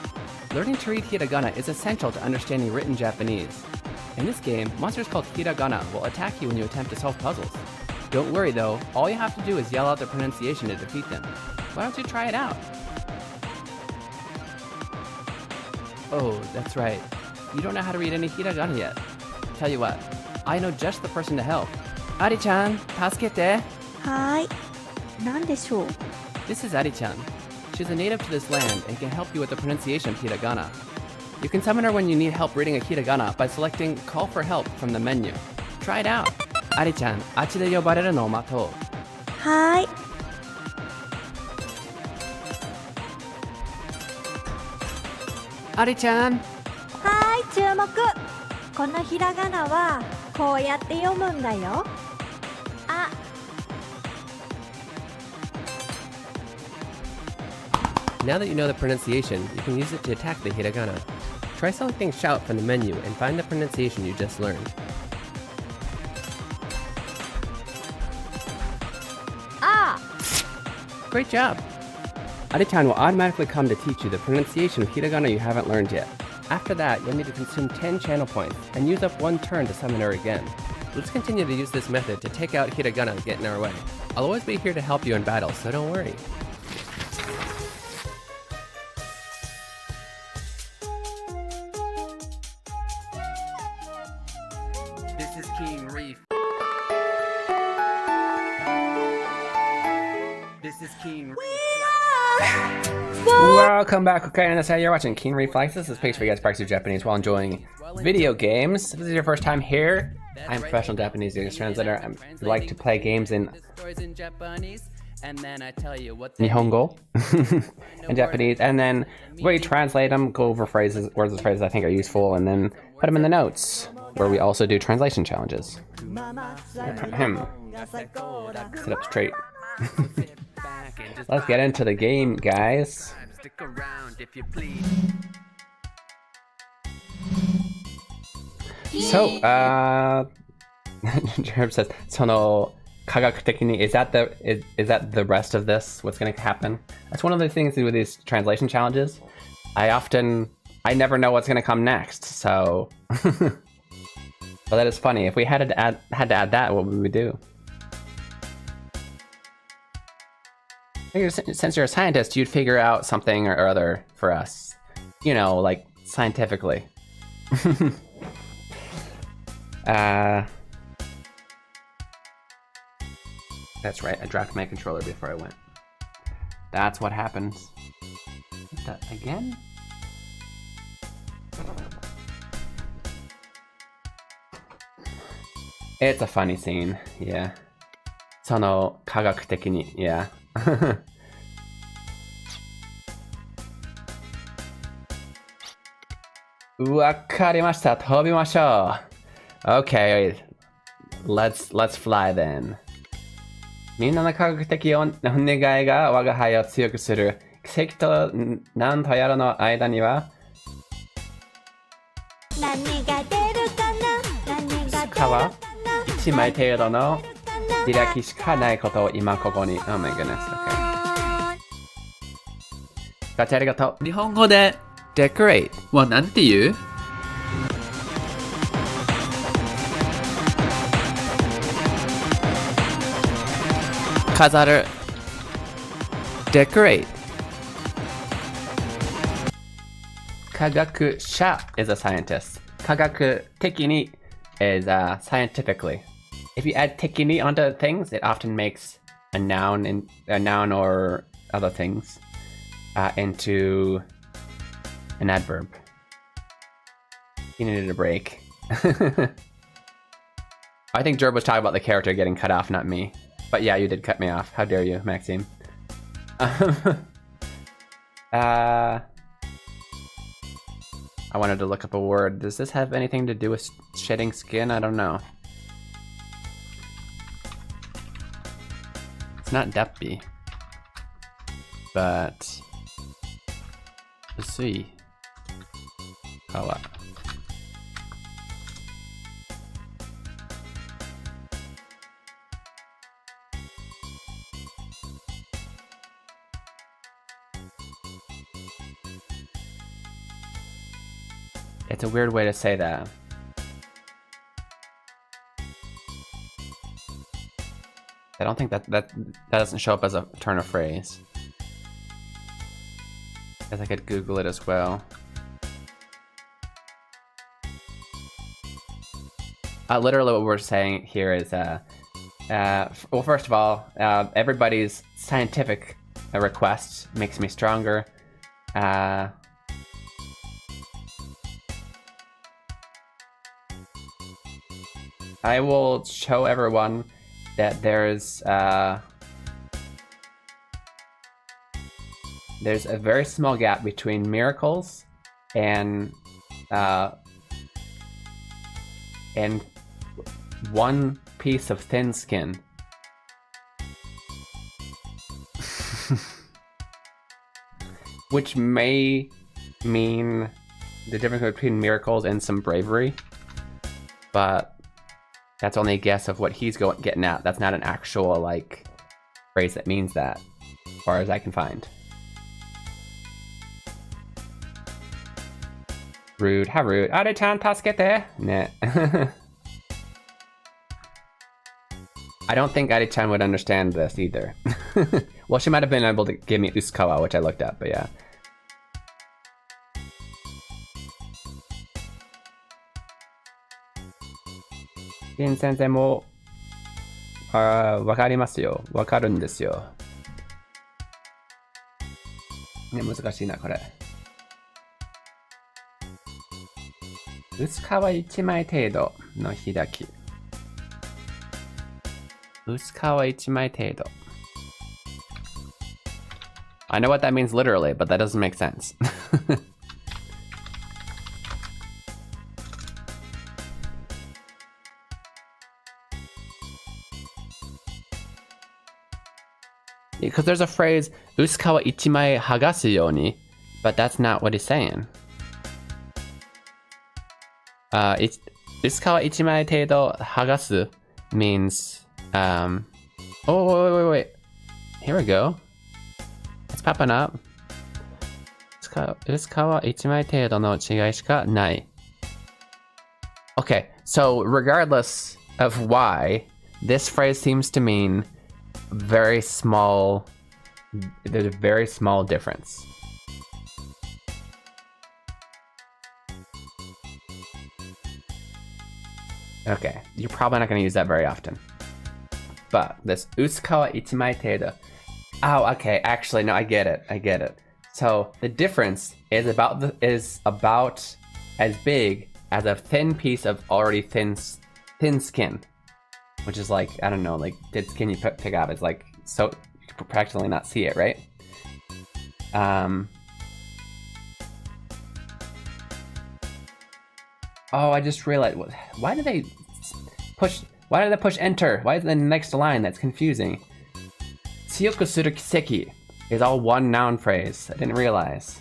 Learning to read hiragana is essential to understanding written Japanese. In this game, monsters called hiragana will attack you when you attempt to solve puzzles. Don't worry though, all you have to do is yell out the pronunciation to defeat them. Why don't you try it out? Oh, that's right. You don't know how to read any hiragana yet. Tell you what, I know just the person to help. Ari-chan, tasukete. はーい。なんでしょう。 This is Ari-chan. She's a native to this land and can help you with the pronunciation of hiragana. You can summon her when you need help reading a hiragana by selecting Call for Help from the menu. Try it out. Ari-chan, あっちで呼ばれるのを待とう。はーい。Ari-chan! はーい、注目。このひらがなはこうやって読むんだよ。あ、 Now that you know the pronunciation, you can use it to attack the hiragana. Try selecting Shout from the menu and find the pronunciation you just learned. Ah! Great job! Ari-chan will automatically come to teach you the pronunciation of hiragana you haven't learned yet. After that, you'll need to consume 10 channel points and use up 1 turn to summon her again. Let's continue to use this method to take out hiragana that get in our way. I'll always be here to help you in battle, so don't worry. This is Keen Reflex. This is Keen Reflex. Welcome back, okay, and that's how you're watching Keen Reflex. This is a space where you guys practice Japanese while enjoying video games. If this is your first time here, I'm a professional Japanese English translator. I like to play games in Nihongo in Japanese, and then we translate them, go over phrases, words and phrases I think are useful, and then put them in the notes, where we also do translation challenges. Sit up straight. Let's get into the game, guys. So, Jerb says, その科学的に is that the rest of this? What's going to happen? That's one of the things with these translation challenges. I never know what's going to come next. So, but that is funny. If we had to add that, what would we do? Since you're a scientist, you'd figure out something or other for us. You know, like scientifically. That's right, I dropped my controller before I went. That's what happens. Again? It's a funny scene, yeah. その科学的に, yeah. わかりました。飛びましょう。Okay, let's fly then. みんなの科学的お願いが我が輩を強くする。奇跡となんとやらの間には何が出るかな何が出るかかはな1枚程度の開きしかないことを今ここに。Oh my goodness, okay. ガチャありがとう。日本語で Decorate はなんて言う？飾る Decorate 科学者 is a scientist 科学的に is scientifically. If you add 的に onto things, it often makes a noun or other things into an adverb. You needed a break. I think Jerb was talking about the character getting cut off, not me. But yeah, you did cut me off. How dare you, Maxime? I wanted to look up a word. Does this have anything to do with shedding skin? I don't know. It's not deppi. But... let's see. Kawa. It's a weird way to say that. I don't think that doesn't show up as a turn of phrase. I guess I could Google it as well. Literally what we're saying here is, well, first of all, everybody's scientific request makes me stronger. I will show everyone that there's a very small gap between miracles and one piece of thin skin. Which may mean the difference between miracles and some bravery, but that's only a guess of what he's getting at. That's not an actual, like, phrase that means that, as far as I can find. Rude. How rude. Are-chan, tasukete! Nah. I don't think Ari-chan would understand this either. Well, she might have been able to give me Usukawa, which I looked up, but yeah. Kin sensei mo わかりますよ。わかるんですよ。ね、難しいな、これ。薄皮1枚程度の開き。薄皮1枚程度。I know what that means literally, but that doesn't make sense. Because there's a phrase, 薄皮1枚剥がすように, but that's not what he's saying. 薄皮1枚程度剥がす means, oh, wait. Here we go. It's popping up. 薄皮1枚程度の違いしかない. Okay, so regardless of why, this phrase seems to mean very small there's a very small difference. Okay, you're probably not going to use that very often. But this Utsukawa ichimai teido. Oh, okay, actually, no, I get it. So the difference is about as big as a thin piece of already thin skin, which is like, I don't know, like dead skin you pick up. It's like, so you can practically not see it, right? Oh, I just realized, why did they push enter? Why is the next line? That's confusing. Tsuyoku suru kiseki is all one noun phrase. I didn't realize.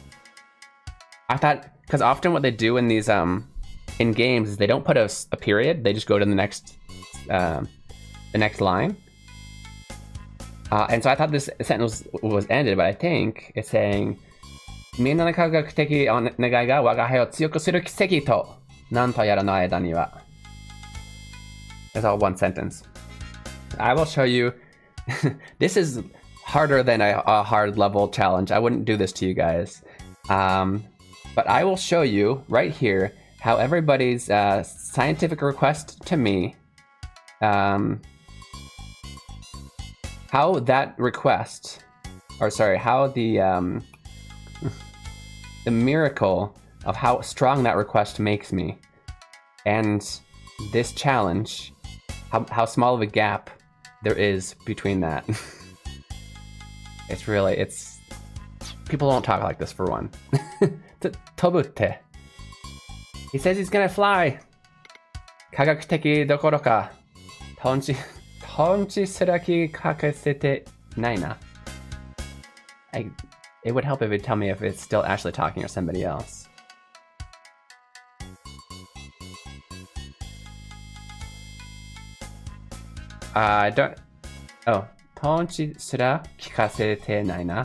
I thought, because often what they do in these in games is they don't put a period. They just go to the next line. And so I thought this sentence was ended, but I think it's saying Minna no kagakuteki onegai ga wagahe o tsuyoku suru kiseki to nan to yara no aida ni wa. It's all one sentence. I will show you. This is harder than a hard level challenge. I wouldn't do this to you guys. But I will show you right here how everybody's scientific request to me, how that request, or sorry, how the miracle of how strong that request makes me, and this challenge, how small of a gap there is between that. It's people don't talk like this for one. Tobute. He says he's gonna fly. Kagakuteki dokoro ka tonchi suraki kakasete nai na. It would help if it tell me if it's still Ashley talking or somebody else. I don't. Oh, tonchi sura kikasete nai na.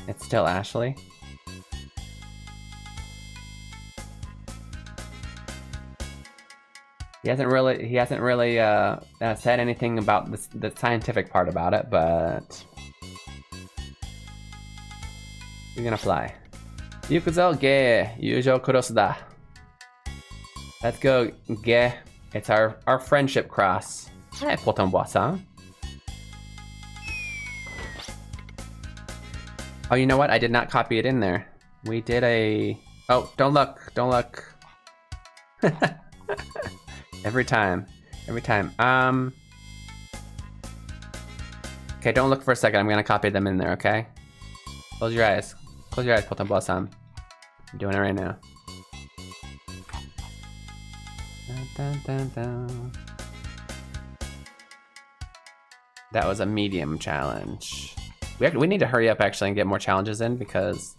It's still Ashley. He hasn't really said anything about the scientific part about it, but you're gonna fly. Yukuzo ge yujo kurosu da. Let's go ge. It's our friendship cross. Hey, Potomboa-san. Oh, you know what? I did not copy it in there. We did a... Oh, don't look. Every time. Okay, don't look for a second. I'm gonna copy them in there, okay? Close your eyes, Potomboa-san. I'm doing it right now. Dun, dun, dun. That was a medium challenge. We need to hurry up actually and get more challenges in because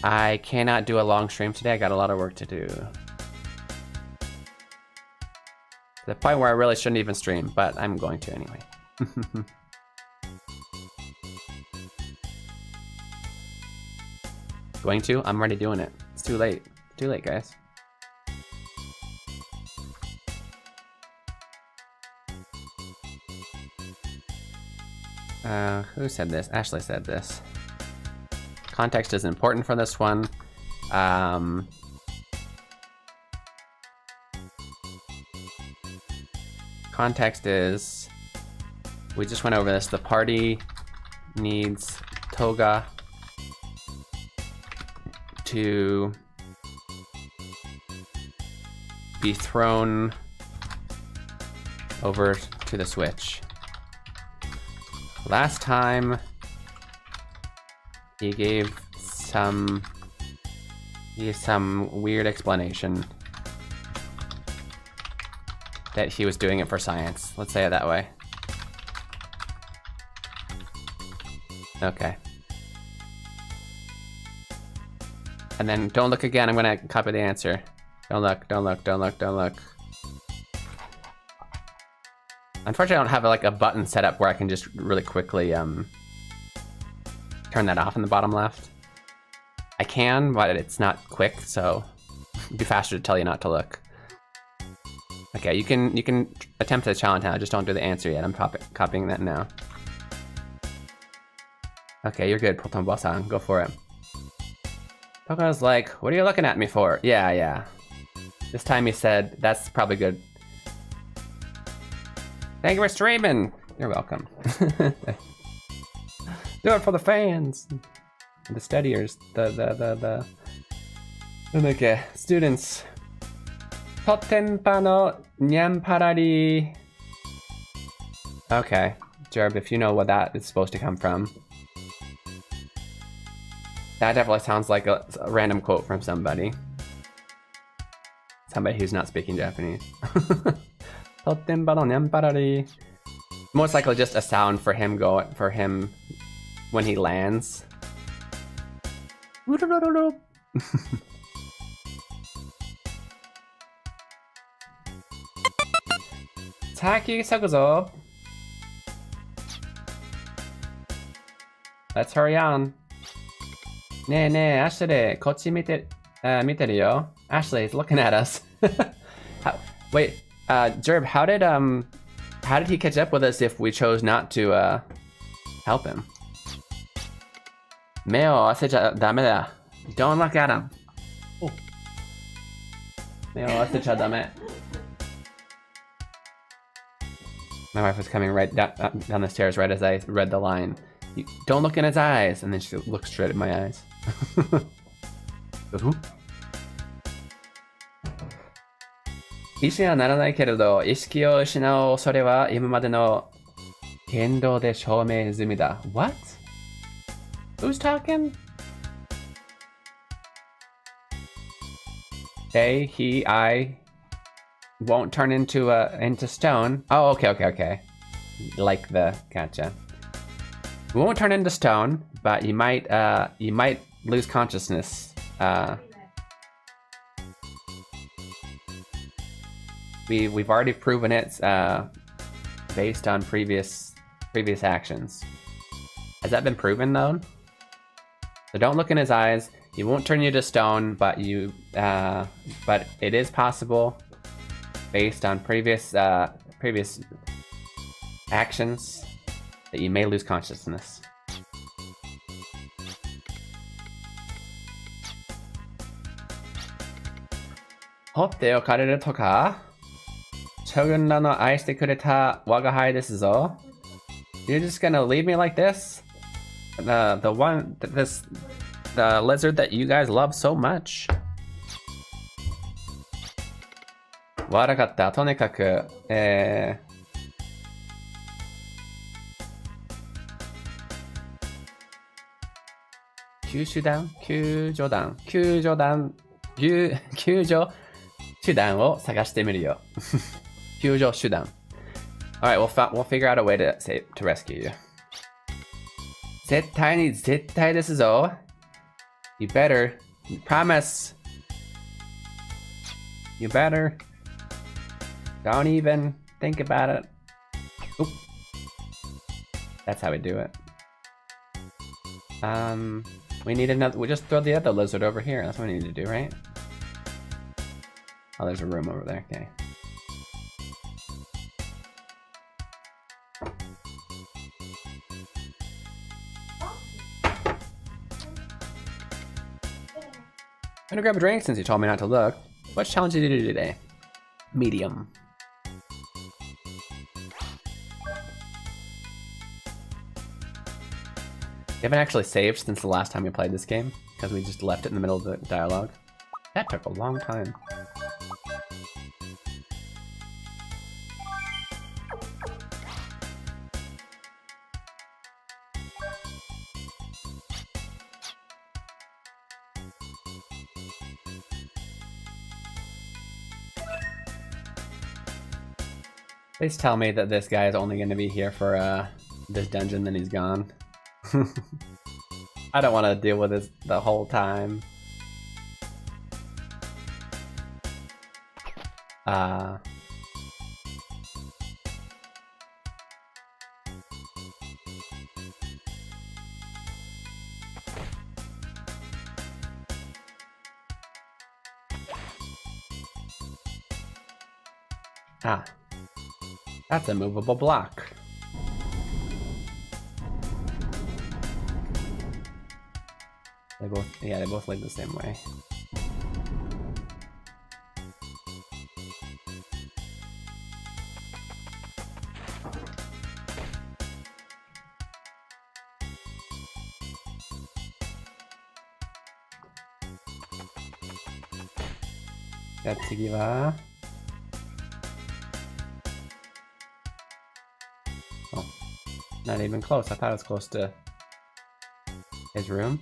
I cannot do a long stream today. I got a lot of work to do. To the point where I really shouldn't even stream, but I'm going to anyway. Going to? I'm already doing it. It's too late. Too late, guys. Who said this? Ashley said this. Context is important for this one. Context is, we just went over this. The party needs Toga to be thrown over to the Switch. Last time, he gave some weird explanation that he was doing it for science. Let's say it that way. Okay. And then don't look again. I'm gonna copy the answer. Don't look. Unfortunately, I don't have like a button set up where I can just really quickly turn that off in the bottom left. I can, but it's not quick, so it'd be faster to tell you not to look. Okay, you can attempt the challenge now. Just don't do the answer yet. I'm copying that now. Okay, you're good, Potombo-san. Go for it. Poco's like, what are you looking at me for? Yeah. This time he said, that's probably good. Thank you for streaming! You're welcome. Do it for the fans! The studiers. Okay, students. Totenpa no nyamparari. Okay, Jerb, if you know what that is supposed to come from. That definitely sounds like a random quote from somebody. Somebody who's not speaking Japanese. Totenpa no nyamparari. Most likely just a sound for him when he lands. Taki Sakuzo. Let's hurry on. Ne, Ashley, kochi miteru yo. Ashley's looking at us. Wait, Jerb, how did he catch up with us if we chose not to help him? Mei o asecha dame da. Don't look at him. Oh. Mei o asecha dame. My wife was coming right down the stairs right as I read the line. Don't look in his eyes, and then she looks straight at my eyes. Goes, who? 医師にはならないけれど、意識を失う恐れは今までの言動で証明済みだ。What? Who's talking? They, he, I won't turn into stone. Oh, okay. Like the gotcha. We won't turn into stone, but you might lose consciousness. We've already proven it based on previous actions. Has that been proven though? So don't look in his eyes. He won't turn you to stone, but it is possible based on previous actions that you may lose consciousness. Hotte o kareru toka? Shogun ra no aishite kureta waga hai desu zo. You're just gonna leave me like this? The lizard that you guys love so much. Warakatta. Tonikaku, Kyushu手段を探してみるよ。救助手段。Alright, we'll figure out a way to rescue you. 絶対ですぞ。You better. Promise. You better. Don't even think about it. Oop. That's how we do it. We need another. We'll just throw the other lizard over here. That's what we need to do, right? Oh, there's a room over there. Okay. I'm gonna grab a drink since you told me not to look. What challenge did you do today? Medium. You haven't actually saved since the last time we played this game, because we just left it in the middle of the dialogue. That took a long time. Please tell me that this guy is only going to be here for this dungeon, then he's gone. I don't want to deal with this the whole time. Ah. That's a movable block. They both live the same way. Oh, not even close. I thought it was close to his room.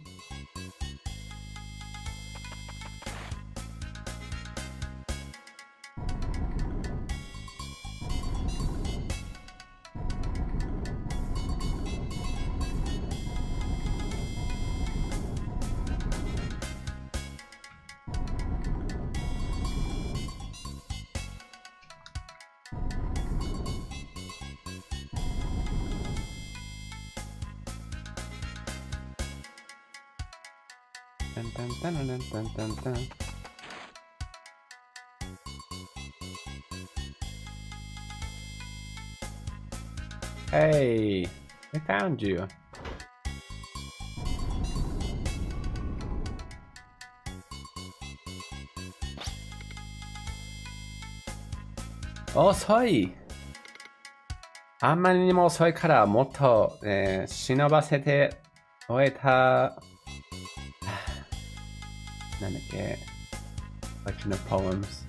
Dun, dun, dun, dun, dun, dun, dun. Hey, I found you.遅い。あんまりにも遅いからもっと、忍ばせて終えた。なんだっけ collection of poems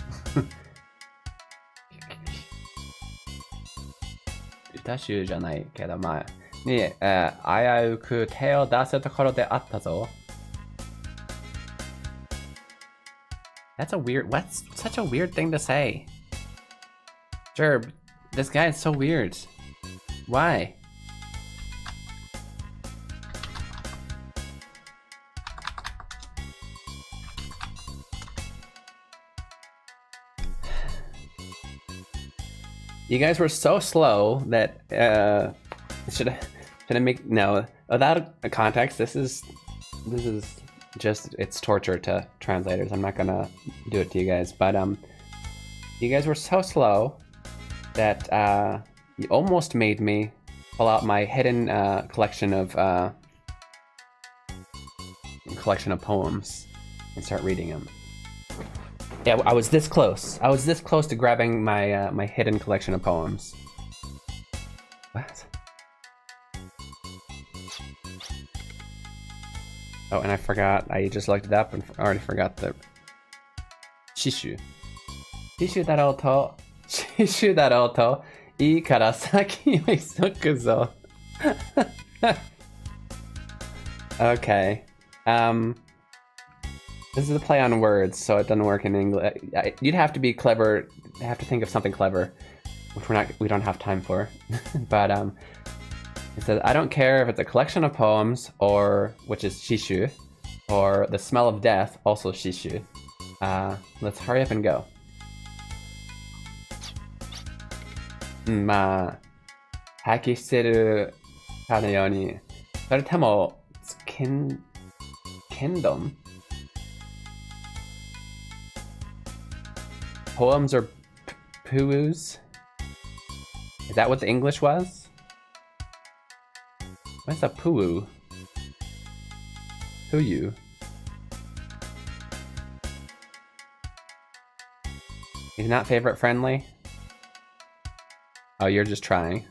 歌集じゃないけどまあに、危うく手を出すところであったぞ That's such a weird thing to say Gerb, this guy is so weird Why? You guys were so slow that should I make no without a context. This is just it's torture to translators. I'm not gonna do it to you guys, but you guys were so slow that you almost made me pull out my hidden collection of poems and start reading them. Yeah, I was this close. I was this close to grabbing my my hidden collection of poems. What? Oh, and I forgot. I just looked it up and already forgot the Shishu. Shishu だろうと、Shishu だろうと、いいから先を急ぐぞ。Okay. This is a play on words, so it doesn't work in English. You'd have to be clever, have to think of something clever, which we don't have time for. But it says, I don't care if it's a collection of poems, or which is shishu, or the smell of death, also shishu. Let's hurry up and go. まあ、破棄してるかのように、それとも、剣道? Poems or poos? Is that what the English was? What's a poo? Poo? He's not favorite friendly? Oh, you're just trying.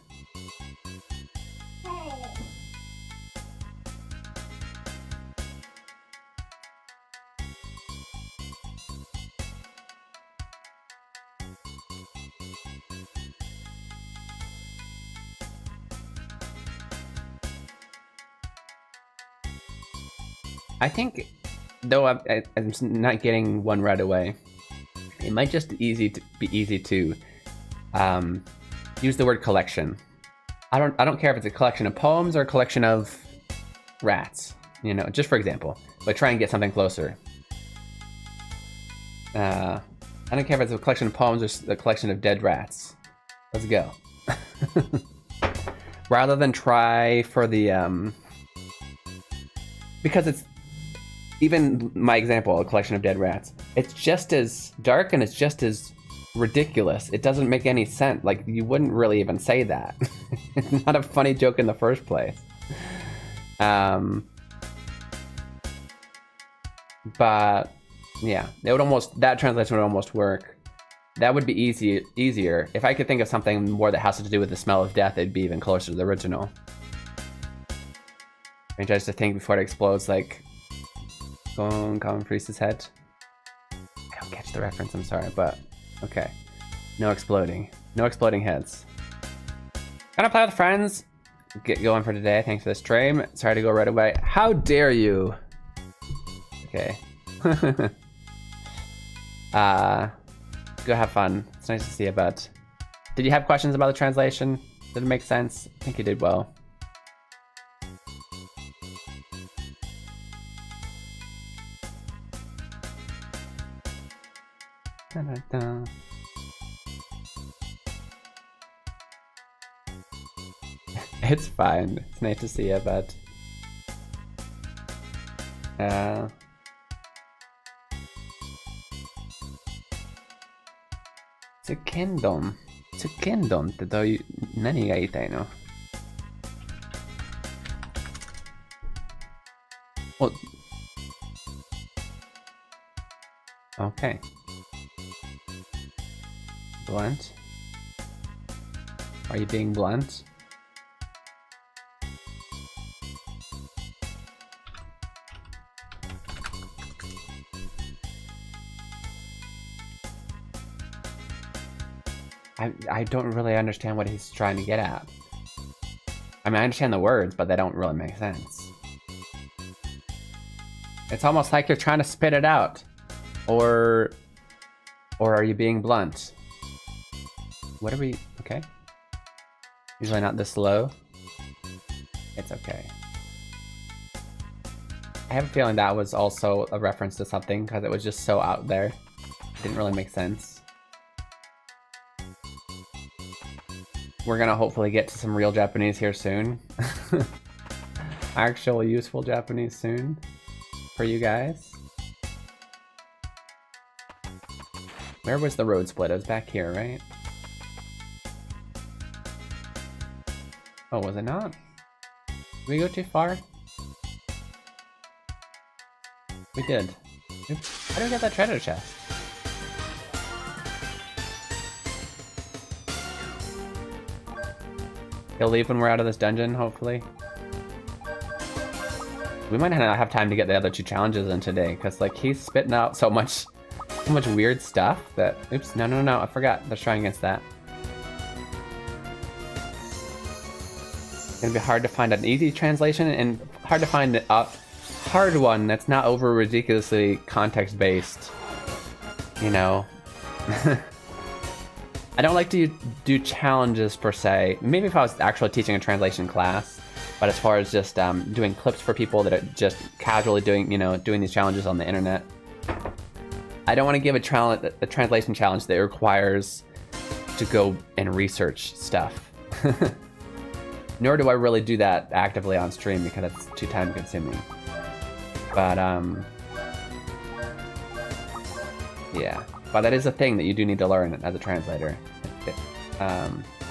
I think, though I'm not getting one right away, it might just be easy to use the word collection. I don't care if it's a collection of poems or a collection of rats. You know, just for example, but try and get something closer. I don't care if it's a collection of poems or a collection of dead rats. Let's go. Rather than try for the because it's even my example, a collection of dead rats. It's just as dark and it's just as ridiculous. It doesn't make any sense. Like, you wouldn't really even say that. It's not a funny joke in the first place. But yeah, it would almost, that translation would almost work. That would be easier. If I could think of something more that has to do with the smell of death, it'd be even closer to the original. And just to think before it explodes, like, Common Priest's head. I don't catch the reference, I'm sorry, but okay. No exploding. No exploding heads. Gonna play with friends. Get going for today. Thanks for the stream. Sorry to go right away. How dare you? Okay. Go have fun. It's nice to see you, bud. Did you have questions about the translation? Did it make sense? I think you did well. Da-da-da. It's fine. It's nice to see you, but Tsukendon. Tsukendon ってどういう何が言いたいの? Oh. Okay. Blunt? Are you being blunt? I don't really understand what he's trying to get at. I mean, I understand the words, but they don't really make sense. It's almost like you're trying to spit it out. Or are you being blunt? What are we... Okay. Usually not this low. It's okay. I have a feeling that was also a reference to something, because it was just so out there. It didn't really make sense. We're gonna hopefully get to some real Japanese here soon. Actual useful Japanese soon for you guys. Where was the road split? It was back here, right? Oh, was it not? Did we go too far? We did. Oops. How do we get that treasure chest? He'll leave when we're out of this dungeon, hopefully. We might not have time to get the other 2 challenges in today, because like he's spitting out so much weird stuff that... Oops, no, I forgot. Let's try against that. It's gonna be hard to find an easy translation and hard to find a hard one that's not over ridiculously context-based. You know? I don't like to do challenges per se. Maybe if I was actually teaching a translation class, but as far as just doing clips for people that are just casually doing, you know, doing these challenges on the internet, I don't want to give a translation challenge that requires to go and research stuff. Nor do I really do that actively on stream because it's too time consuming. But yeah. But that is a thing that you do need to learn as a translator.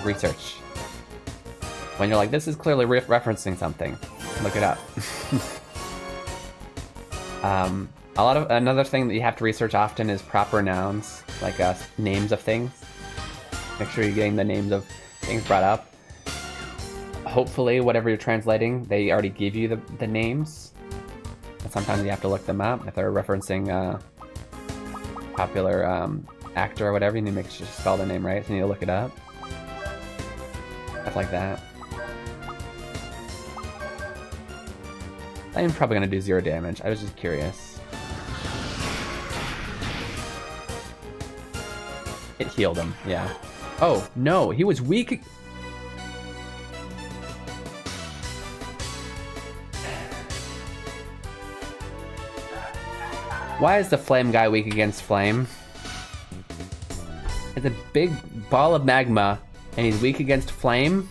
Research. When you're like, this is clearly referencing something, look it up. Another thing that you have to research often is proper nouns, like names of things. Make sure you're getting the names of things brought up. Hopefully, whatever you're translating, they already give you the names. But sometimes you have to look them up if they're referencing popular actor or whatever. You need to make sure you spell the name right, so you need to look it up. Stuff like that. I'm probably gonna do 0 damage. I was just curious. It healed him, yeah. Oh, no, he was weak. Why is the flame guy weak against flame? It's a big ball of magma, and he's weak against flame?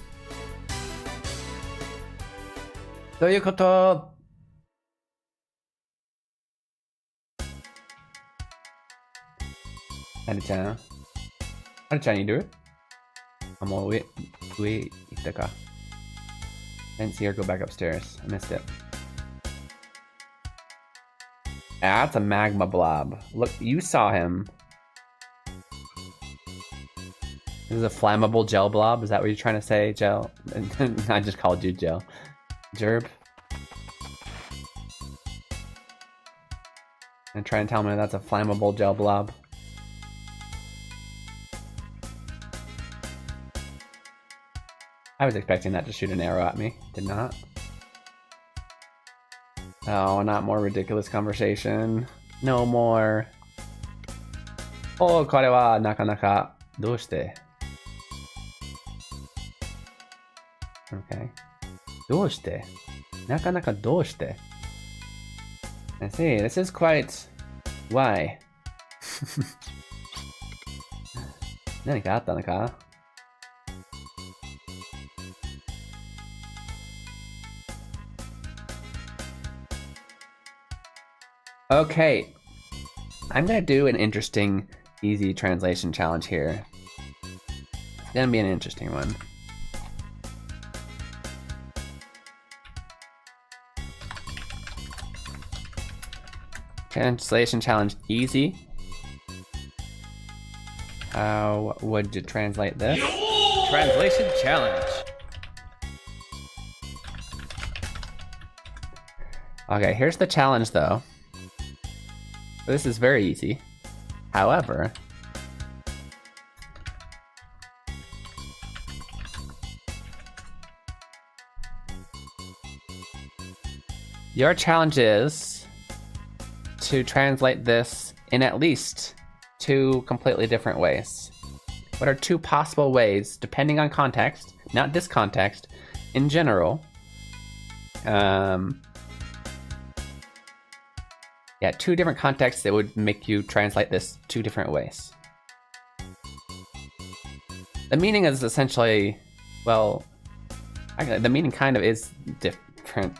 どういうこと? Haru-chan? Haru-chan, you do it? I'm all wait, itaka. I didn't see her go back upstairs. I missed it. That's a magma blob. Look, you saw him. This is a flammable gel blob. Is that what you're trying to say, Gel? I just called you Gel. Gerb. And try and tell me that's a flammable gel blob. I was expecting that to shoot an arrow at me. Did not. Oh, not more ridiculous conversation. No more. Oh, これはなかなかどうして? Okay. どうして? なかなかどうして? I see. This is quite. Why? 何かあったのか? Okay. I'm gonna do an interesting, easy translation challenge here. It's gonna be an interesting one. Translation challenge easy. How would you translate this? Translation challenge. Okay, here's the challenge though. This is very easy. However, your challenge is to translate this in at least 2 completely different ways. What are 2 possible ways, depending on context, not this context, in general? Yeah, 2 different contexts that would make you translate this 2 different ways. The meaning is essentially, well, actually, the meaning kind of is different.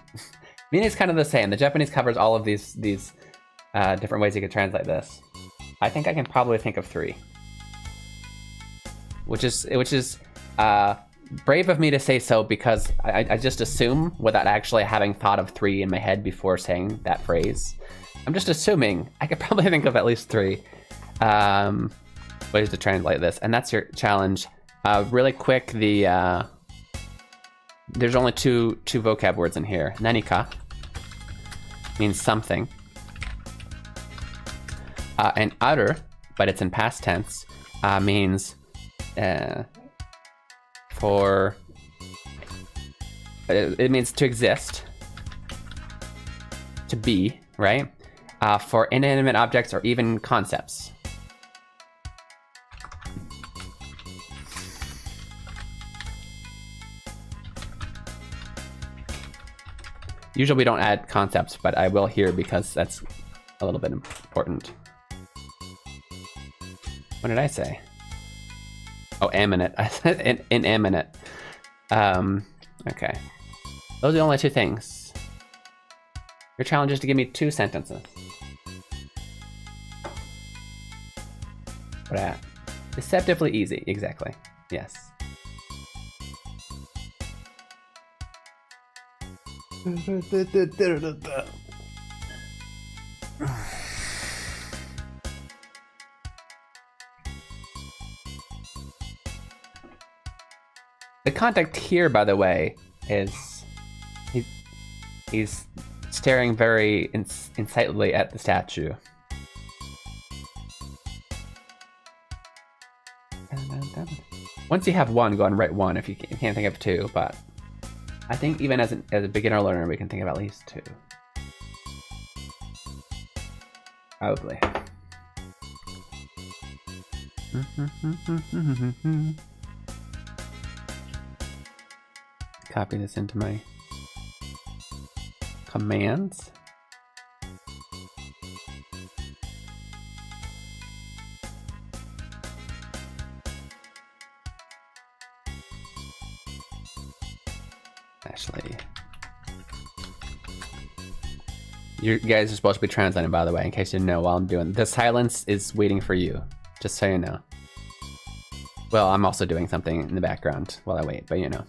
Meaning is kind of the same. The Japanese covers all of these different ways you could translate this. I think I can probably think of 3, which is brave of me to say so because I just assume without actually having thought of 3 in my head before saying that phrase. I'm just assuming I could probably think of at least 3 ways to translate this, and that's your challenge. Really quick, there's only two vocab words in here. Nanika means something, and aru, but it's in past tense, means for. It means to exist, to be, right? For inanimate objects or even concepts. Usually we don't add concepts, but I will here because that's a little bit important. What did I say? Oh, eminent. I said inanimate. Okay. Those are the only 2 things. Your challenge is to give me 2 sentences. What at? Deceptively easy, exactly. Yes. The context here, by the way, is he's staring very insightfully at the statue. Once you have 1, go and write 1 if you can't think of 2, but I think even as a beginner learner, we can think of at least 2. Probably. Copy this into my commands. Actually, you guys are supposed to be translating, by the way, in case you didn't know while I'm doing. The silence is waiting for you, just so you know. Well, I'm also doing something in the background while I wait, but you know.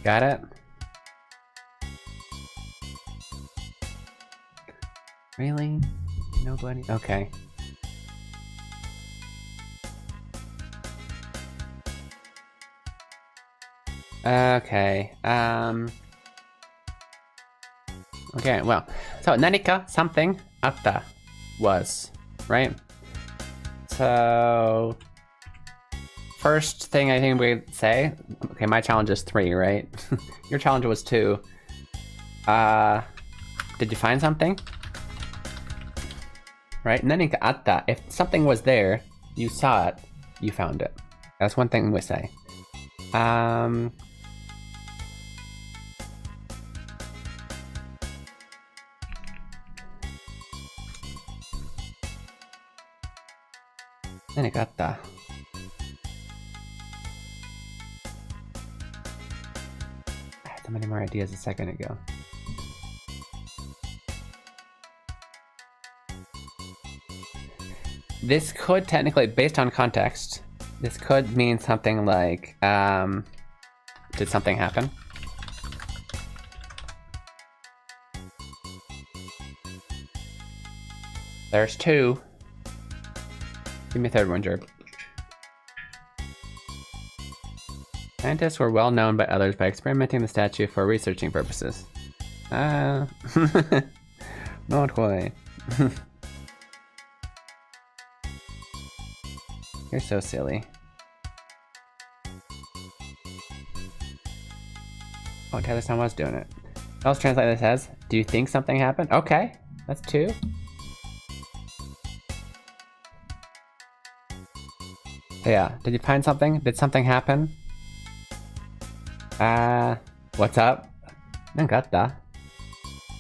Got it? Really? Nobody? Okay. Okay, okay, well, so nanika, something, atta, was, right? So, first thing I think we'd say, okay, my challenge is 3, right? Your challenge was 2. Did you find something? Right, nanika atta, if something was there, you saw it, you found it. That's one thing we say. Then it got the... I had so many more ideas a second ago. This could technically, based on context, this could mean something like, did something happen? There's 2. Give me a third one, Jerb. Scientists were well known by others by experimenting the statue for researching purposes. Not quite. You're so silly. Oh, Taylor-san was doing it. I'll translate this as, do you think something happened? Okay, that's 2. Yeah, did you find something? Did something happen? What's up? Nangata.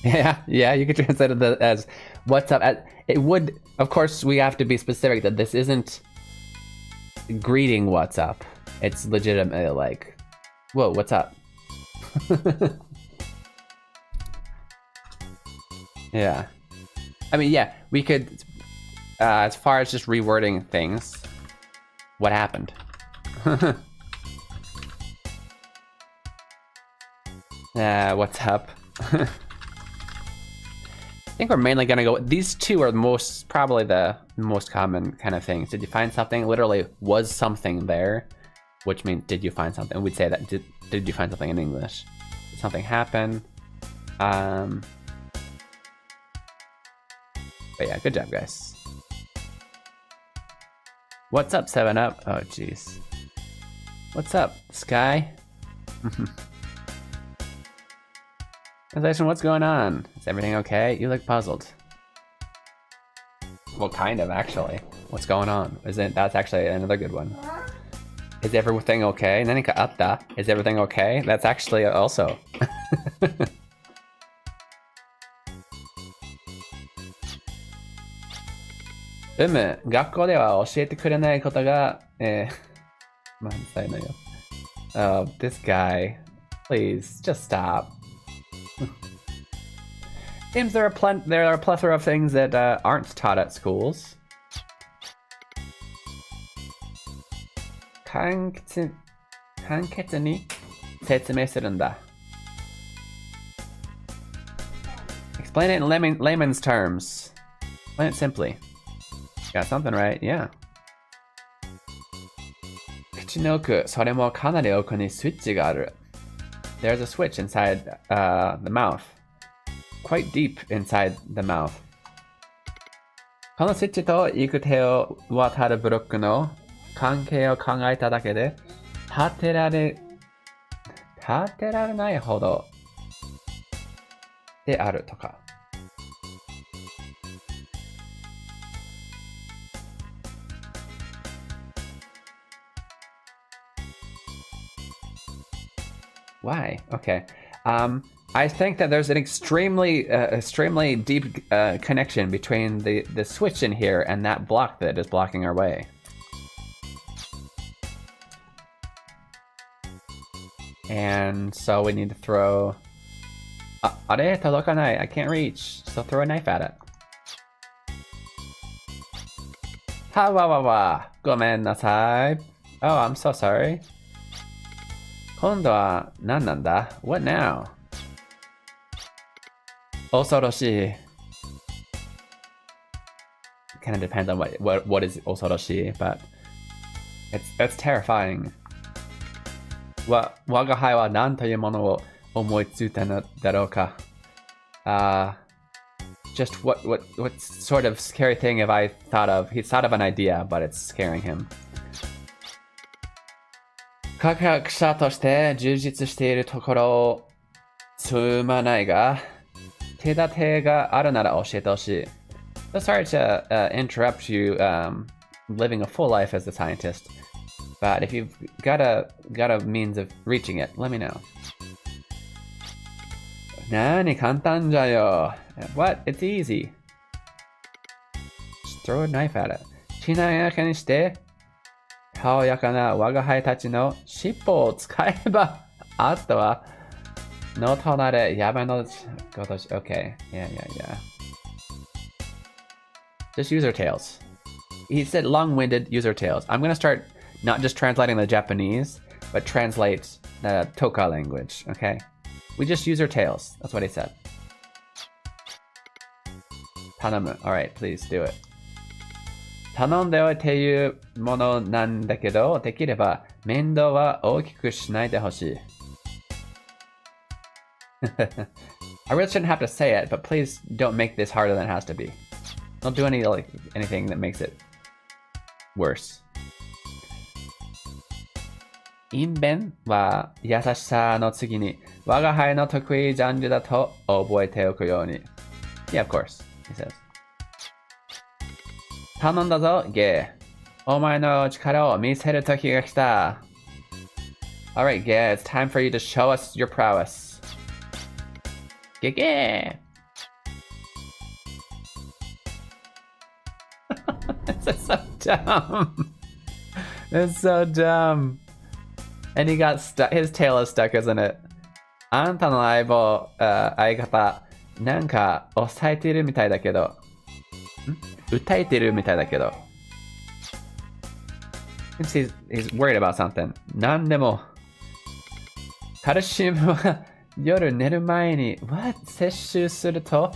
Yeah, you could translate it as what's up. It would, of course, we have to be specific that this isn't greeting what's up. It's legitimately like, whoa, what's up? Yeah. I mean, yeah, we could, as far as just rewording things, what happened? What's up? I think we're mainly gonna go, these 2 are probably the most common kind of things. Did you find something? Literally, was something there? Which means, did you find something? We'd say that, did you find something in English? Did something happen? But yeah, good job, guys. What's up, 7-Up? Oh, jeez. What's up, Sky? Translation, what's going on? Is everything okay? You look puzzled. Well, kind of, actually. What's going on? That's actually another good one. Is everything okay? Nanika atta? Is everything okay? That's actually also. Oh, this guy. Please, just stop. Seems there are a plethora of things that aren't taught at schools. Kanketsu ni setsume surun da. Explain it in layman's terms. Explain it simply. Got something right, yeah. Kuchi no oku, sore mo kanari oku ni switch ga aru. There's a switch inside the mouth. Quite deep inside the mouth. このスイッチと行く手を渡るブロックの関係を考えただけで立てられないほどであるとか。Why? Okay. I think that there's an extremely deep connection between the switch in here and that block that is blocking our way. And so we need to throw... Are tolokanai? I can't reach. So throw a knife at it. Ha wa wa wa. Gomen nasai. Oh, I'm so sorry. 今度は何なんだ? What now? 恐ろしい. Kind of depends on what is 恐ろしい, but it's terrifying. 我が輩は何というものを思いついたのだろうか? Just what sort of scary thing have I thought of? He's thought of an idea, but it's scaring him. 科学者として充実しているところを積まないが、手立てがあるなら教えてほしい. So sorry to interrupt you living a full life as a scientist, but if you've got a means of reaching it, let me know. 何簡単じゃよ. What? It's easy. Just throw a knife at it. しなやかにして、爽やかな我が輩たちの尻尾を使えば、あとは、のとなれ山のことし、Okay. Yeah. Just use our tails. He said long-winded use our tails. I'm gonna start not just translating the Japanese, but translate the Toka language, okay? We just use our tails. That's what he said. Tanamu. Alright, please do it. 頼んでおいていうものなんだけど、できれば面倒は大きくしないでほしい。I really shouldn't have to say it, but please don't make this harder than it has to be. Don't do anything that makes it worse. 因弁は優しさの次に我が輩の得意ジャンルだと覚えておくように. Yeah, of course, he says. 頼んだぞ、ゲイ。お前の力を見せる時が来た. Alright, Gay, it's time for you to show us your prowess. Gay. This is so dumb. It's so dumb. And he got stuck. His tail is stuck, isn't it? あんたの相方、なんか抑えてるみたいだけど。歌えてるみたいだけど。He's worried about something. なんでも。カルシウムは夜寝る前に、摂取すると、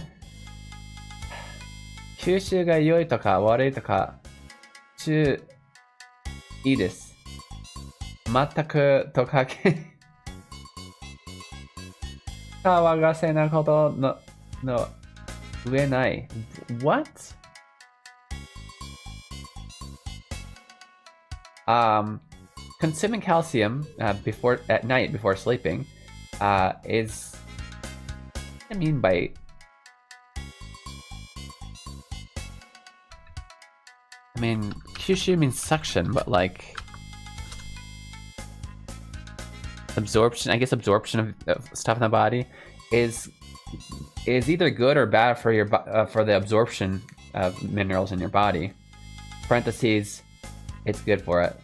吸収が良いとか悪いとか、注意です。全くとかけ、騒がせなことの上ない。What? Consuming calcium at night before sleeping is, what I mean by, kyushu means suction, but like absorption. I guess absorption of stuff in the body is either good or bad for your for the absorption of minerals in your body. Parentheses. It's good for it.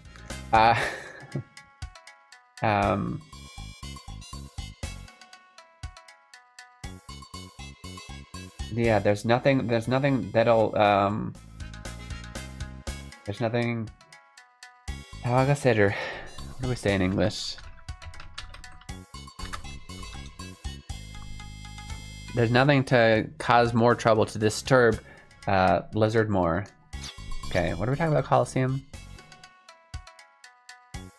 Yeah, there's nothing that'll there's nothing. What do we say in English? There's nothing to cause more trouble, to disturb lizard more. Okay, what are we talking about, Colosseum?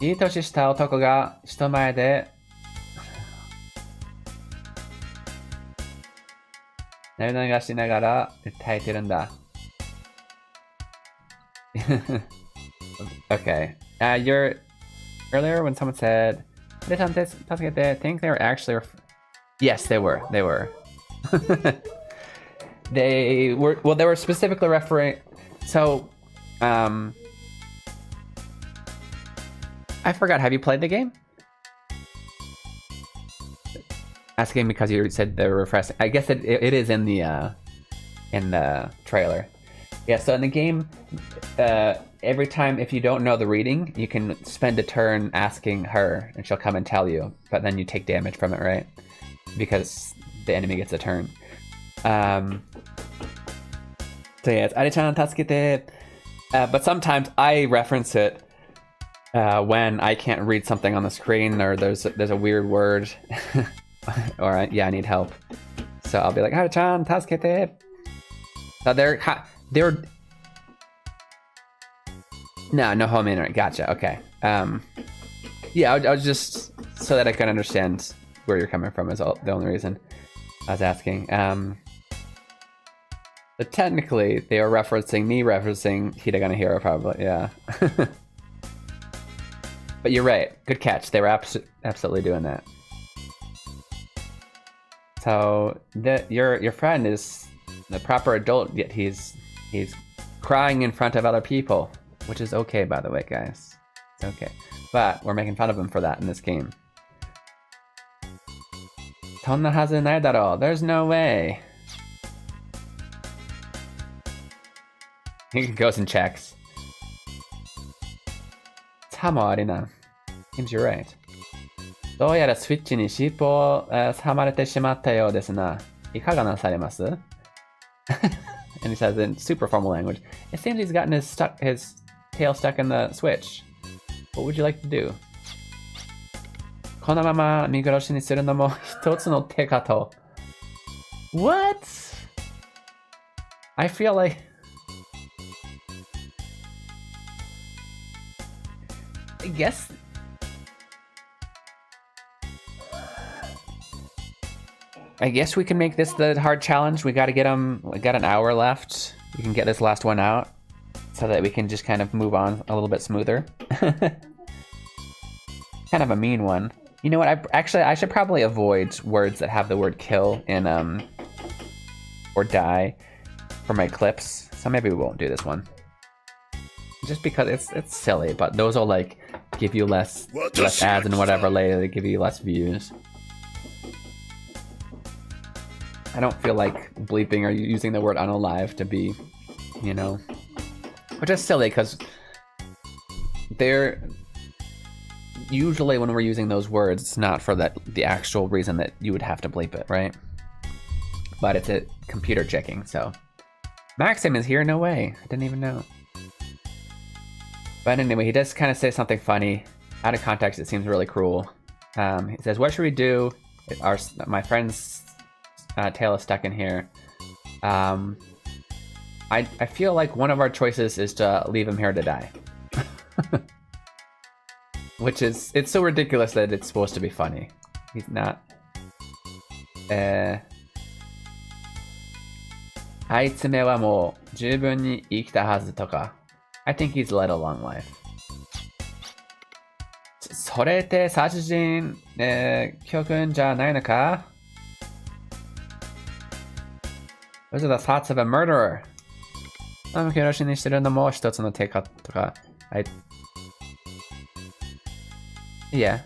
いい年した男が人前で涙流しながら歌えてるんだ. Okay. You're earlier when someone said, I think they were actually yes, they were. They were. They were specifically referring. So, I forgot. Have you played the game? Asking because you said they were refreshing. I guess it is in the trailer. Yeah. So in the game, every time if you don't know the reading, you can spend a turn asking her, and she'll come and tell you. But then you take damage from it, right? Because the enemy gets a turn. So yeah, it's Ari-chan tasukete. But sometimes I reference it when I can't read something on the screen or there's a weird word, or yeah, I need help. So I'll be like, Haru-chan, tasukete. So they're no home internet. Gotcha. Okay. Yeah, I was just so that I can understand where you're coming from is the only reason I was asking. But technically, they are referencing me referencing Hiragana Hero, probably. Yeah. But you're right. Good catch. They were absolutely doing that. So your friend is the proper adult, yet he's crying in front of other people, which is okay, by the way, guys. It's okay. But we're making fun of him for that in this game. そんなはずないだろう. There's no way. He goes and checks. さもありな. Seems you're right. どうやらスイッチに尻尾を挟まれてしまったようですな。いかがなされます? And he says in super formal language, it seems he's gotten his tail stuck in the switch. What would you like to do? このまま見殺しにするのも一つの手かと. What? I feel like... I guess we can make this the hard challenge. We gotta get him. We got an hour left. We can get this last one out so that we can just kind of move on a little bit smoother. Kind of a mean one. You know what? I should probably avoid words that have the word kill in or die for my clips. So maybe we won't do this one. Just because it's silly, but those will like give you less ads and whatever later. They give you less views. I don't feel like bleeping or using the word unalive to be, you know, which is silly because they're usually when we're using those words, it's not for the actual reason that you would have to bleep it, right? But it's a computer checking, so. Maxim is here? No way. I didn't even know. But anyway, he does kind of say something funny. Out of context, it seems really cruel. He says, what should we do? My friend's tail is stuck in here. I feel like one of our choices is to leave him here to die. Which is, it's so ridiculous that it's supposed to be funny. He's not. I think he's led a long life. それって殺人教訓じゃないのか? Those are the thoughts of a murderer. 見殺しにしてるのも一つの手かとか. Yeah.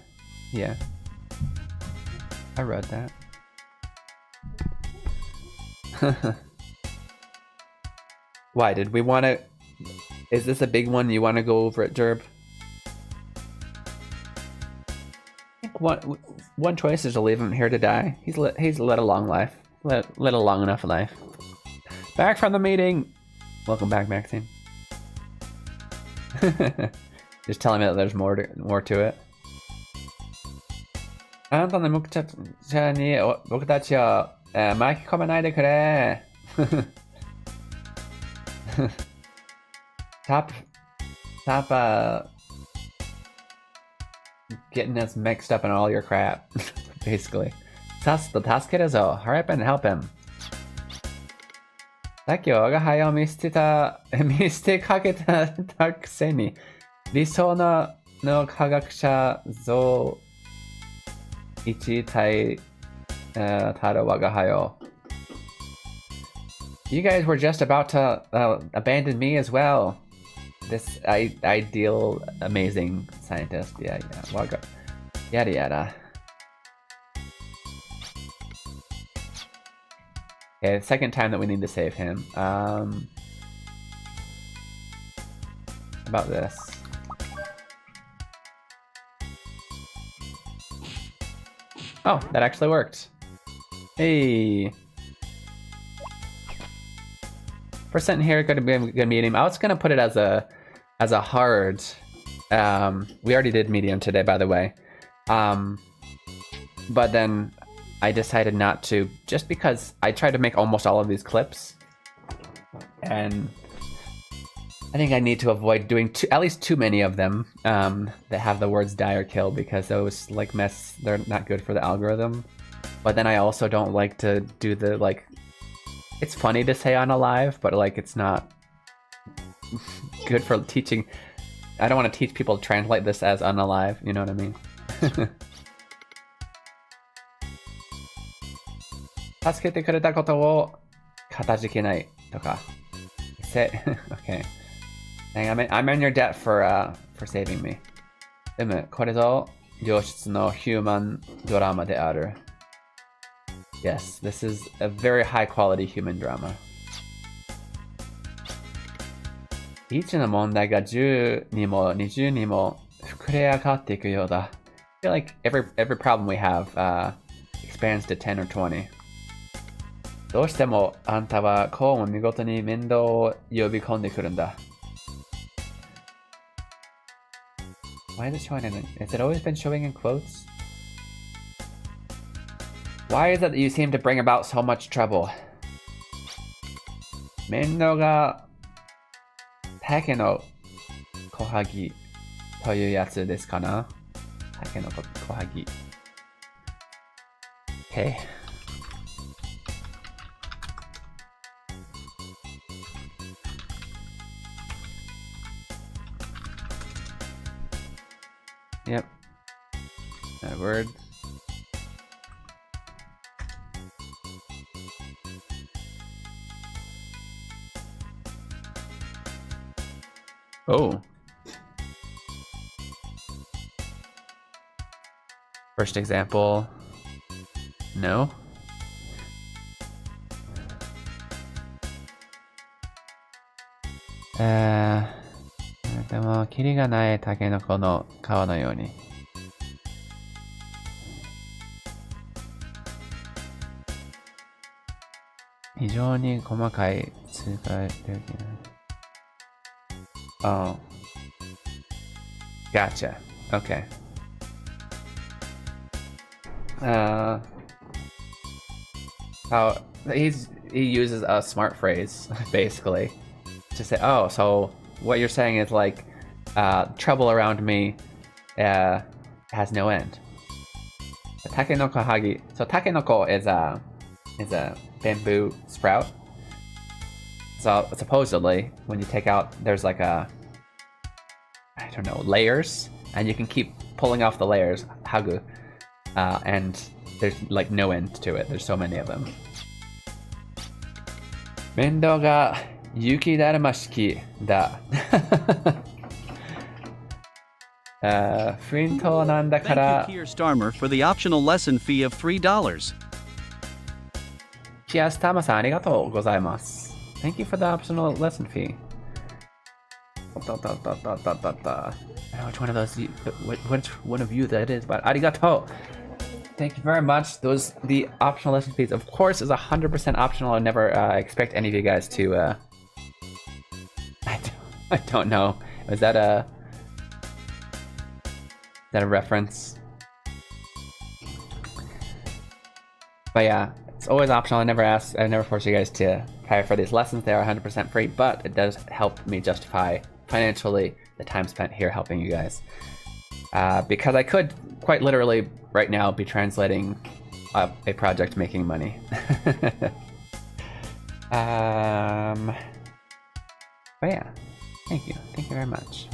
I wrote that. Why, did we want to... Is this a big one? You want to go over it, Derb? I think one choice is to leave him here to die. He's led a long life. Led a long enough life. Back from the meeting! Welcome back, Maxine. Just telling me that there's more to it. あなたの目的に僕たちを巻き込まないでくれ。Stop getting us mixed up in all your crap, basically. さっさと助けるぞ. Hurry up and help him. さっき我が輩を見捨てかけたくせに理想の科学者像一体たる我が輩を You guys were just about to abandon me as well. This ideal, amazing scientist. Yeah. Waga. Yada yada. Okay, second time that we need to save him. About this. Oh, that actually worked. Hey. Percent here, gonna meet him. I was gonna put it as a hard We already did medium today, by the way. But then I decided not to, just because I tried to make almost all of these clips, and I think I need to avoid doing at least too many of them that have the words die or kill, because those like they're not good for the algorithm. But then I also don't like to do the like, it's funny to say unalive, but like it's not good for teaching. I don't want to teach people to translate this as unalive, you know what I mean? 助けてくれたことをかたじけないとか。Okay. I'm in your debt for saving me. でもこれぞ良質のヒューマンドラマである。Yes, this is a very high quality human drama. 1の問題が10にも20にも膨れ上がっていくようだ。I feel like every problem we have expands to 10 or 20. どうしてもあんたはこうも見事に面倒を呼び込んでくるんだ。Why is it showing in? Has it always been showing in quotes? Why is it that you seem to bring about so much trouble? 面倒が竹の小萩というやつですかな。竹の小萩。Okay. Yep. That word. Oh. First example. No. Uh. でも、キリがないタケノコの皮のように。非常に細かい通過領域。Oh. Gotcha. Okay. He uses a smart phrase, basically, to say, oh, so what you're saying is like, trouble around me has no end. Takenoko hagi. So takenoko is a bamboo sprout. So supposedly, when you take out, there's like I don't know, layers, and you can keep pulling off the layers, hagu, and there's like no end to it. There's so many of them. Mendo ga yuki daramashiki da. Fuinto nanda kara. Thank you, Kier Starmer, for the optional lesson fee of $3. Kiyastama-san, arigatou gozaimasu. Thank you for the optional lesson fee. I don't know which one of those, which one of you that is, but arigatou. Thank you very much. The optional lesson fees, of course, is 100% optional. I never expect any of you guys to. I don't know. Is that a reference? But yeah, it's always optional. I never force you guys to pay for these lessons. They are 100% free, but it does help me justify financially the time spent here helping you guys. Because I could quite literally right now be translating a project making money. But yeah, thank you very much.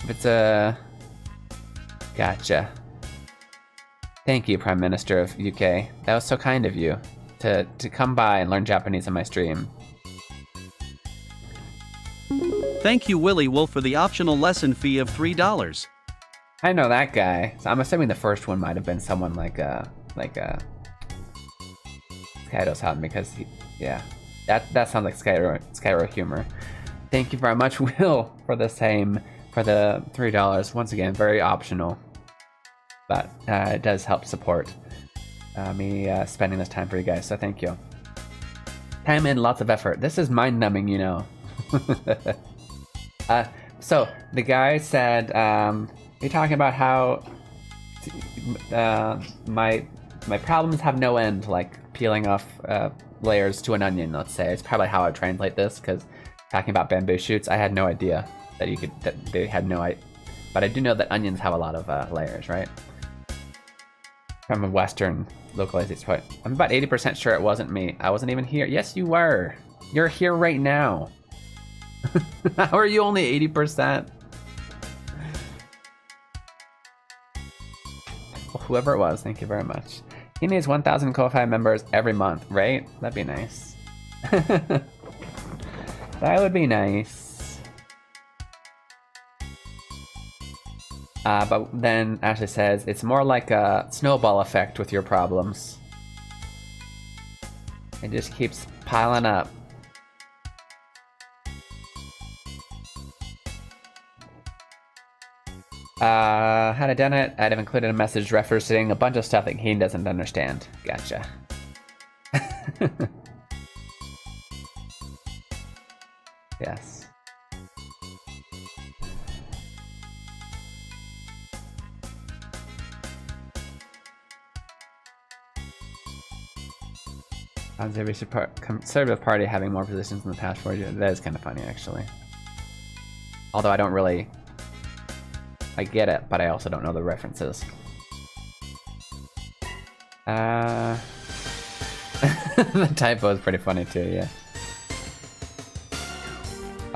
If it's gotcha. Thank you, Prime Minister of UK. That was so kind of you to come by and learn Japanese on my stream. Thank you, Willy Wolf, for the optional lesson fee of $3. I know that guy. So I'm assuming the first one might have been someone like Kaido-san, because that sounds like Skyro humor. Thank you very much, Will, for the $3. Once again, very optional, but it does help support me spending this time for you guys. So thank you. Time and lots of effort. This is mind-numbing, you know. So the guy said, you're talking about how my problems have no end, like peeling off layers to an onion, let's say. It's probably how I translate this, because talking about bamboo shoots, I had no idea that they had no idea. But I do know that onions have a lot of layers, right? From a Western localization point. I'm about 80% sure it wasn't me. I wasn't even here. Yes, you were. You're here right now. How are you only 80%? Well, whoever it was, thank you very much. He needs 1,000 Ko-Fi members every month, right? That'd be nice. That would be nice. But then Ashley says, it's more like a snowball effect with your problems. It just keeps piling up. Had I done it, I'd have included a message referencing a bunch of stuff that Keen doesn't understand. Gotcha. Yes. Conservative Party having more positions in the past 4 years. That is kind of funny, actually. Although I don't really... I get it, but I also don't know the references. The typo is pretty funny too, yeah.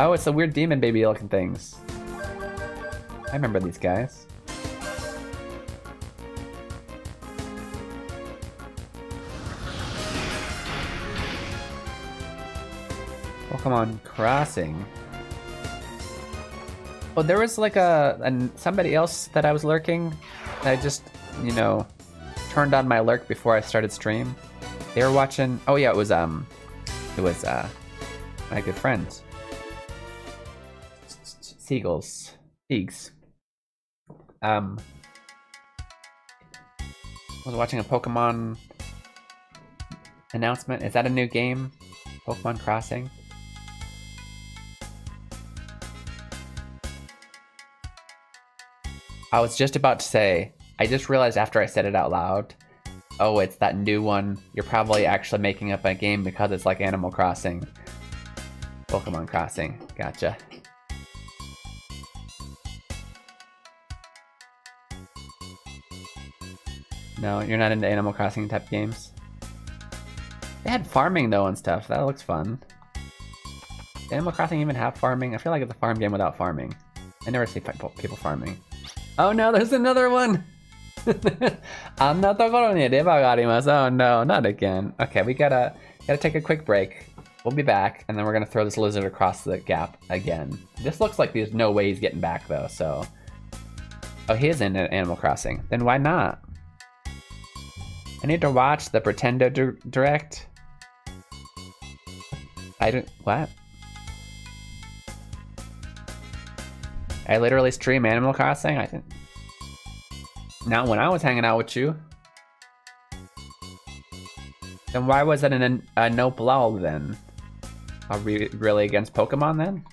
Oh, it's the weird demon baby looking things. I remember these guys. Pokemon Crossing. Oh, there was like somebody else that I was lurking. I just, you know, turned on my lurk before I started stream. They were watching. Oh yeah, it was my good friends. Seagulls. Eags. I was watching a Pokemon announcement. Is that a new game? Pokemon Crossing? I was just about to say, I just realized after I said it out loud, oh, it's that new one. You're probably actually making up a game because it's like Animal Crossing. Pokemon Crossing. Gotcha. No, you're not into Animal Crossing type games? They had farming though and stuff. That looks fun. Does Animal Crossing even have farming? I feel like it's a farm game without farming. I never see people farming. Oh no, there's another one! Oh no, not again. Okay, we gotta take a quick break. We'll be back, and then we're gonna throw this lizard across the gap again. This looks like there's no way he's getting back though, so... Oh, he is in Animal Crossing. Then why not? I need to watch the Pretendo Direct. What? I literally stream Animal Crossing? I think. Not when I was hanging out with you. Then why was it a nope lull then? Are we really against Pokemon then?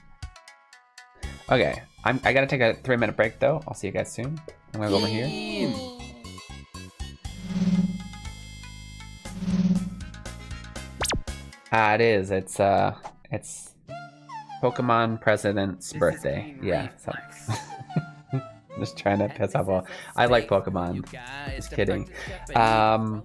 Okay, I gotta take a 3-minute break though. I'll see you guys soon. I'm gonna go over here. It is. It's Pokemon President's birthday. Yeah. So. Just trying to piss off all. I like Pokemon. Just kidding. I'll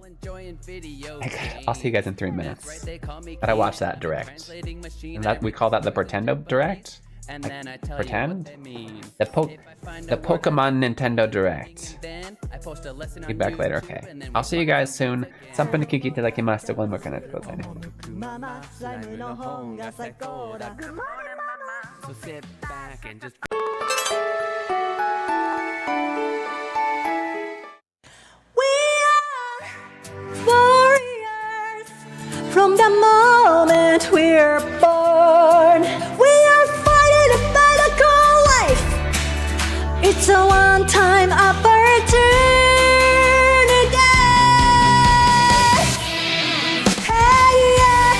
see you guys in 3 minutes. But I watched that direct. And that we call that the Pretendo Direct? Like, pretend? The Pokemon Nintendo Direct. Be back later, okay. I'll see you guys soon. Something to kiki itadakimasu when we're gonna go there. So sit back and just warriors from the moment we're born. We are fighting a battle called life. It's a one-time opportunity. Hey, yeah.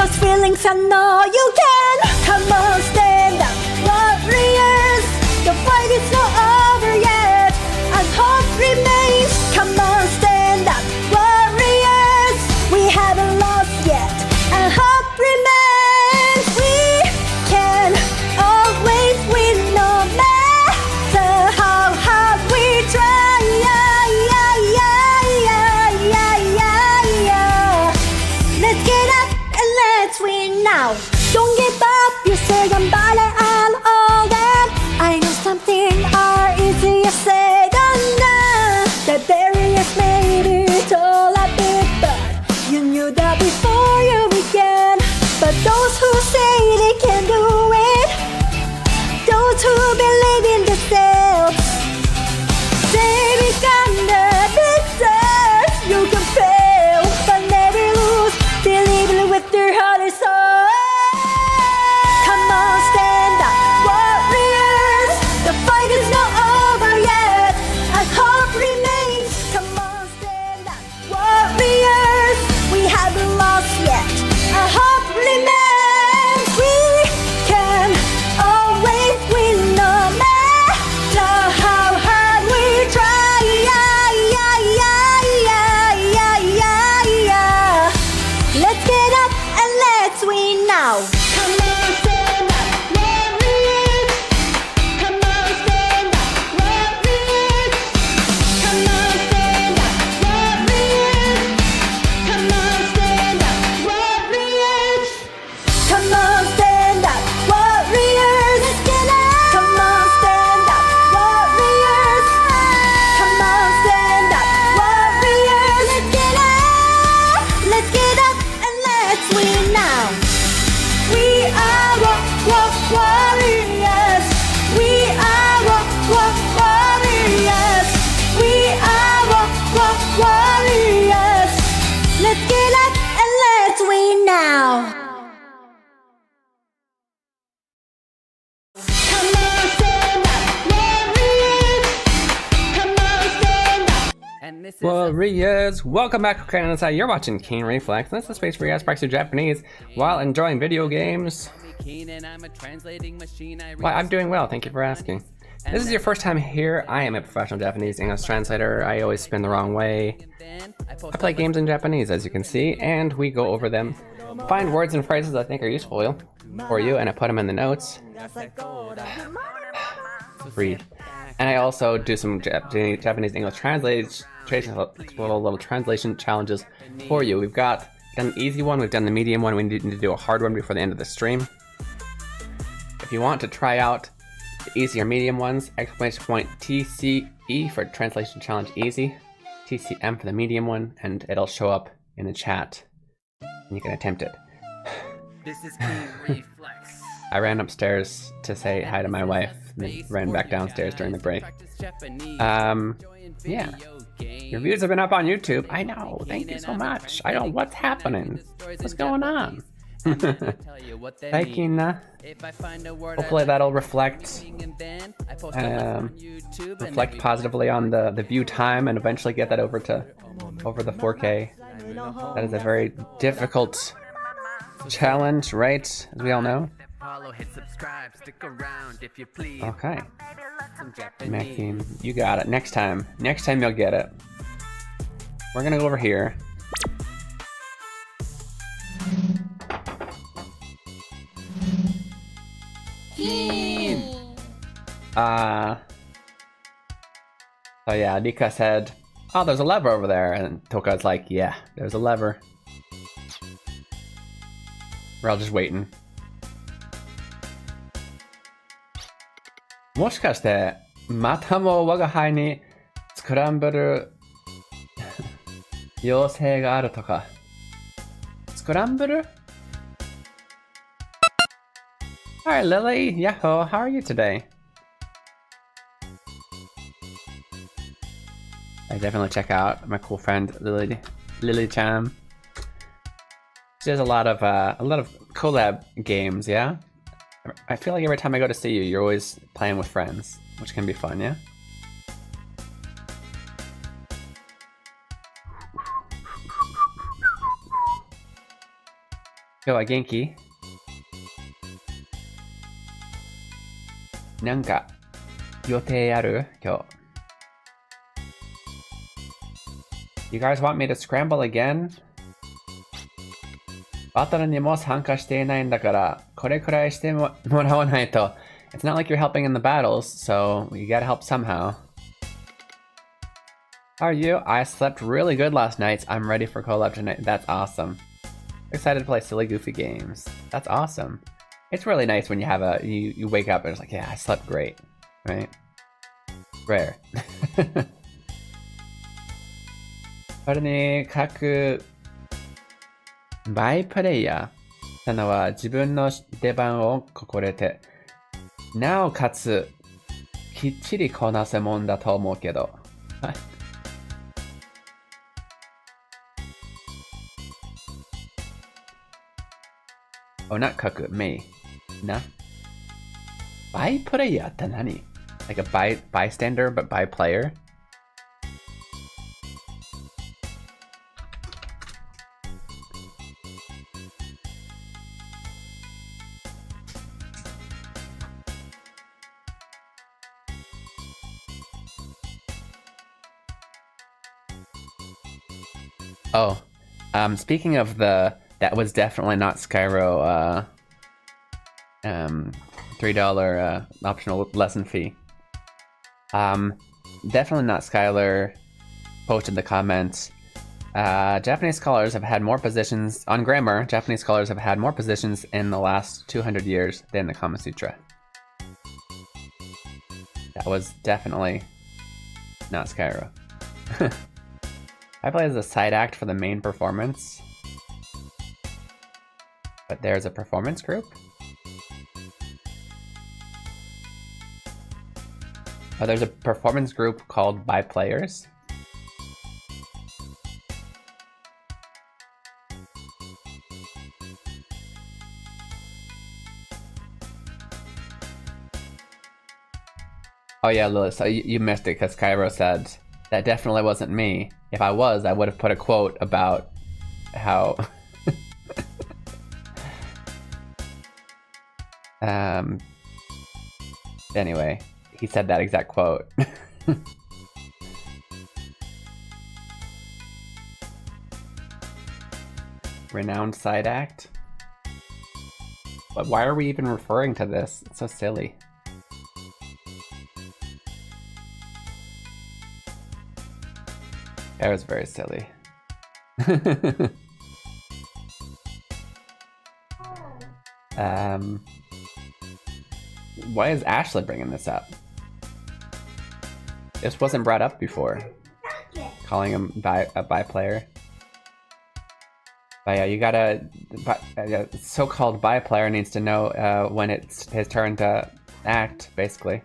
lost feelings, I know you can. Come on, stand up, warriors. The fight is not over yet, and hope remains. Come on, stand up, warriors. We haven't lost yet, and hope remains. We can always win, no matter how hard we try. Let's get up and let's win now. Don't give up, you say somebody and all that. I know something are easier said than done. The barriers may be tall a bit, but you knew that before you began. But those who say they can do it, those who believe in themselves, they become the victors. You can fail, but never lose. Believe with your heart and soul. Come on, stand up, warriors. The fight is not over yet, and hope remains. Come on, stand up, warriors. We haven't lost yet, and hope remains. We can always win, no matter how hard we try. Let's get up and let's win now. Come on, stand up, warriors. Come on, stand up, warriors. Come on, stand up, warriors. Come on, stand up, warriors. Come on, stand up, warriors. Let's get up. Come on, stand up, warriors. Come on, stand up, warriors. Let's get up. Let's get up and let's win now. We are warriors. We are warriors. We are warriors. Let's get up and let's win now. Come on, stand up, warriors. Come on, stand up. And this is Warriors, welcome back to Ukraine Inside. You're watching Keen Reflex. This is a space where you guys practice Japanese while enjoying video games. Keen and I'm a translating machine. Well, I'm doing well, thank you for asking. This is your first time here. I am a professional Japanese English translator. I always spin the wrong way. I play games in Japanese, as you can see, and we go over them. Find words and phrases I think are useful for you, and I put them in the notes. Breathe. And I also do some Japanese English little translation challenges for you. We've done an easy one, we've done the medium one, we need to do a hard one before the end of the stream. If you want to try out the easy or medium ones, exclamation point TCE for translation challenge easy, TCM for the medium one, and it'll show up in the chat and you can attempt it. This is Keen Reflex. I ran upstairs to say hi to my wife and then ran back downstairs during the break. Yeah. Your views have been up on YouTube. I know, thank you so much. I don't know what's happening. What's going on? Hi, Kina. Hopefully that'll reflect positively on the view time and eventually get that over the 4K. That is a very difficult challenge, right? As we all know. Okay. Maxine, you got it. Next time you'll get it. We're gonna go over here. So yeah, Nika said, oh, there's a lever over there, and Toka's like, yeah, there's a lever. We're all just waiting. もしかしてまたも我が輩にスクランブル要請があるとか。スクランブル? Hi Lily, Yahoo, how are you today? I definitely check out my cool friend Lily Chan. She does a lot of collab games, yeah? I feel like every time I go to see you, you're always playing with friends, which can be fun, yeah? 日は元気？なんか予定ある？今日。You guys want me to scramble again? バトルにも参加していないんだから、これくらいしてもらわないと。It's not like you're helping in the battles, so you gotta help somehow. How are you? I slept really good last night. I'm ready for collab tonight. That's awesome. Excited to play silly, goofy games. That's awesome. It's really nice when you have you wake up and it's like, yeah, I slept great, right? Rare. それに各バイプレイヤーなのは自分の出番を心得て、なおかつきっちりこなせもんだと思うけど。おなかくめいな。バイプレイヤーって何？ Like a bystander but by player? Oh, speaking of that was definitely not Skyro, $3 optional lesson fee. Definitely not Skylar posted the comments. Japanese scholars have had more positions on grammar. Japanese scholars have had more positions in the last 200 years than the Kama Sutra. That was definitely not Skyro. I play as a side act for the main performance. But there's a performance group? Oh, there's a performance group called By Players? Oh yeah, Lewis, so you missed it because Cairo said, that definitely wasn't me. If I was, I would have put a quote about how... Anyway, he said that exact quote. Renowned side act? But why are we even referring to this? It's so silly. That was very silly. Why is Ashley bringing this up? This wasn't brought up before. Calling him a by player. But yeah, you gotta... so-called by player needs to know when it's his turn to act, basically.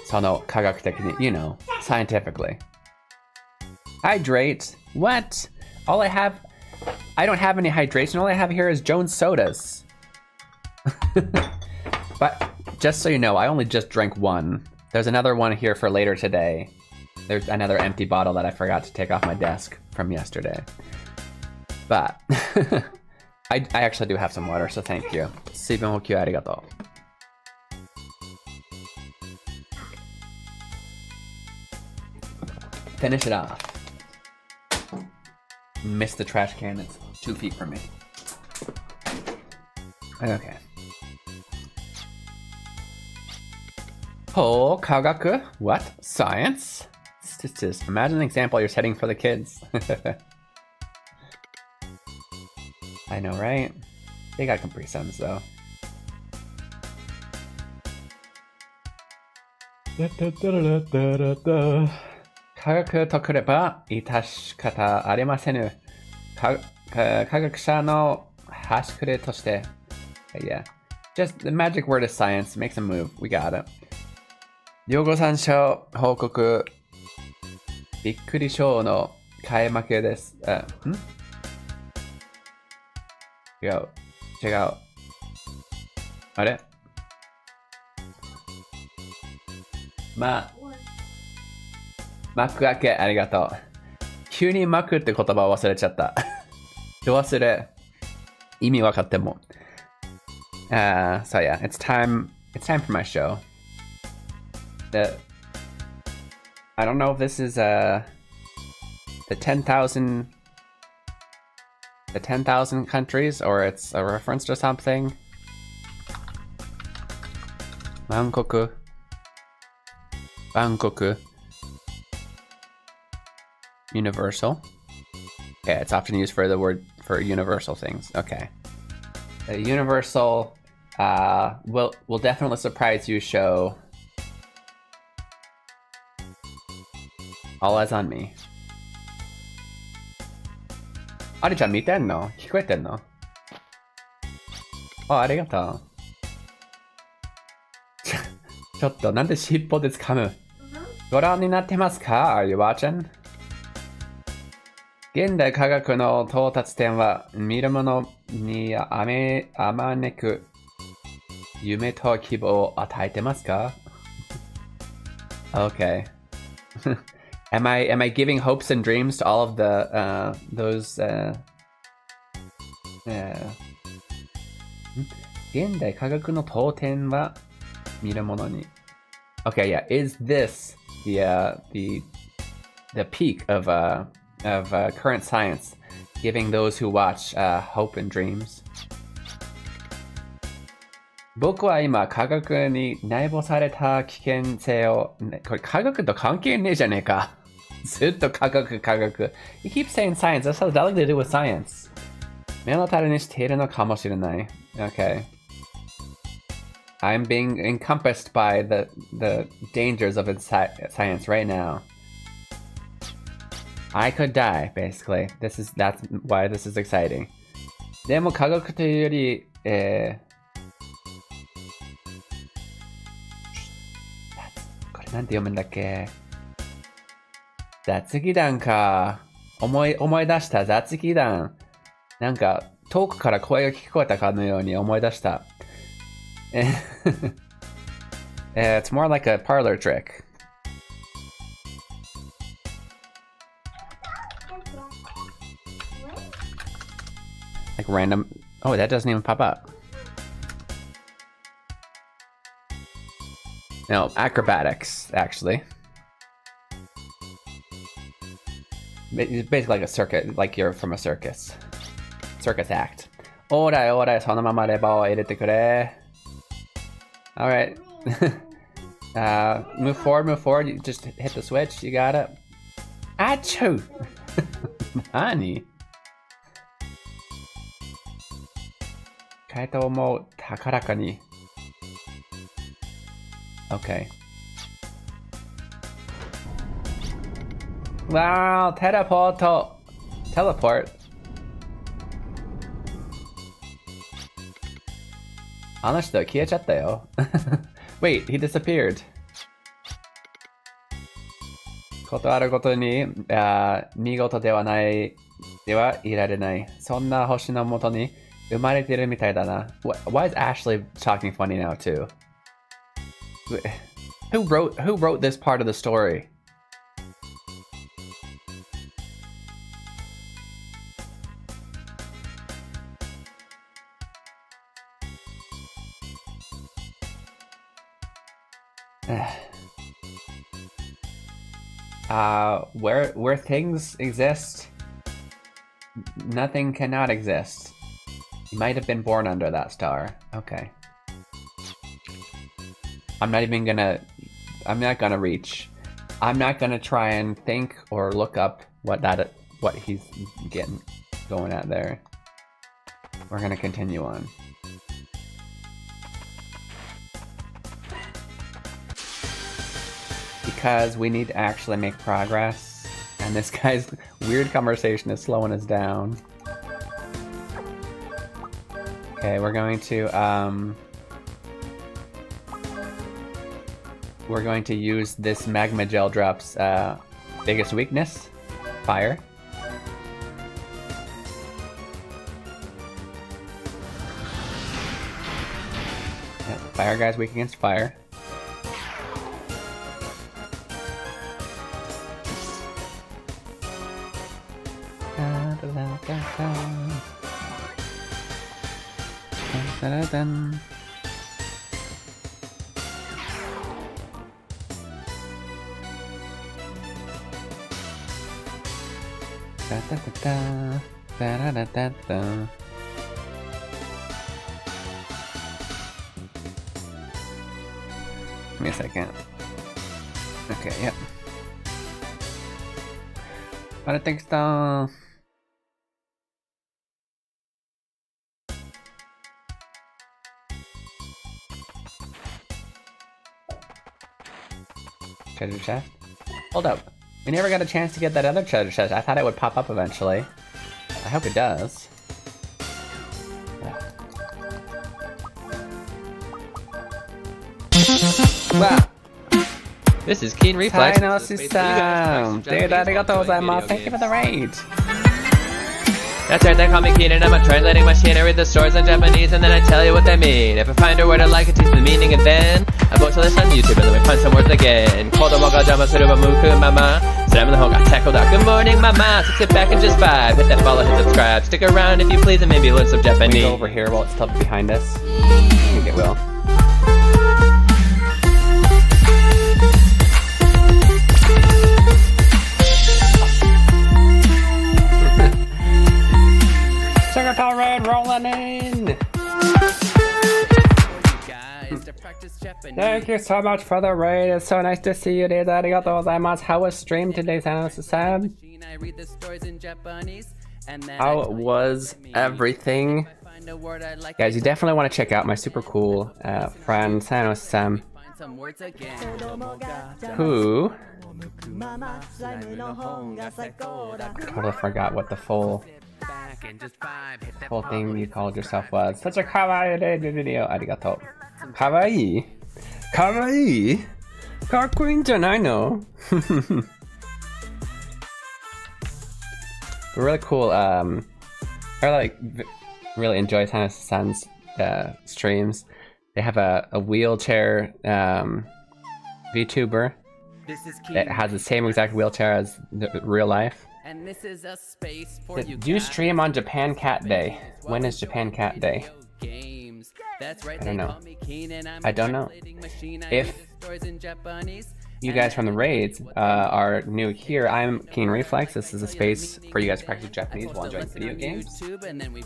So no, kagakuteku, you know, scientifically. Hydrate? What? All I have... I don't have any hydration. All I have here is Jones sodas. But just so you know, I only just drank one. There's another one here for later today. There's another empty bottle that I forgot to take off my desk from yesterday. But I actually do have some water, so thank you. 水分補給ありがとう. Finish it off. Missed the trash can. It's 2 feet from me. Okay. Oh, Kagaku? What? Science? Just imagine an example you're setting for the kids. I know, right? They got Capri Suns, though. Kagaku to kureba itashikata arimasenu. Kagakusha no hashikure toshite. Yeah. Just the magic word is science. Makes a move. We got it. Yogo-san shou hokoku. Bikkuri shou no kaemaku desu. Check out. Are? 幕開けありがとう。急に幕って言葉を忘れちゃった。どうする？ Imi wakatte mo. So yeah, it's time for my show. I don't know if this is the 10,000 countries or it's a reference to something. Bangkok. Universal. Okay, it's often used for the word for universal things. Okay. The universal will definitely surprise you show. All eyes on me. Ari-chan 見てんの？聞こえてんの？ありがとう。ちょっとなんで尻尾で掴む？ご覧になってますか？ Are you watching? 現代科学の到達点は見る者にあまねく夢と希望を与えてますか？ Okay. Am I giving hopes and dreams to all of the those 現代科学の到点は見る者に Okay, yeah. Is this the peak of current science, giving those who watch hope and dreams? 僕は今科学に内包された危険性をこれ科学と関係ねえじゃねえか。ずっと科学。You keep saying science. This has nothing to do with science. 目のたれにしているのかもしれない。Okay. I'm being encompassed by the dangers of science right now. I could die, basically. That's why this is exciting. でも科学というより、これなんて読むんだっけ？雑技団か。思い出した雑技団。なんか遠くから声が聞こえたかのように思い出した。It's more like a parlor trick. Like random. Oh, that doesn't even pop up. No, acrobatics, actually. It's basically like a circuit, like you're from a circus. Circus act. おーらいおーらい、そのままレバーを入れてくれ。Alright. Move forward. You just hit the switch. You got it. Achoo! Nani? 回答も高らかに。Okay. Wow, teleport. あの人消えちゃったよ。Wait, he disappeared. ことあるごとに、見事ではいられない。そんな星のもとに生まれてるみたいだな。Why is Ashley talking funny now too? Who wrote this part of the story? Where things exist, nothing cannot exist. You might have been born under that star. Okay. I'm not gonna reach. I'm not gonna try and think or look up what he's going at there. We're gonna continue on. Because we need to actually make progress, and this guy's weird conversation is slowing us down. Okay, we're going to use this magma gel drop's biggest weakness, fire. Yeah, fire guy's weak against fire. Da-da-dun. Da-da-da-da. Da-da-da-da-da. Give me a second. Okay, yep. I don't think so. Treasure chest? Hold up. We never got a chance to get that other treasure chest. I thought it would pop up eventually. I hope it does. Wow. This is Keen Reflex. Dude, arigatou gozaimasu. Thank you for the raid. That's right, they call me Keen and I'm a translating machine. I read the stories in Japanese and then I tell you what they mean. If I find a word I like, I teach the meaning and then I post a list on YouTube and then we find some words again. Kodomo ga jama suru wa muku mama. Salam no ga tackled out. Good morning, mama. So sit back and just vibe. Hit that follow, hit subscribe. Stick around if you please and maybe learn some Japanese. Can we go over here while it's tucked behind us? I think it will. Sugar Raid rolling in! Thank you so much for the raid. It's so nice to see you. Arigatou gozaimasu. How was stream today, San-san? How was everything? Guys, you definitely want to check out my super cool friend San-san, who totally forgot what the full thing you called yourself was. Such a kawaii video. Arigato. Kawaii? Kawaii? Kakkoi janai no? Really cool. I really enjoy Sana-san's streams. They have a wheelchair VTuber that has the same exact wheelchair as the real life. And this is a space for you. Do you stream on Japan Cat Day? When is Japan Cat Day? I don't know. I don't know. If you guys from the raids are new here, I'm Keen Reflex. This is a space for you guys to practice Japanese while enjoying video games.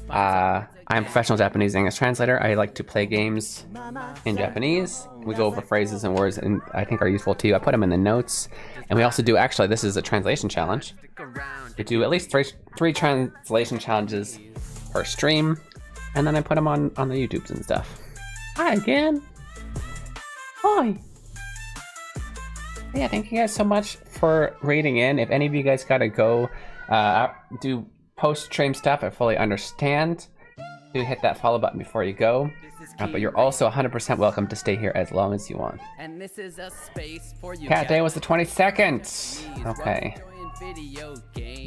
I'm a professional Japanese English translator. I like to play games in Japanese. We go over phrases and words and I think are useful to you. I put them in the notes. And we also do, actually, this is a translation challenge. We do at least three translation challenges per stream. And then I put them on the YouTubes and stuff. Hi again. Hi. Yeah, thank you guys so much for raiding in. If any of you guys gotta go do post-stream stuff, I fully understand. Do hit that follow button before you go. But you're also 100% welcome to stay here as long as you want. And this is a space for you. Cat Day was the 22nd. Okay.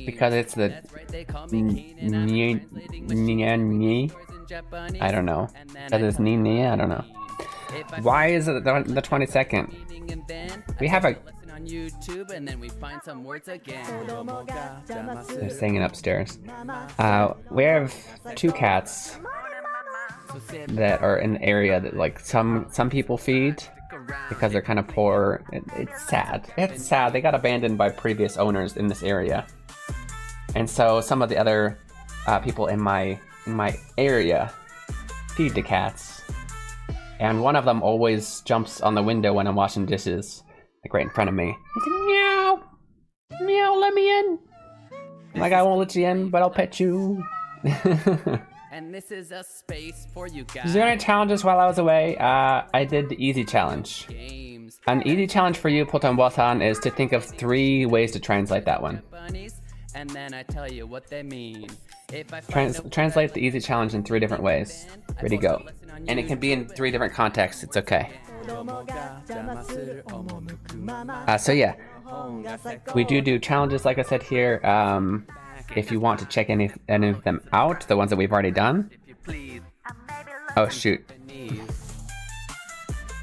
Because it's the I don't know. Because it's Ni, I don't know. Why is it the 22nd? We have a... They're singing upstairs. We have two cats that are in the area that like some people feed because they're kind of poor. It's sad. It's sad. They got abandoned by previous owners in this area. And so some of the other people in my area feed the cats. And one of them always jumps on the window when I'm washing dishes, like right in front of me. He's like, meow, meow, let me in. I'm like, I won't let you in, but I'll pet you. And this is a space for you guys. Did you do any challenges while I was away? I did the easy challenge. An easy challenge for you, Poton-san, is to think of 3 ways to translate that one. And then I tell you what they mean. Translate the easy challenge in 3 different ways. Ready, go. And it can be in 3 different contexts. It's okay. So yeah, we do challenges like I said here. If you want to check any of them out, the ones that we've already done. Oh shoot.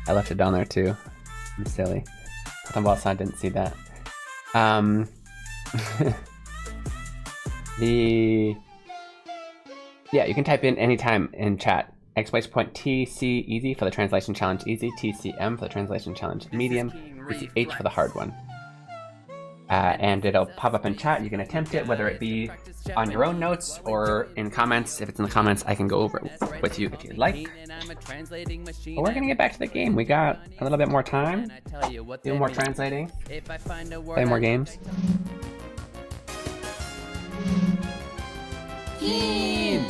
I left it down there too. I'm silly. I didn't see that. Yeah, you can type in anytime in chat Exclamation point TC easy for the translation challenge easy, TCM for the translation challenge medium, TCH for the hard one. And it'll pop up in chat. You can attempt it, whether it be on your own notes or in comments. If it's in the comments, I can go over it with you if you'd like. But we're gonna get back to the game. We got a little bit more time. Do more translating. Play more games. Keen!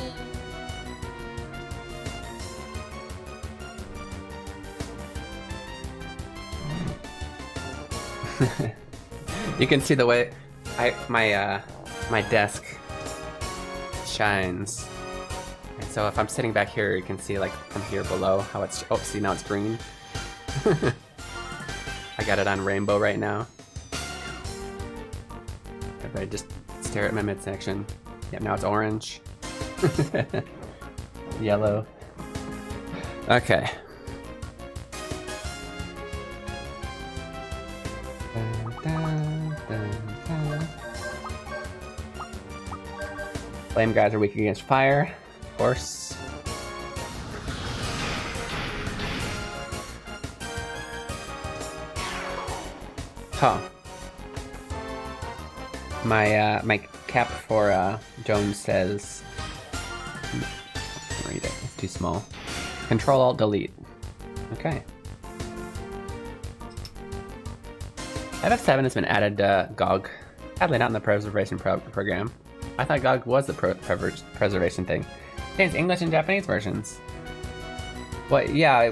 You can see the way my desk shines. And so if I'm sitting back here, you can see like from here below how it's, oh, see now it's green. I got it on rainbow right now. Everybody just stare at my midsection. Yep, now it's orange. Yellow. Okay. Flame guys are weak against fire, of course. Huh. My cap for Jones says, read it, it's too small. Control Alt Delete. Okay. FF7 has been added to GOG. Sadly not in the preservation program. I thought GOG was the preservation thing. Contains English and Japanese versions. Well, yeah,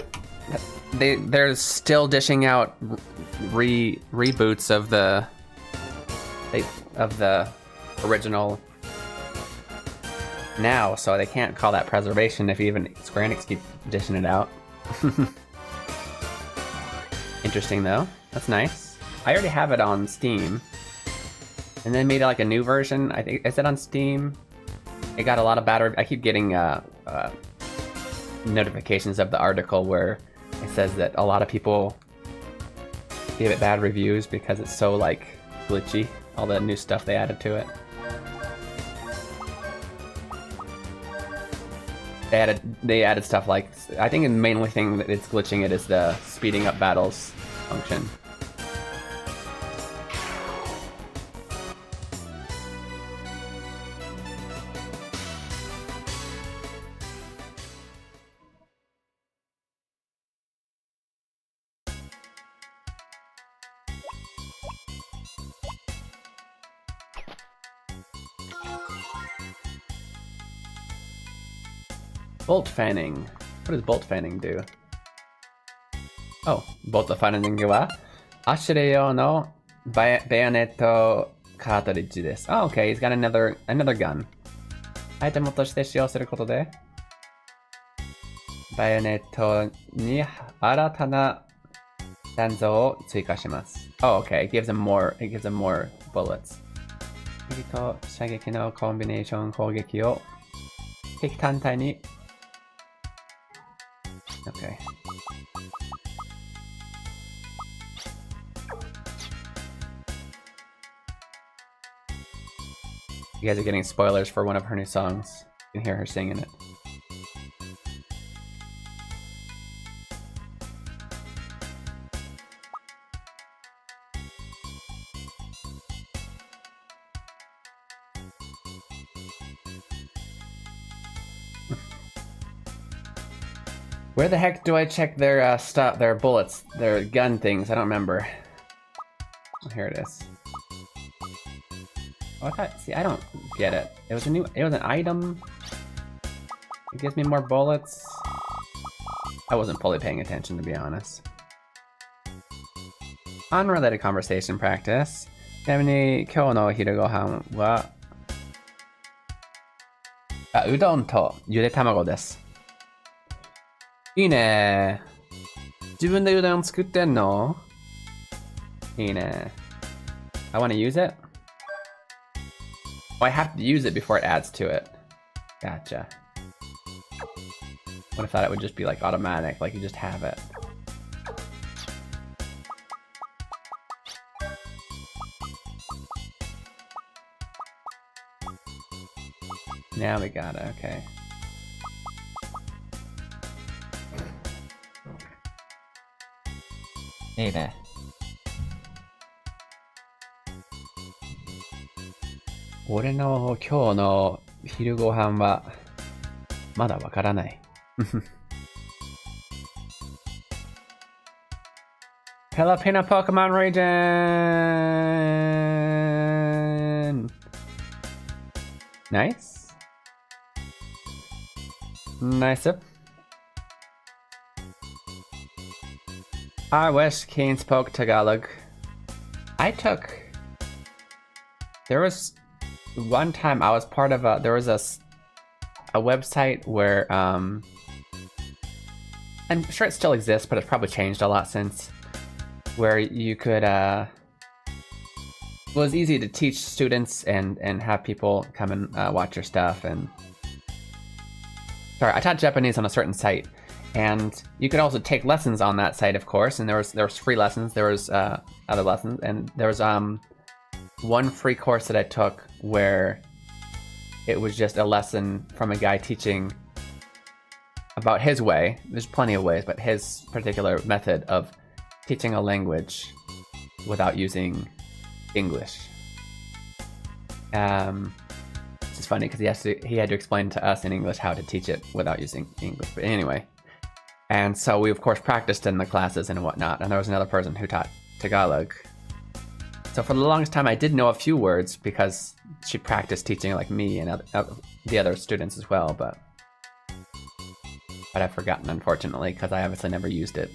they're still dishing out reboots of the original now, so they can't call that preservation if even Square Enix keep dishing it out. Interesting though. That's nice. I already have it on Steam. And then made like a new version. I think, is it on Steam? It got a lot of bad. I keep getting notifications of the article where it says that a lot of people gave it bad reviews because it's so like glitchy. All the new stuff they added to it. They added stuff like, I think the main thing that it's glitching it is the speeding up battles function. Bolt fanning. What does bolt fanning do? Oh, bolt fanning はアシュレ用のバヨネットカートリッジです。Oh, okay, he's got another gun. アイテムとして使用することでバヨネットに新たな弾道を追加します。Oh, okay, it gives him more bullets. 敵と射撃のコンビネーション攻撃を敵単体に Okay. You guys are getting spoilers for one of her new songs. You can hear her singing it. Where the heck do I check their their bullets, their gun things? I don't remember. Oh, here it is. Oh, I thought. See, I don't get it. It was an item. It gives me more bullets. I wasn't fully paying attention, to be honest. Unrelated conversation practice. ちなみに今日の昼ご飯はうどんとゆで卵です。いいね。自分でうどん作ってんの？いいね。I want to use it? Oh, I have to use it before it adds to it. Gotcha. What if I thought it would just be like automatic, like you just have it. Now we got it, okay. いいね。俺の今日の昼ご飯はまだわからない。Filipino Pokemon region! Nice. Nice. I wish Keen spoke Tagalog. There was one time I was part of there was a website where, I'm sure it still exists, but it's probably changed a lot since, where you could, it was easy to teach students and have people come and watch your stuff. And sorry, I taught Japanese on a certain site, and you could also take lessons on that site, of course. And there was free lessons, there was other lessons, and there was one free course that I took where it was just a lesson from a guy teaching about his way. There's plenty of ways, but his particular method of teaching a language without using English. It's just funny because he had to explain to us in English how to teach it without using English. But anyway, and so we of course practiced in the classes and whatnot. And there was another person who taught Tagalog. So for the longest time, I did know a few words because she practiced teaching like me and the other students as well. But I've forgotten, unfortunately, because I obviously never used it.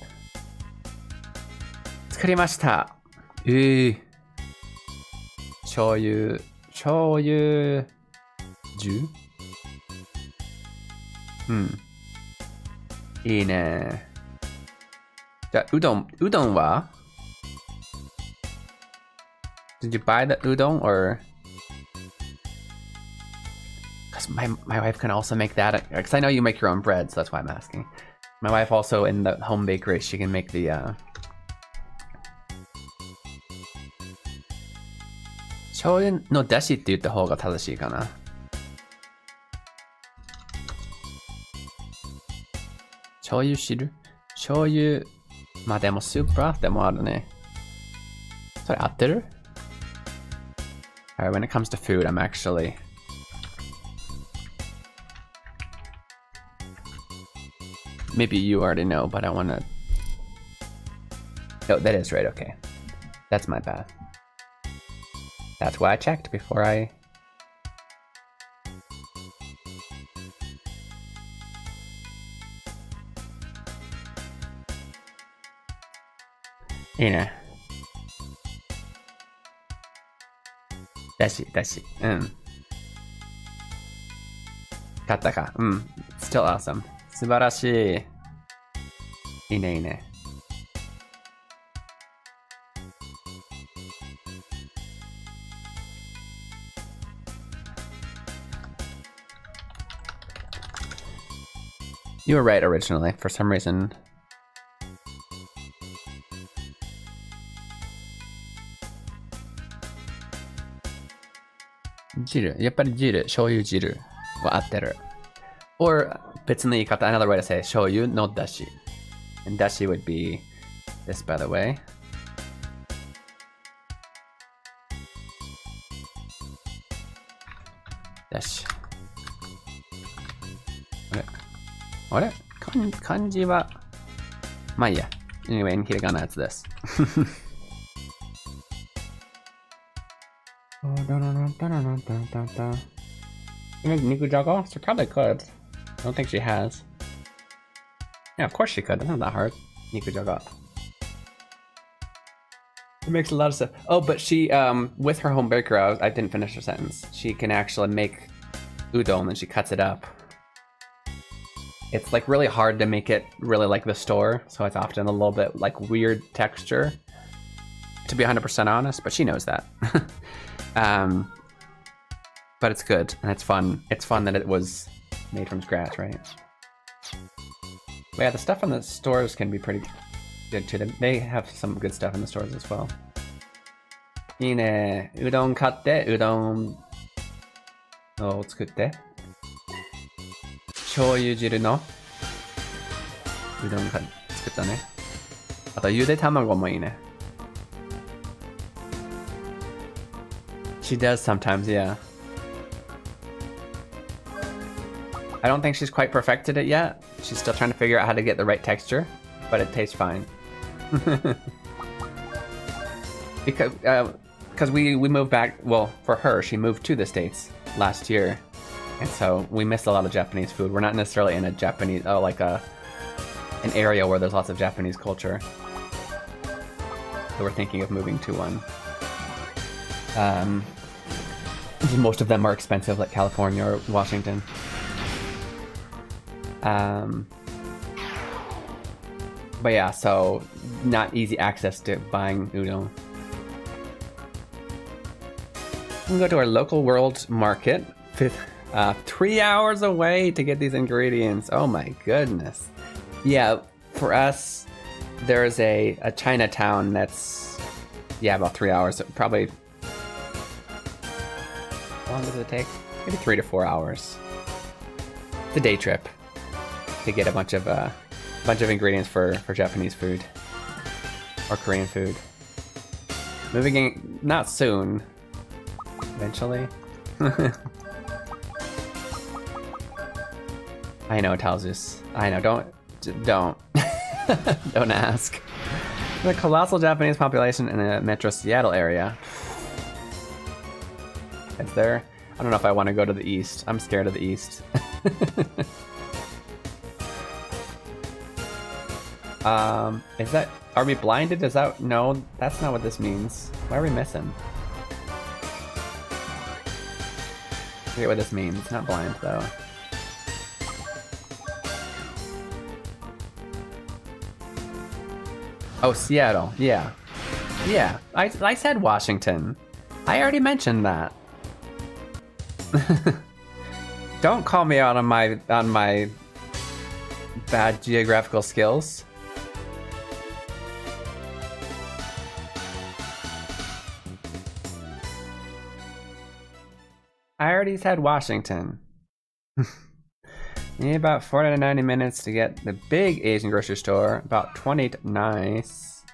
作りました。醤油汁？いいね。じゃあ、うどんは？ Did you buy the udon or? Because my wife can also make that. Because I know you make your own bread, so that's why I'm asking. My wife also in the home bakery, she can make the. 醤油の出汁って言った方が正しいかな。醤油汁？醤油、まあでもスープブラスでもあるね。それ合ってる？ Alright, when it comes to food, I'm actually... Maybe you already know, but I wanna... Oh, that is right, okay. That's my bad. That's why I checked before I... You know. だし。買ったか。Still awesome. 素晴らしい。いいね。You were right originally, for some reason. Jiru. やっぱり汁、醤油汁は合ってる。Or 別の言い方, another way to say 醤油のだし. And dashi would be this, by the way. Dashi. あれ漢字はまあいいや。Anyway, in hiragana it's this. You make nikujaga? She probably could. I don't think she has. Yeah, of course she could. That's not that hard. Nikujaga. It makes a lot of sense. Oh, but she, with her home baker, I didn't finish her sentence. She can actually make udon and she cuts it up. It's like really hard to make it really like the store, so it's often a little bit like weird texture. To be 100% honest, but she knows that. But it's good and it's fun. It's fun that it was made from scratch, right? But yeah, the stuff in the stores can be pretty good too. They have some good stuff in the stores as well. いいね。うどん買って、うどんを作って。醤油汁のうどん作ったね。あとゆで卵もいいね。She does sometimes, yeah. I don't think she's quite perfected it yet. She's still trying to figure out how to get the right texture, but it tastes fine. Because we moved back, well, for her, she moved to the States last year. And so we missed a lot of Japanese food. We're not necessarily in a Japanese, an area where there's lots of Japanese culture. So we're thinking of moving to one. Most of them are expensive, like California or Washington. But yeah, so not easy access to buying udon. We can go to our local world market. 3 hours away to get these ingredients. Oh my goodness. Yeah, for us, there's a Chinatown that's, yeah, about 3 hours. Probably, how long does it take? Maybe 3 to 4 hours. It's a day trip to get a bunch of ingredients for Japanese food or Korean food. Moving in, not soon. Eventually. I know, Talzus. I know. Don't. Don't ask. The colossal Japanese population in the Metro Seattle area. Is there? I don't know if I want to go to the east. I'm scared of the east. Is that? Are we blinded? Is that? No, that's not what this means. Why are we missing? I forget what this means. It's not blind though. Oh, Seattle. Yeah. Yeah. I said Washington. I already mentioned that. Don't call me out on my bad geographical skills. I already said Washington. Need about 40 to 90 minutes to get the big Asian grocery store. About 20 to... Nice.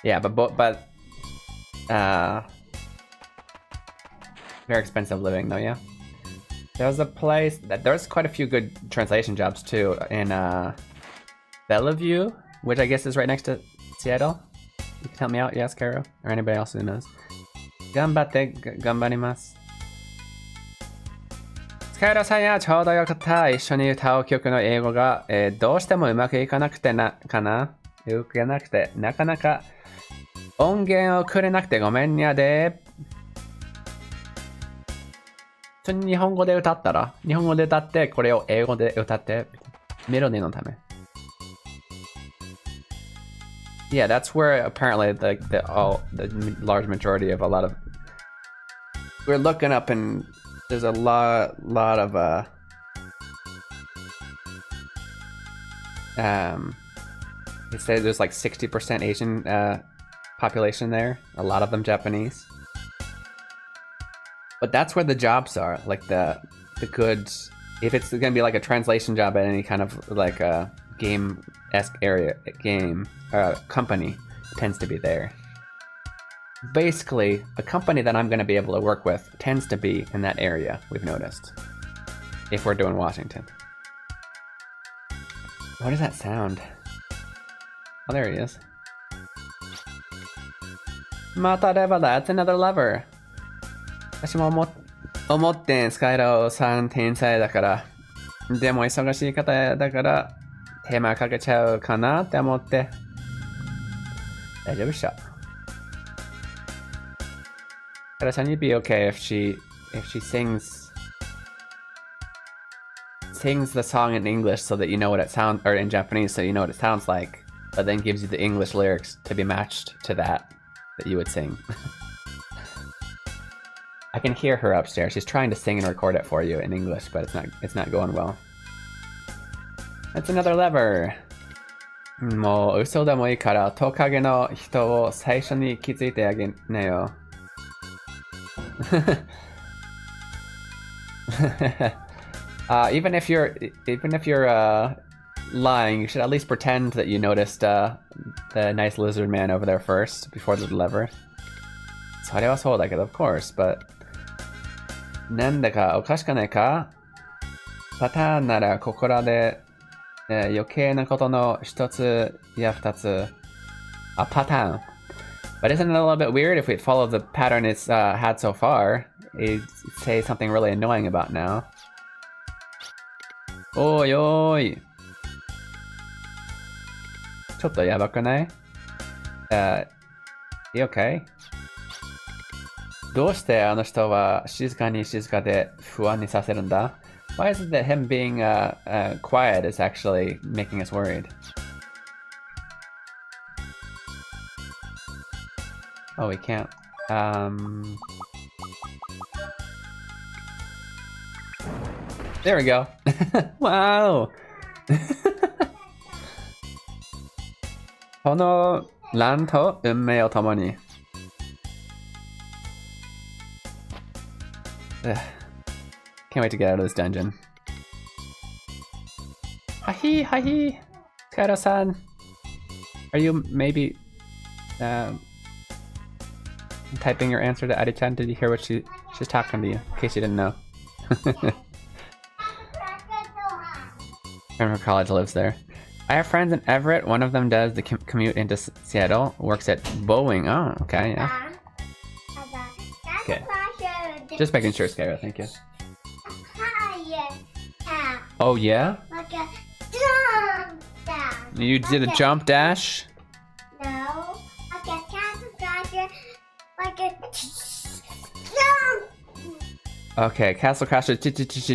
Yeah, but very expensive living though, yeah. There's a place that there's quite a few good translation jobs too in Bellevue, which I guess is right next to Seattle. You can help me out, yes, Karo? Or anybody else who knows. Ganbatte, ganbarimasu. スカイラさんやちょうどよかった。一緒に歌う曲の英語が、どうしてもうまくいかなくてなかなかなか音源をくれなくてごめんにゃで。普通に日本語で歌ったら、日本語で歌って、これを英語で歌って、メロディのため。Yeah, that's where apparently the large majority of a lot of we're looking up and there's a lot of you say there's like 60% Asian population there, a lot of them Japanese. But that's where the jobs are, like the good, if it's gonna be like a translation job at any kind of like a game-esque area, company tends to be there. Basically, a company that I'm going to be able to work with tends to be in that area, we've noticed. If we're doing Washington. What does that sound? Oh, there he is. Mata lever, that's another lever. 私も思ってん、スカイラーさん天才だから。でも忙しい方だから、手間かけちゃうかなって思って。大丈夫っしょ。Kara-san, you'd be okay if she sings the song in English so that you know what it sounds, or in Japanese so you know what it sounds like, but then gives you the English lyrics to be matched to that you would sing. I can hear her upstairs. She's trying to sing and record it for you in English, but it's not going well. That's another lever. もう嘘でもいいからトカゲの人を最初に気づいてあげなよ。Even if you're lying, you should at least pretend that you noticed the nice lizard man over there first before the deliver. それはそうだけど of course, but なんだかおかしくないか？パターンならここらで、余計なことの一つや二つ。A pattern. But isn't it a little bit weird if we follow the pattern it's had so far? It'd say something really annoying about now. Oi oi! ちょっとやばくない？You okay? どうしてあの人は静かに静かで不安にさせるんだ？ Why is it that him being quiet is actually making us worried? Oh, we can't. There we go. Wow! この乱と運命を共に。Can't wait to get out of this dungeon. Hi hi, Kaido-san. Are you maybe typing your answer to Adi-chan? Did you hear what she's talking to you? In case you didn't know. Remember college lives there. I have friends in Everett. One of them does the commute into Seattle. Works at Boeing. Oh, okay, yeah. Okay. Just making sure, Skyra. Thank you. Oh yeah? Like a jump down. You did a jump dash? No, like a castle crasher, like a jump. Okay, Castle Crasher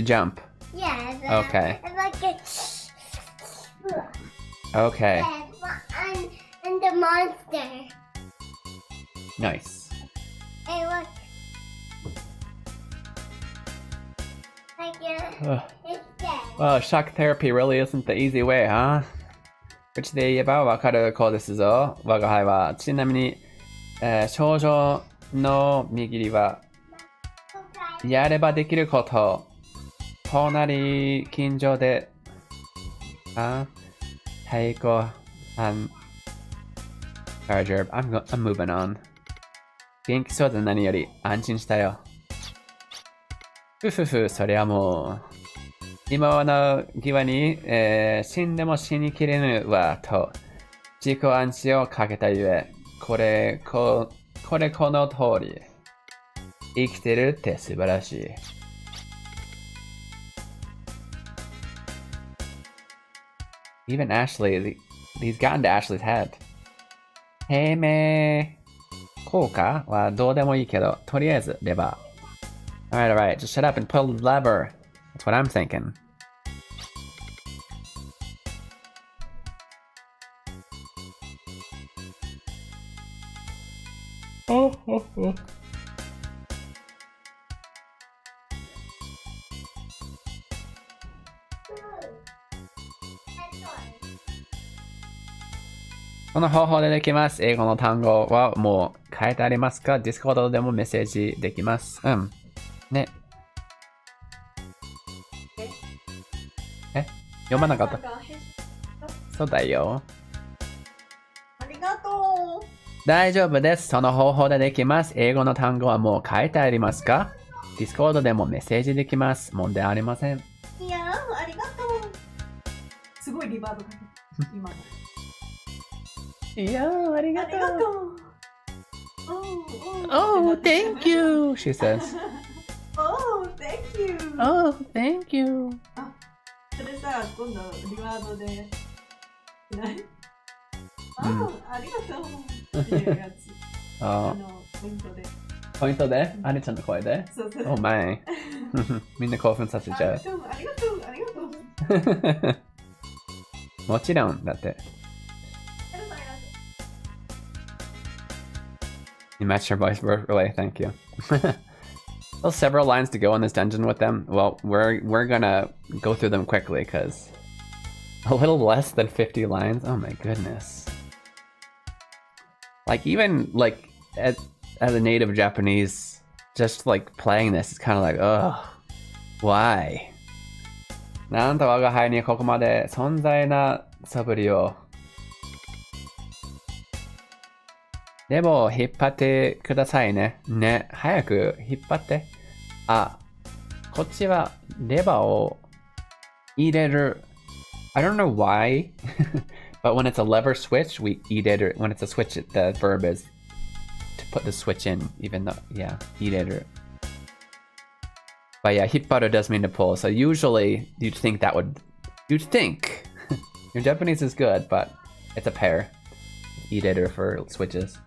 jump. Yes. Okay. It's like a. Okay. Yes, and the monster. Nice. Hey, look. Like it's dead. Well, shock therapy really isn't the easy way, huh? 口で言えばわかる子ですぞ。我が輩は。ちなみに、症状の右利は、やればできること。隣近所で、太鼓、Charger, I'm moving on. 元気そうで何より安心したよ。ふふふ、そりゃもう。今の際に、死んでも死にきれぬわ、と、自己暗示をかけたゆえ、この通り。生きてるって素晴らしい。Even Ashley, he's gotten to Ashley's head. 平明効果はどうでもいいけど、とりあえずレバー。Alright, just shut up and pull the lever. That's what I'm thinking. Oh. この方法でできます。英語の単語はもう書いてありますか？ Discord でもメッセージできます。うん。ね。読まなかった。そうだよ。ありがとう。大丈夫です。その方法でできます。英語の単語はもう書いてありますか？ Discord でもメッセージできます。問題ありません。いやー、ありがとう。すごいリバーブかけた。今の。いやー、ありがとう。ありがとう。Oh, thank you, she says. Oh, thank you. Oh, thank you. それさ、今度リワードでしない？ありがとうっていうやつ。ポイントで。ポイントで？ありちゃんの声で？そうそう。Oh my. みんな興奮させちゃう。ありがとう、ありがとう。もちろんだって。You matched your voice perfectly, thank you. Well, several lines to go in this dungeon with them. Well, we're gonna go through them quickly, because a little less than 50 lines? Oh my goodness. Like, even, like, as a native Japanese, just, like, playing this is kind of like, ugh. Why? なんと我が輩にここまで存在な素振りを。レバーを引っ張ってくださいね。ね、早く引っ張って。あ、こっちはレバーを入れる。I don't know why, but when it's a lever switch, we eat it. Or when it's a switch, the verb is to put the switch in, even though, yeah, eat it. But yeah, hipparu does mean to pull. So usually you'd think you'd think your Japanese is good, but it's a pair. Eat it for switches.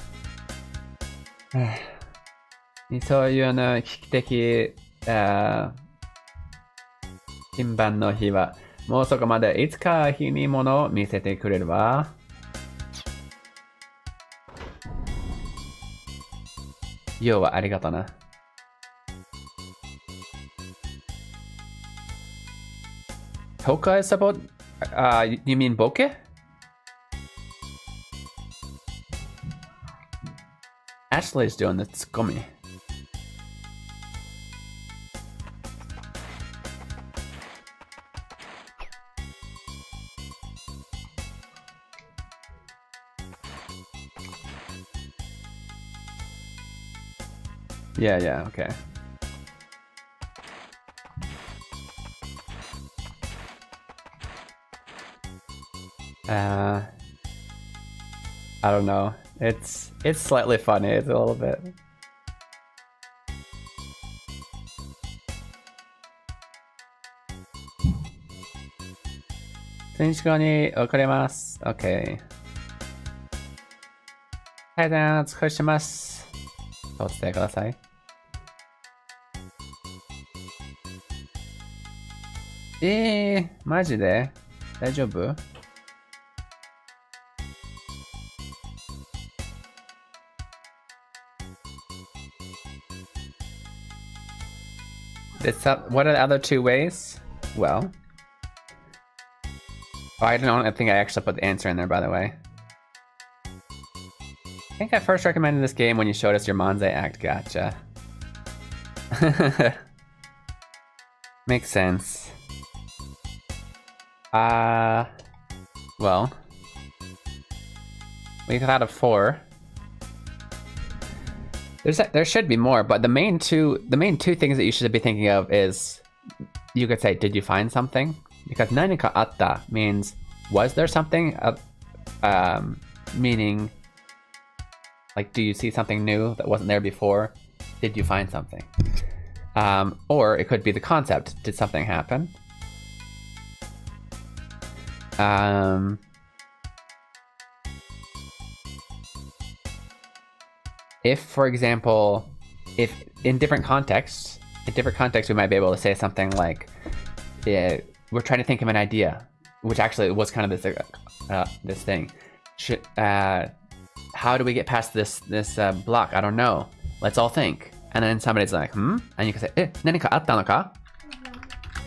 そういう危機的金番の日はもうそこまでいつか日にものを見せてくれるわ。要はありがとな。Toka is about you mean bokeh? Ashley's doing the tsukumi. Yeah, okay. I don't know. It's slightly funny. It's a little bit. Okay. はい、じゃあ、お疲れします。お伝えください。マジで大丈夫？What are the other two ways? Well, I think I actually put the answer in there, by the way. I think I first recommended this game when you showed us your Manzai act. Gotcha. Makes sense. Well, we got out of 4. There should be more, but the main two things that you should be thinking of is, you could say, did you find something? Because nanika atta means, was there something? Meaning, like, do you see something new that wasn't there before? Did you find something? Or it could be the concept. Did something happen? If, for example, if in different contexts, we might be able to say something like, yeah, we're trying to think of an idea, which actually was kind of this thing. How do we get past this block? I don't know. Let's all think. And then somebody's like, And you can say, nanika atta no ka?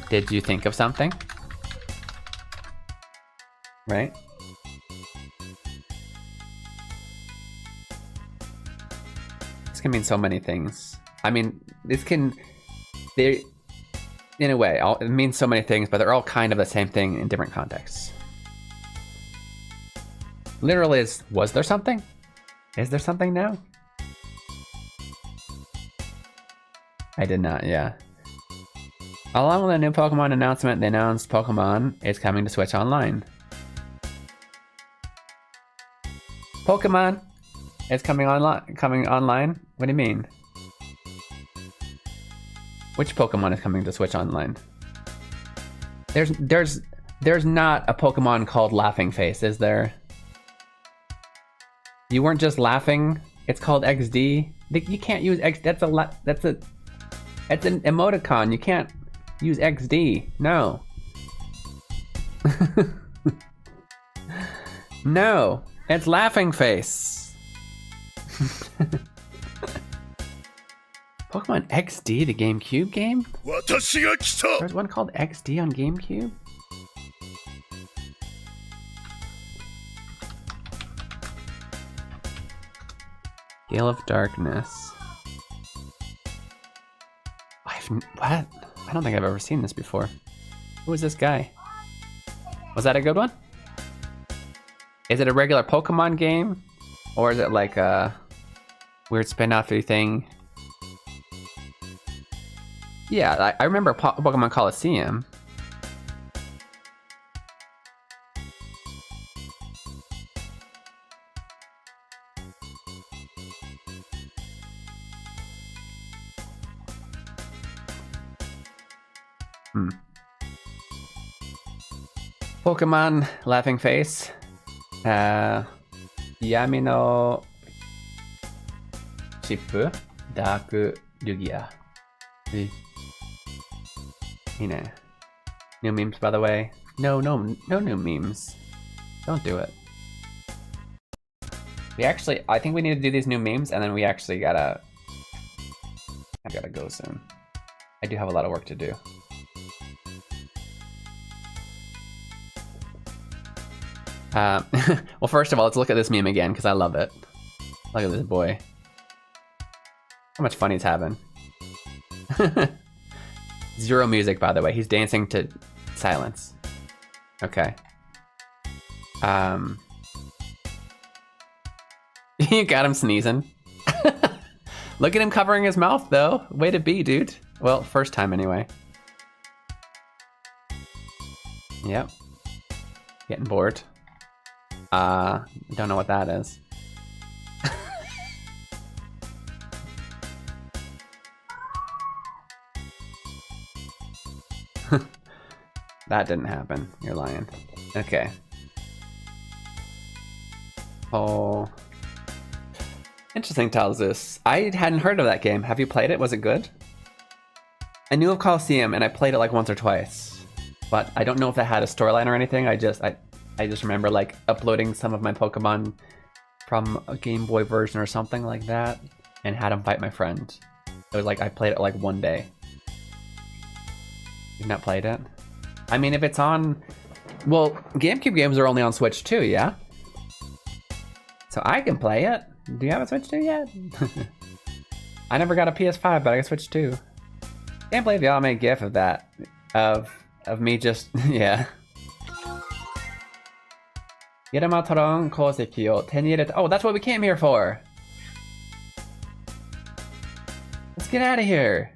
Did you think of something? Right? This can mean so many things. I mean, in a way, it means so many things, but they're all kind of the same thing in different contexts. Literally is, was there something? Is there something now? I did not, yeah. Along with the new Pokemon announcement, the announced Pokemon is coming to Switch Online. Pokemon is coming online? What do you mean? Which Pokemon is coming to Switch Online? There's not a Pokemon called Laughing Face, is there? You weren't just laughing. It's called XD. You can't use X. That's an emoticon. You can't use XD. No. No, it's Laughing Face. Pokemon XD, the GameCube game? There's one called XD on GameCube? Gale of Darkness. What? I don't think I've ever seen this before. Who is this guy? Was that a good one? Is it a regular Pokemon game? Or is it like a weird spin-off-y thing? Yeah, I remember Pokemon Coliseum. Pokemon laughing face. Yami no Chip Dark Lugia. New memes, by the way. No new memes. Don't do it. I think we need to do these new memes, and then we actually I gotta go soon. I do have a lot of work to do. Well, first of all, let's look at this meme again, because I love it. Look at this boy. How much fun he's having. Zero music, by the way. He's dancing to silence. Okay. You got him sneezing. Look at him covering his mouth, though. Way to be, dude. Well, first time anyway. Yep. Getting bored. Don't know what that is. That didn't happen. You're lying. Okay. Oh. Interesting tells this. I hadn't heard of that game. Have you played it? Was it good? I knew of Coliseum and I played it like once or twice. But I don't know if that had a storyline or anything. I just remember like uploading some of my Pokemon from a Game Boy version or something like that and had him fight my friend. It was like I played it like one day. You've not played it? I mean, if it's on... Well, GameCube games are only on Switch too, yeah? So I can play it. Do you have a Switch 2 yet? I never got a PS5, but I got Switch 2. Can't believe y'all made a gif of that. Of me just... yeah. Yeramateron Kouseki o tenireta. Oh, that's what we came here for! Let's get out of here!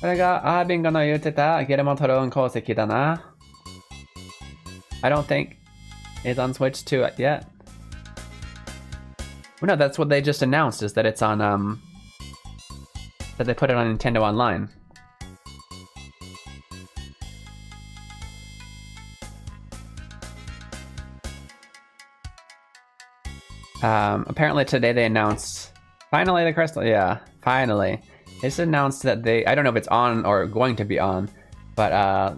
これがアービングの言ってたゲルマトロン鉱石だな. I don't think it's on Switch 2 yet. Well, no, that's what they just announced, is that it's on, that they put it on Nintendo Online. Apparently today they announced, finally the crystal, yeah, finally. It's announced that I don't know if it's on or going to be on, but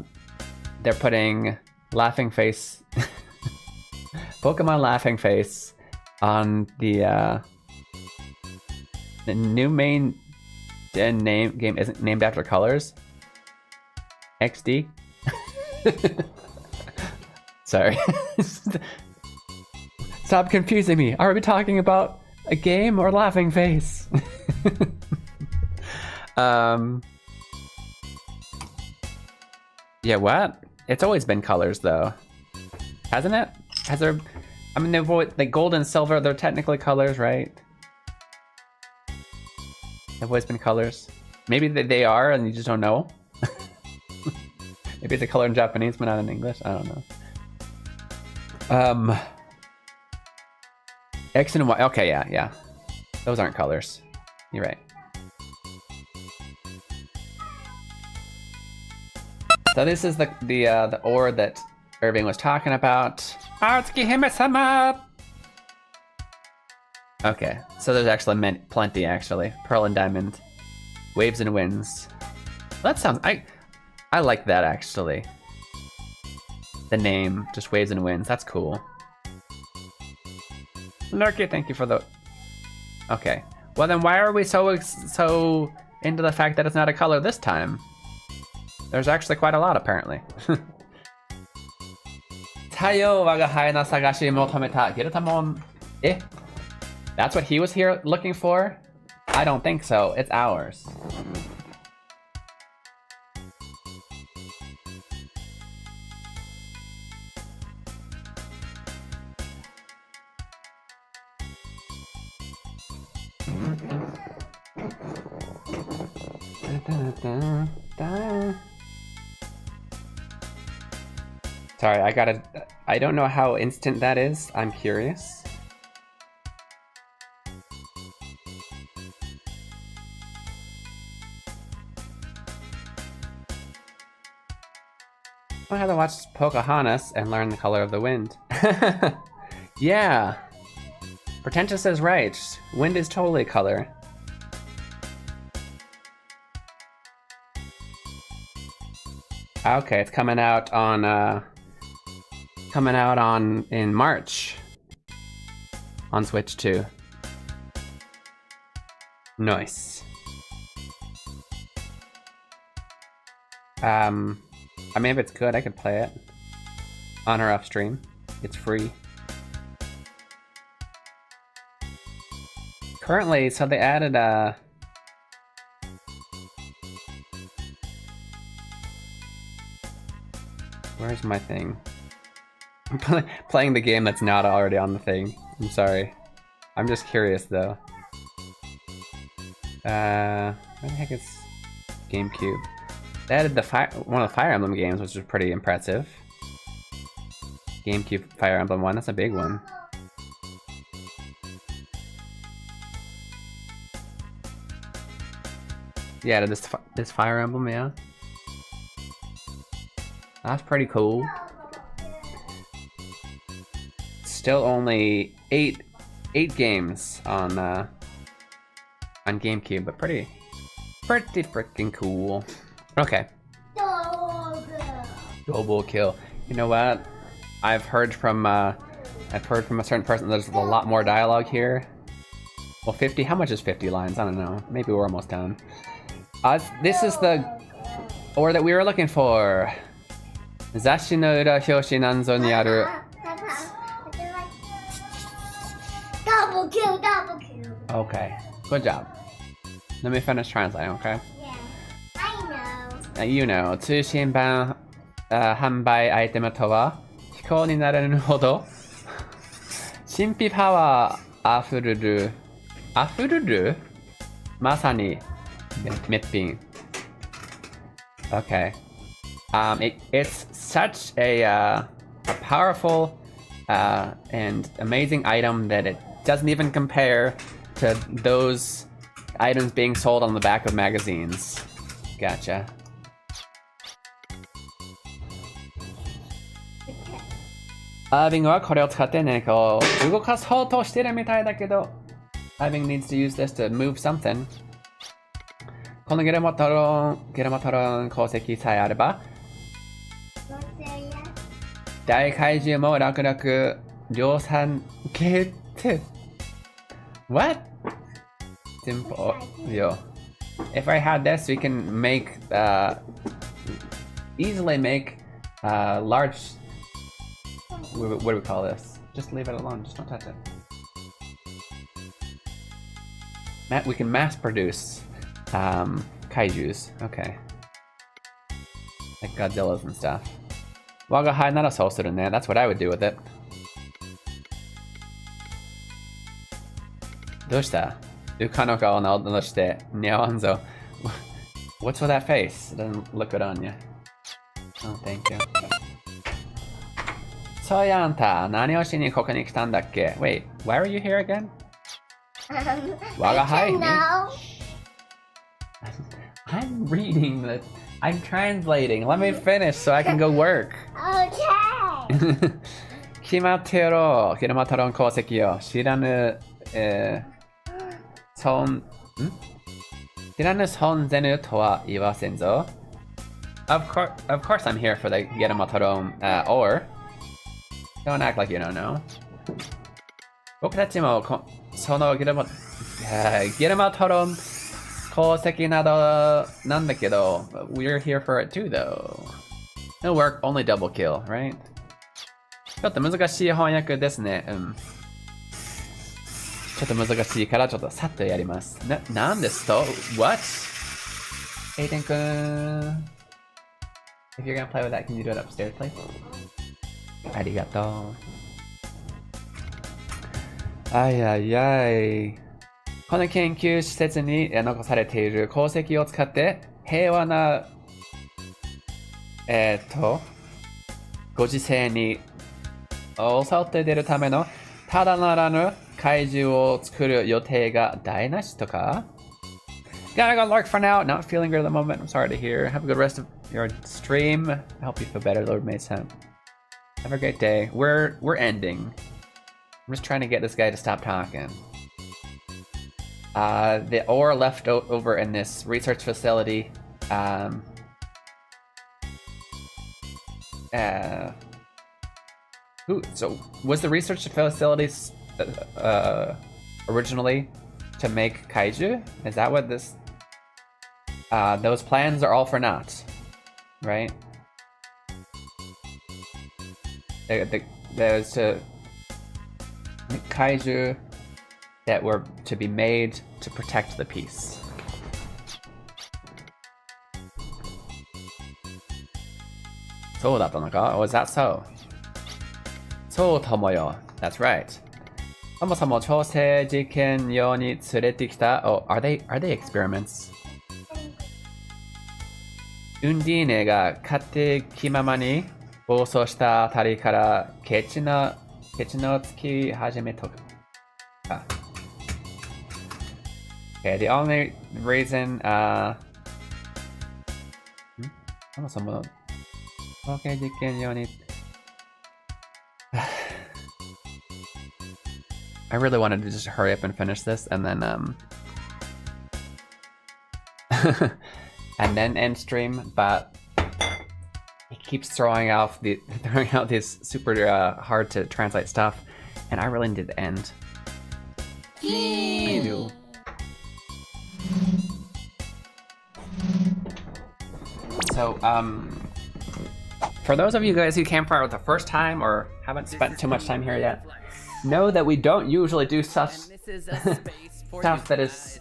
they're putting Laughing Face, Pokemon Laughing Face on the new main game isn't named after colors. XD. Sorry. Stop confusing me. Are we talking about a game or Laughing Face? Yeah, what? It's always been colors, though. Hasn't it? Has there... I mean, they've always, like gold and silver, they're technically colors, right? They've always been colors. Maybe they are, and you just don't know. Maybe it's a color in Japanese, but not in English. I don't know. X and Y. Okay, yeah. Those aren't colors. You're right. So this is the ore that Irving was talking about. Okay, so there's actually plenty actually. Pearl and Diamond, Waves and Winds. That sounds, I like that actually. The name, just Waves and Winds. That's cool. Lurky, thank you for the. Okay, well then why are we so into the fact that it's not a color this time? There's actually quite a lot, apparently. Tayo waga haena sagashi motometa Gerutamon. Eh? That's what he was here looking for? I don't think so. It's ours. Sorry, I don't know how instant that is. I'm curious. I have to watch Pocahontas and learn the color of the wind. Yeah. Pretentious is right. Wind is totally color. Okay, it's coming out in March on Switch 2. Nice. I mean, if it's good, I could play it on or off stream. It's free. Currently, so they added where's my thing? I'm playing the game that's not already on the thing. I'm sorry. I'm just curious though. Where the heck is GameCube? They added one of the Fire Emblem games, which was pretty impressive. GameCube Fire Emblem 1, that's a big one. Yeah, this Fire Emblem, yeah. That's pretty cool. Still only eight games on GameCube, but pretty freaking cool. Okay. Double kill. You know what? I've heard from a certain person there's a lot more dialogue here. Well, 50. How much is 50 lines? I don't know. Maybe we're almost done. This is the ore that we were looking for. Zashi no ura hyoshi nanzo ni aru. Double kill, double kill. Okay, good job. Let me finish translating, okay? Yeah, I know. You know, 通信版販売アイテムとは非行になれるほど神秘パワーあふれるまさに滅品 Okay. It's such a powerful and amazing item that it doesn't even compare to those items being sold on the back of magazines. Gotcha. Irving はこれを使って何かを動かそうとしてるみたいだけど Irving needs to use this to move something. このゲラマトロン鉱石さえあれば大怪獣も楽々量産決定 What? Simple. Yo. If I had this, we can make easily make large. What do we call this? Just leave it alone. Just don't touch it. We can mass produce kaijus. Okay. Like Godzillas and stuff. Waga hai nara so suru ne. That's what I would do with it. Doshita? Uka no kao no shite nyawanzo. What's with that face? It doesn't look good on you. Oh, thank you. So anta, nani o shi ni koku ni kitan dakke? Wait, why are you here again? Waga hai ni? I'm reading the. I'm translating. Let me finish so I can go work. Okay. 決まってろ。キラマトロン鉱石よ。知らぬ存ぜぬとは言わせんぞ。Of course I'm here for the Geramatoron ore. Don't act like you don't know. 僕たちもそのゲラマトロン鉱石などなんだけど we're here for it too though. No work, only double kill, right? ちょっと難しい翻訳ですね。ちょっと難しいからちょっとさっとやります。なんですと What? エイテンくん If you're gonna play with that, can you do it upstairs, please? ありがとう。あいあいあい。この研究施設に残されている鉱石を使って平和なご時世に襲って出るためのただならぬ怪獣を作る予定が台無しとか Gotta go Lark for now. Not feeling good at the moment. I'm sorry to hear. Have a good rest of your stream. I hope you feel better, Lord Mason. Have a great day. We're ending. I'm just trying to get this guy to stop talking. The ore left over in this research facility. So was the research facility originally to make kaiju? Is that what this? Those plans are all for naught, right? There's to kaiju that were to be made to protect the peace. So was that so? So Tomoyo, that's right. そもそも調整実験用に連れてきた Oh, are they experiments? ウンディーネが勝手気ままに暴走したあたりからケチのつき始めとか。Okay, the only reason, そもそも統計実験用にI really wanted to just hurry up and finish this and then and then end stream, but it keeps throwing out these super hard to translate stuff, and I really need to end. I do. So for those of you guys who came for the first time or haven't spent too much time here yet, know that we don't usually do stuff that is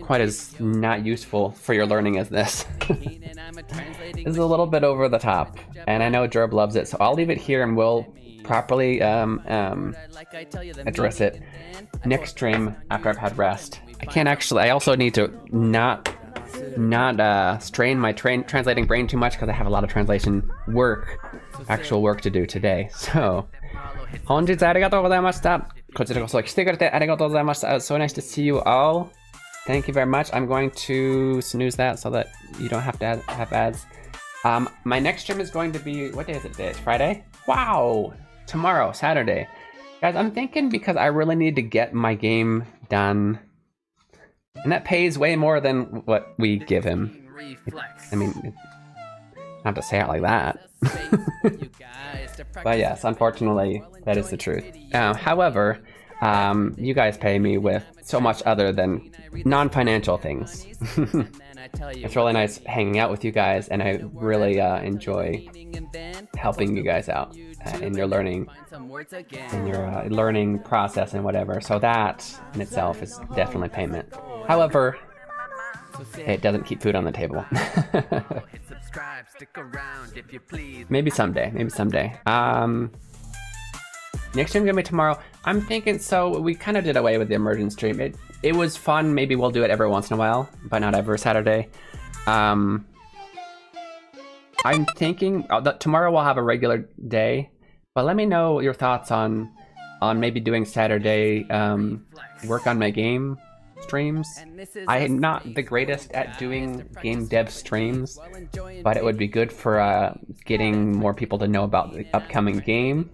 quite as not useful for your learning as this. This is a little bit over the top, and I know Jerb loves it, so I'll leave it here and we'll properly address it next stream after I've had rest. I also need to not strain my translating brain too much because I have a lot of translation actual work to do today. So 本日ありがとうございました。こちらこそ来てくれてありがとうございました。So nice to see you all. Thank you very much. I'm going to snooze that so that you don't have to have ads. My next stream is going to be, what day is it today? It's Friday? Wow! Tomorrow, Saturday. Guys, I'm thinking because I really need to get my game done. And that pays way more than what we give him. I mean, not to say it like that. But yes, unfortunately, that is the truth. However, you guys pay me with so much other than non-financial things. It's really nice hanging out with you guys, and I really enjoy helping you guys out in your learning process and whatever. So that in itself is definitely payment. However, it doesn't keep food on the table. Maybe someday. Next stream gonna be tomorrow. I'm thinking, so we kind of did away with the immersion stream. It was fun. Maybe we'll do it every once in a while, but not every Saturday. I'm thinking that tomorrow we'll have a regular day, but let me know your thoughts on maybe doing Saturday work on my game streams. I am not the greatest at doing game dev streams, but it would be good for getting more people to know about the upcoming game,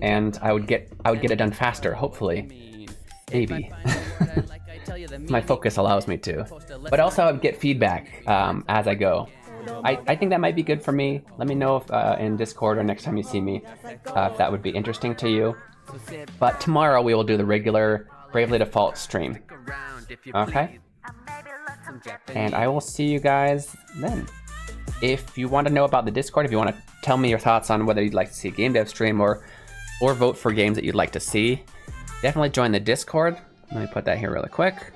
and I would get it done faster, hopefully. Maybe. My focus allows me to, but also I would get feedback as I go. I think that might be good for me. Let me know if in Discord or next time you see me if that would be interesting to you. But tomorrow we will do the regular Bravely Default stream. Okay? And I will see you guys then. If you want to know about the Discord, if you want to tell me your thoughts on whether you'd like to see a game dev stream or vote for games that you'd like to see, definitely join the Discord. Let me put that here really quick.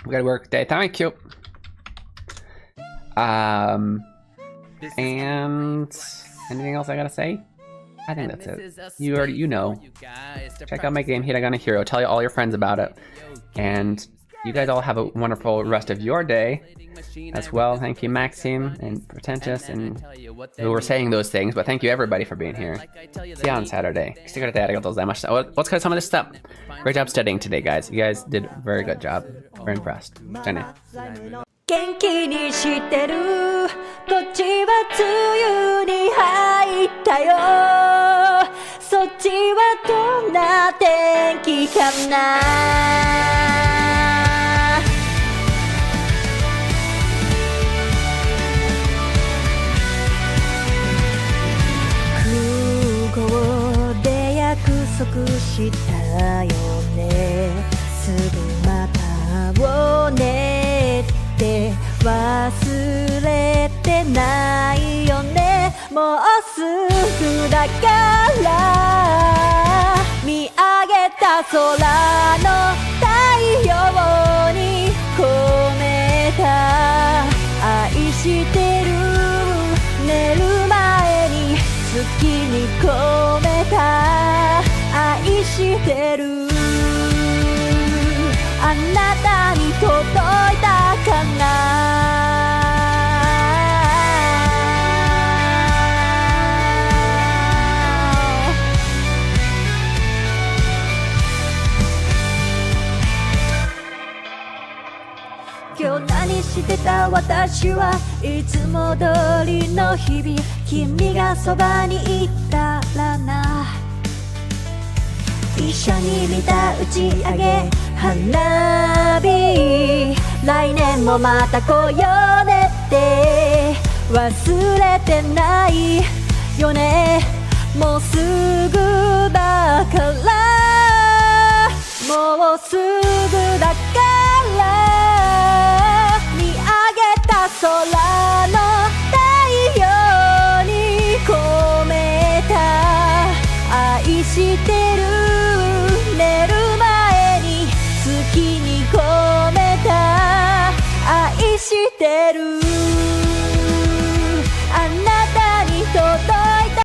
We gotta work day. Thank you. And anything else I gotta say? I think that's it. You know. Check out my game Hiragana Hero. Tell all your friends about it. And you guys all have a wonderful rest of your day as well. Thank you, Maxime and Pretentious and who were saying those things, but thank you everybody for being here. See you on Saturday. What's some of this stuff? Great job studying today, guys. You guys did a very good job. Very impressed. じゃあね。元気にしてるこっちは梅雨に入ったよそっちはどんな天気かな空港で約束したよねすぐまた会おうねって忘れてないよねもうすぐだから見上げた空の太陽に込めた愛してる寝る前に月に込めた愛してるあなたに届いたかな今日何してた私はいつも通りの日々君がそばにいたらな一緒に見た打ち上げ花火来年もまた来ようねって忘れてないよねもうすぐだからもうすぐ